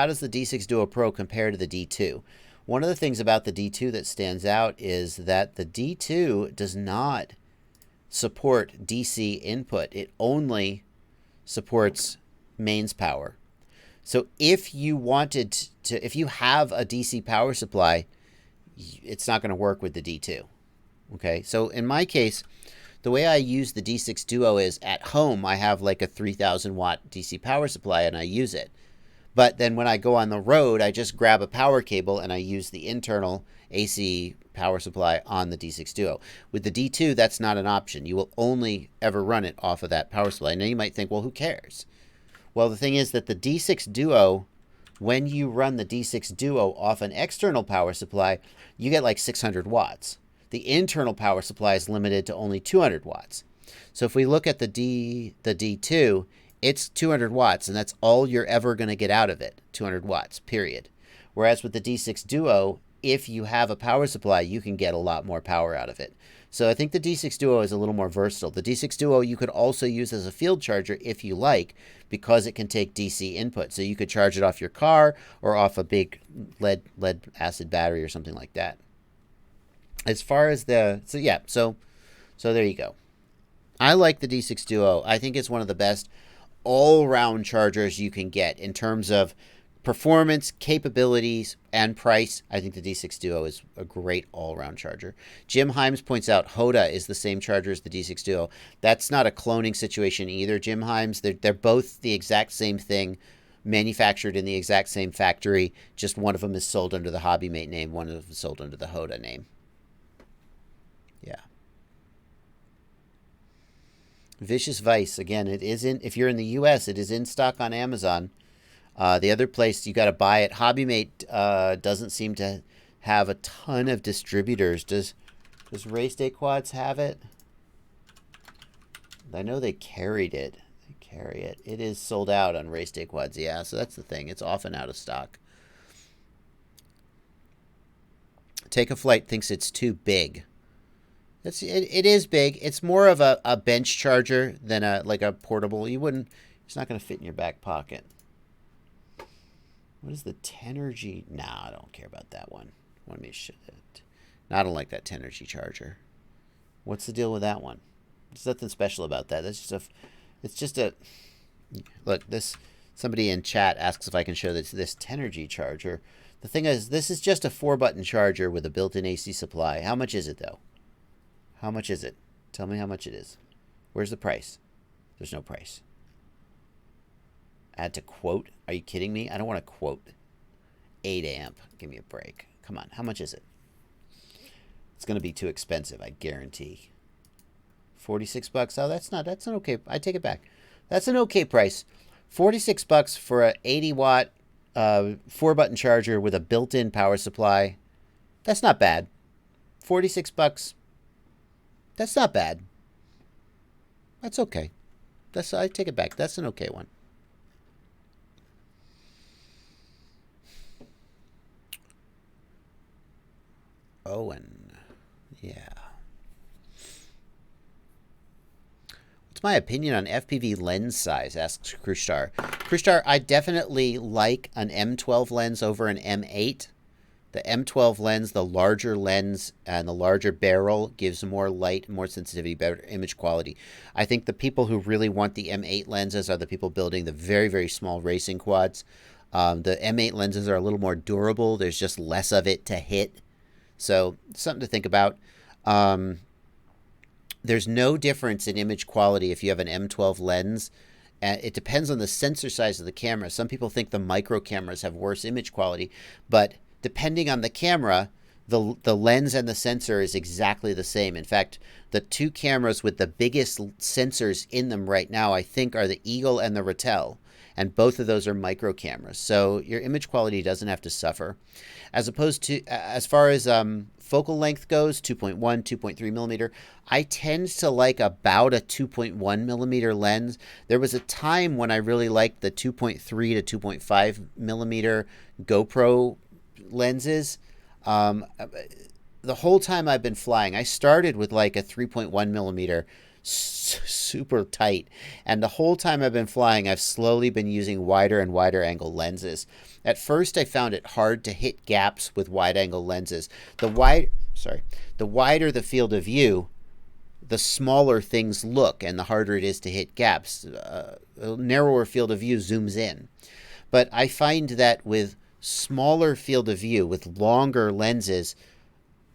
does the D6 Duo Pro compare to the D2? One of the things about the D2 that stands out is that the D2 does not support DC input. It only supports mains power. So if you wanted to, if you have a DC power supply, it's not going to work with the D2. Okay, so in my case, the way I use the D6 Duo is at home, I have like a 3,000 watt DC power supply and I use it. But then when I go on the road, I just grab a power cable and I use the internal AC power supply on the D6 Duo. With the D2, that's not an option. You will only ever run it off of that power supply. Now you might think, well, who cares? Well, the thing is that the D6 Duo, when you run the D6 Duo off an external power supply, you get like 600 watts. The internal power supply is limited to only 200 watts. So if we look at the D2, it's 200 watts, and that's all you're ever going to get out of it, 200 watts, period. Whereas with the D6 Duo, if you have a power supply, you can get a lot more power out of it. So I think the D6 Duo is a little more versatile. The D6 Duo you could also use as a field charger if you like, because it can take DC input. So you could charge it off your car or off a big lead acid battery or something like that. As far as the, so there you go. I like the D6 Duo. I think it's one of the best all-round chargers you can get in terms of performance, capabilities, and price. I think the D6 Duo is a great all-round charger. Jim Himes points out Hoda is the same charger as the D6 Duo. That's not a cloning situation either, Jim Himes. They're both the exact same thing, manufactured in the exact same factory. Just one of them is sold under the HobbyMate name, one of them is sold under the Hoda name. Yeah. Vicious Vice, again, it isn't, if you're in the US, it is in stock on Amazon. The other place you got to buy it, HobbyMate doesn't seem to have a ton of distributors. Does Race Day Quads have it? I know they carried it. They carry it. It is sold out on Race Day Quads, yeah, so that's the thing. It's often out of stock. Take a Flight thinks it's too big. It is big. It's more of a bench charger than like a portable. It's not going to fit in your back pocket. What is the Tenergy? Nah, I don't care about that one. Let me show that. No, I don't like that Tenergy charger. What's the deal with that one? There's nothing special about that. It's just a look. Somebody in chat asks if I can show this Tenergy charger. The thing is, this is just a 4-button charger with a built-in AC supply. How much is it though? How much is it? Tell me how much it is. Where's the price? There's no price. Add to quote? Are you kidding me? I don't want to quote. 8 amp. Give me a break. Come on. How much is it? It's going to be too expensive, I guarantee. 46 bucks. Oh, that's an okay. I take it back. That's an okay price. 46 bucks for a 80 watt 4-button charger with a built-in power supply. That's not bad. 46 bucks. That's not bad. That's okay. I take it back. That's an okay one. Owen. Yeah. What's my opinion on FPV lens size? Asks Krustar. Krustar, I definitely like an M12 lens over an M8. The M12 lens, the larger lens and the larger barrel, gives more light, more sensitivity, better image quality. I think the people who really want the M8 lenses are the people building the very, very small racing quads. The M8 lenses are a little more durable. There's just less of it to hit. So something to think about. There's no difference in image quality if you have an M12 lens. It depends on the sensor size of the camera. Some people think the micro cameras have worse image quality, but depending on the camera, the lens and the sensor is exactly the same. In fact, the two cameras with the biggest sensors in them right now, I think, are the Eagle and the Rattel. And both of those are micro cameras. So your image quality doesn't have to suffer. As opposed to, as far as focal length goes, 2.1, 2.3 millimeter, I tend to like about a 2.1 millimeter lens. There was a time when I really liked the 2.3 to 2.5 millimeter GoPro lenses. The whole time I've been flying, I started with like a 3.1 millimeter, super tight, and the whole time I've been flying, I've slowly been using wider and wider angle lenses. At first, I found it hard to hit gaps with wide angle lenses. The wider the field of view, the smaller things look, and the harder it is to hit gaps. A narrower field of view zooms in, but I find that with smaller field of view, with longer lenses,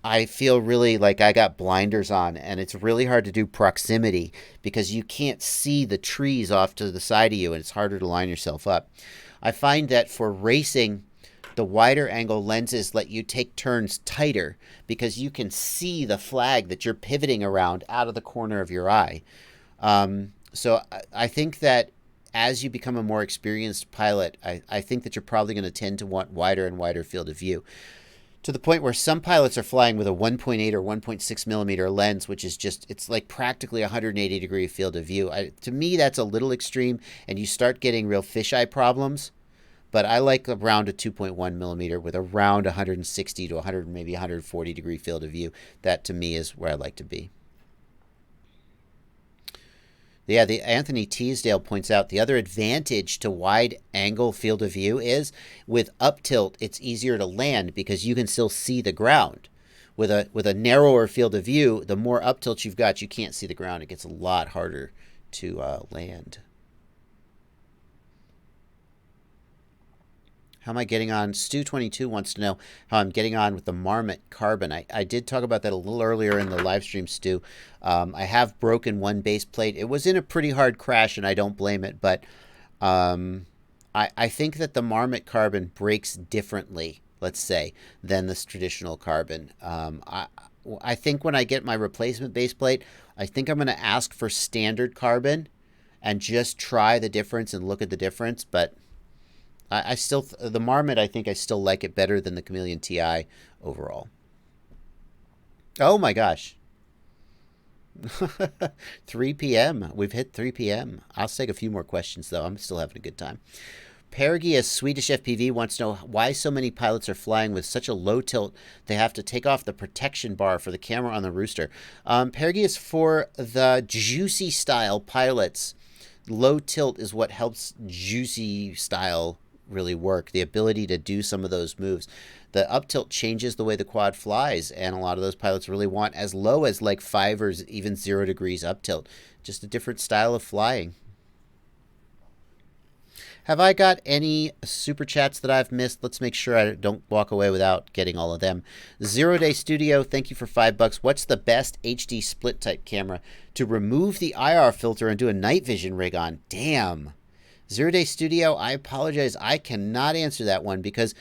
I feel really like I got blinders on, and it's really hard to do proximity because you can't see the trees off to the side of you, and it's harder to line yourself up. I find that for racing, the wider angle lenses let you take turns tighter because you can see the flag that you're pivoting around out of the corner of your eye. So I think that as you become a more experienced pilot, I think that you're probably going to tend to want wider and wider field of view, to the point where some pilots are flying with a 1.8 or 1.6 millimeter lens, which is just, it's like practically 180 degree field of view. To me, that's a little extreme, and you start getting real fisheye problems. But I like around a 2.1 millimeter with around 160 to 100, maybe 140 degree field of view. That to me is where I like to be. Yeah, the Anthony Teasdale points out the other advantage to wide angle field of view is with up tilt, it's easier to land because you can still see the ground. With a narrower field of view, the more up tilt you've got, you can't see the ground. It gets a lot harder to land. How am I getting on? Stu22 wants to know how I'm getting on with the Marmot Carbon. I did talk about that a little earlier in the live stream, Stu. I have broken one base plate. It was in a pretty hard crash, and I don't blame it. But I think that the Marmot Carbon breaks differently, let's say, than this traditional carbon. I think when I get my replacement base plate, I think I'm going to ask for standard carbon and just try the difference and look at the difference. But I still, the Marmot, I think I still like it better than the Chameleon TI overall. Oh my gosh. 3 p.m. We've hit 3 p.m. I'll take a few more questions, though. I'm still having a good time. Pergia's Swedish FPV wants to know why so many pilots are flying with such a low tilt they have to take off the protection bar for the camera on the rooster. Pergia's for the juicy style pilots. Low tilt is what helps juicy style really work, the ability to do some of those moves. The up tilt changes the way the quad flies, and a lot of those pilots really want as low as like 5 or even 0 degrees up tilt. Just a different style of flying. Have I got any super chats that I've missed? Let's make sure I don't walk away without getting all of them. 0 Day Studio, thank you for $5. What's the best HD split type camera to remove the IR filter and do a night vision rig on? Damn. 0 Day Studio, I apologize. I cannot answer that one because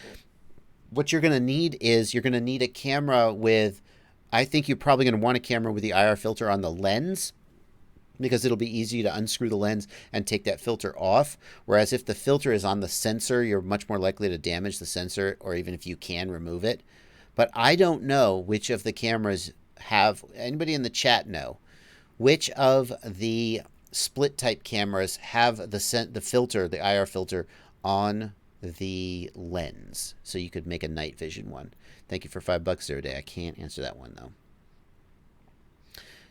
what you're going to need is you're going to need a camera with, I think you're probably going to want a camera with the IR filter on the lens, because it'll be easy to unscrew the lens and take that filter off. Whereas if the filter is on the sensor, you're much more likely to damage the sensor, or even if you can remove it. But I don't know which of the cameras have, anybody in the chat know, which of the split type cameras have the filter, the IR filter, on the lens. So you could make a night vision one. Thank you for $5, 0 Day. I can't answer that one though.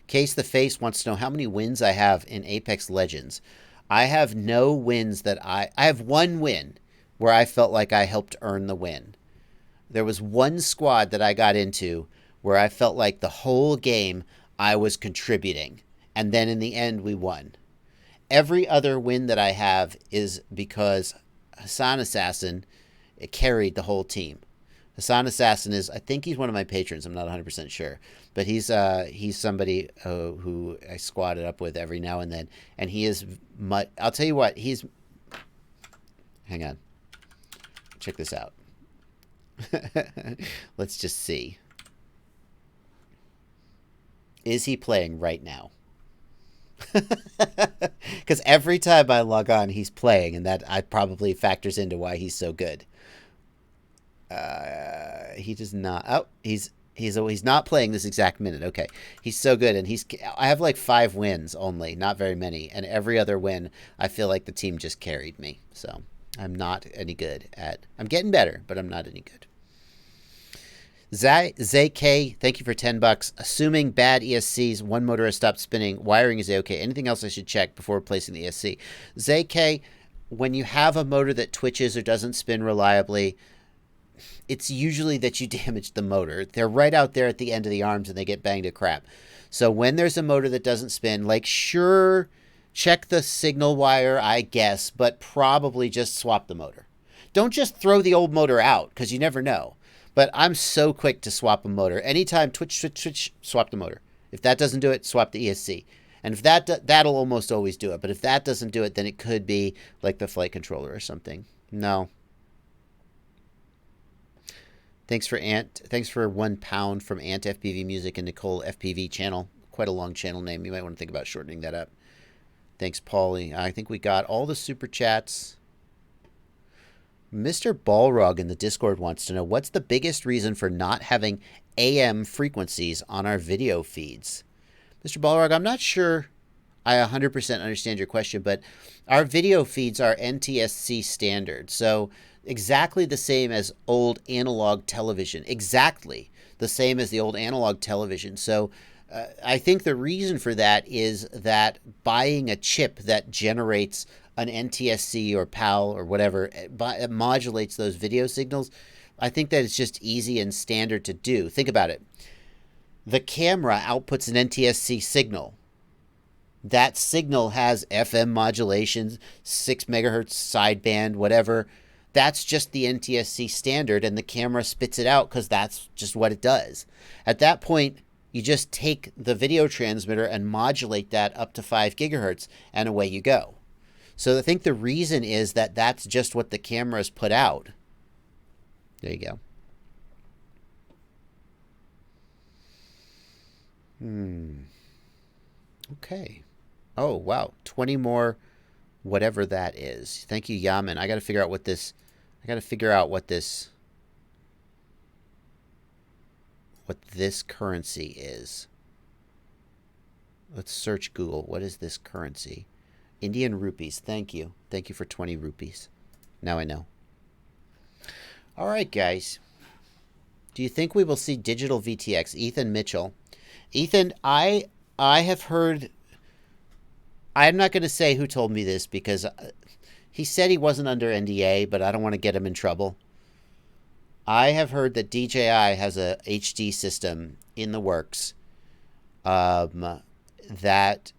Case the Face wants to know how many wins I have in Apex Legends. I have no wins that I have one win where I felt like I helped earn the win. There was one squad that I got into where I felt like the whole game I was contributing. And then in the end, we won. Every other win that I have is because Hassan Assassin carried the whole team. Hassan Assassin is, I think he's one of my patrons. I'm not 100% sure. But he's somebody who I squatted up with every now and then. And he is, I'll tell you what, hang on. Check this out. Let's just see. Is he playing right now? Because every time I log on, he's playing, and that probably factors into why he's so good. He does not. Oh, he's not playing this exact minute. Okay, he's so good, and I have like 5 wins only, not very many, and every other win, I feel like the team just carried me. So I'm not any good at. I'm getting better, but I'm not any good. ZK, thank you for $10. Assuming bad ESCs, one motor has stopped spinning, wiring is okay. Anything else I should check before replacing the ESC? ZK, when you have a motor that twitches or doesn't spin reliably, it's usually that you damaged the motor. They're right out there at the end of the arms and they get banged to crap. So when there's a motor that doesn't spin, like sure, check the signal wire, I guess, but probably just swap the motor. Don't just throw the old motor out because you never know. But I'm so quick to swap a motor. Anytime twitch, swap the motor. If that doesn't do it, swap the ESC. And if that'll almost always do it. But if that doesn't do it, then it could be like the flight controller or something. No. Thanks for £1 from Ant FPV Music and Nicole FPV channel. Quite a long channel name. You might want to think about shortening that up. Thanks, Paulie. I think we got all the super chats. Mr. Balrog in the Discord wants to know, what's the biggest reason for not having AM frequencies on our video feeds? Mr. Balrog, I'm not sure I 100% understand your question, but our video feeds are NTSC standard. So exactly the same as old analog television. Exactly the same as the old analog television. So I think the reason for that is that buying a chip that generates an NTSC or PAL or whatever, it modulates those video signals. I think that it's just easy and standard to do. Think about it. The camera outputs an NTSC signal. That signal has FM modulations, 6 megahertz sideband, whatever. That's just the NTSC standard, and the camera spits it out because that's just what it does. At that point, you just take the video transmitter and modulate that up to 5 gigahertz, and away you go. So I think the reason is that that's just what the cameras put out. There you go. Okay. Oh, wow. 20 more whatever that is. Thank you, Yaman. I got to figure out what this currency is. Let's search Google. What is this currency? Indian rupees. Thank you. Thank you for 20 rupees. Now I know. All right, guys. Do you think we will see digital VTX? Ethan Mitchell. Ethan, I have heard... I'm not going to say who told me this because he said he wasn't under NDA, but I don't want to get him in trouble. I have heard that DJI has a HD system in the works that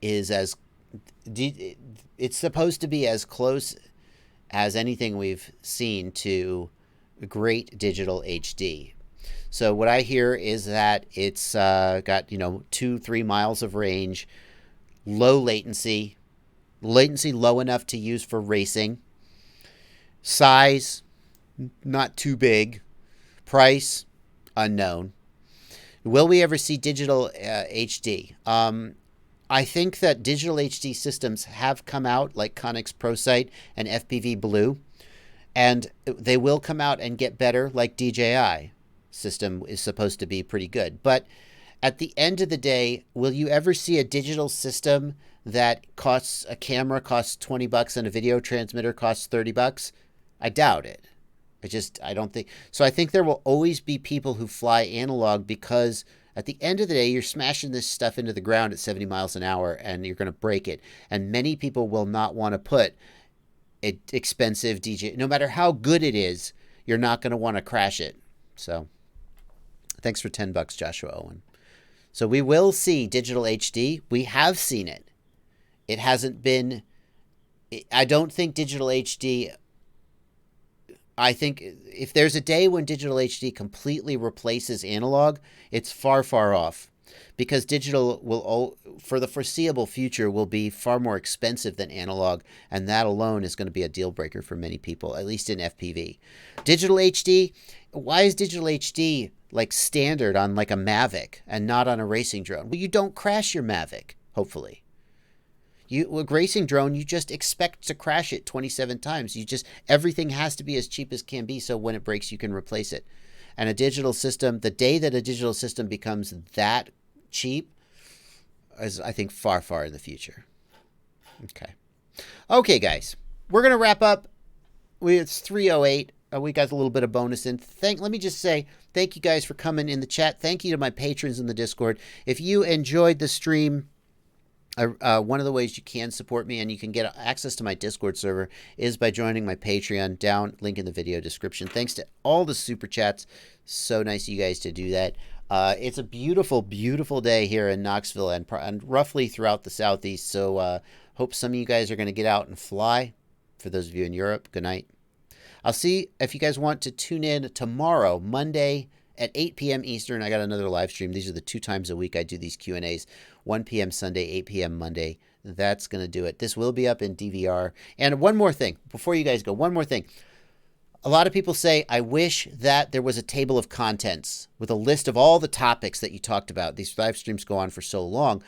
is it's supposed to be as close as anything we've seen to great digital HD. So what I hear is that it's got 2-3 miles of range, low latency low enough to use for racing, size not too big, price unknown. Will we ever see digital HD? I think that digital HD systems have come out, like Connex ProSight and FPV Blue, and they will come out and get better, like DJI system is supposed to be pretty good. But at the end of the day, will you ever see a digital system that costs, a camera costs $20 and a video transmitter costs $30? I doubt it. I don't think so. I think there will always be people who fly analog because At the end of the day, you're smashing this stuff into the ground at 70 miles an hour and you're going to break it. And many people will not want to put an expensive DJ. No matter how good it is, you're not going to want to crash it. So thanks for $10, Joshua Owen. So we will see digital HD. We have seen it. It hasn't been... I don't think digital HD... I think if there's a day when digital HD completely replaces analog, it's far, far off. Because digital will, for the foreseeable future, will be far more expensive than analog. And that alone is going to be a deal breaker for many people, at least in FPV. Digital HD, why is digital HD like standard on like a Mavic and not on a racing drone? Well, you don't crash your Mavic, hopefully. A racing drone, you just expect to crash it 27 times. Everything has to be as cheap as can be, so when it breaks, you can replace it. And a digital system, the day that a digital system becomes that cheap is, I think, far, far in the future. Okay, guys. We're going to wrap up. It's 3:08. We got a little bit of bonus in. Let me just say thank you guys for coming in the chat. Thank you to my patrons in the Discord. If you enjoyed the stream... one of the ways you can support me and you can get access to my Discord server is by joining my Patreon. Link in the video description. Thanks to all the super chats. So nice of you guys to do that. It's a beautiful, beautiful day here in Knoxville and roughly throughout the Southeast. So hope some of you guys are going to get out and fly. For those of you in Europe, good night. I'll see if you guys want to tune in tomorrow, Monday, at 8 p.m. Eastern. I got another live stream. These are the 2 times a week I do these Q&As. 1 p.m. Sunday, 8 p.m. Monday. That's going to do it. This will be up in DVR. And one more thing. Before you guys go, one more thing. A lot of people say, I wish that there was a table of contents with a list of all the topics that you talked about. These live streams go on for so long.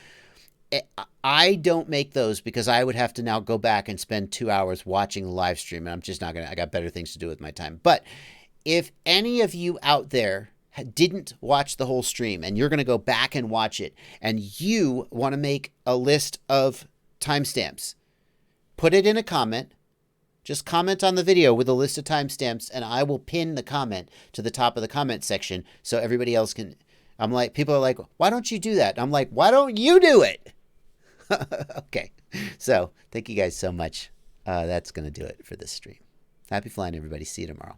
I don't make those because I would have to now go back and spend 2 hours watching the live stream. And I'm just not going to. I got better things to do with my time. But if any of you out there didn't watch the whole stream and you're going to go back and watch it and you want to make a list of timestamps, put it in a comment. Just comment on the video with a list of timestamps and I will pin the comment to the top of the comment section so everybody else can. I'm like, people are like, why don't you do that? I'm like, why don't you do it? Okay. So thank you guys so much. That's going to do it for this stream. Happy flying, everybody. See you tomorrow.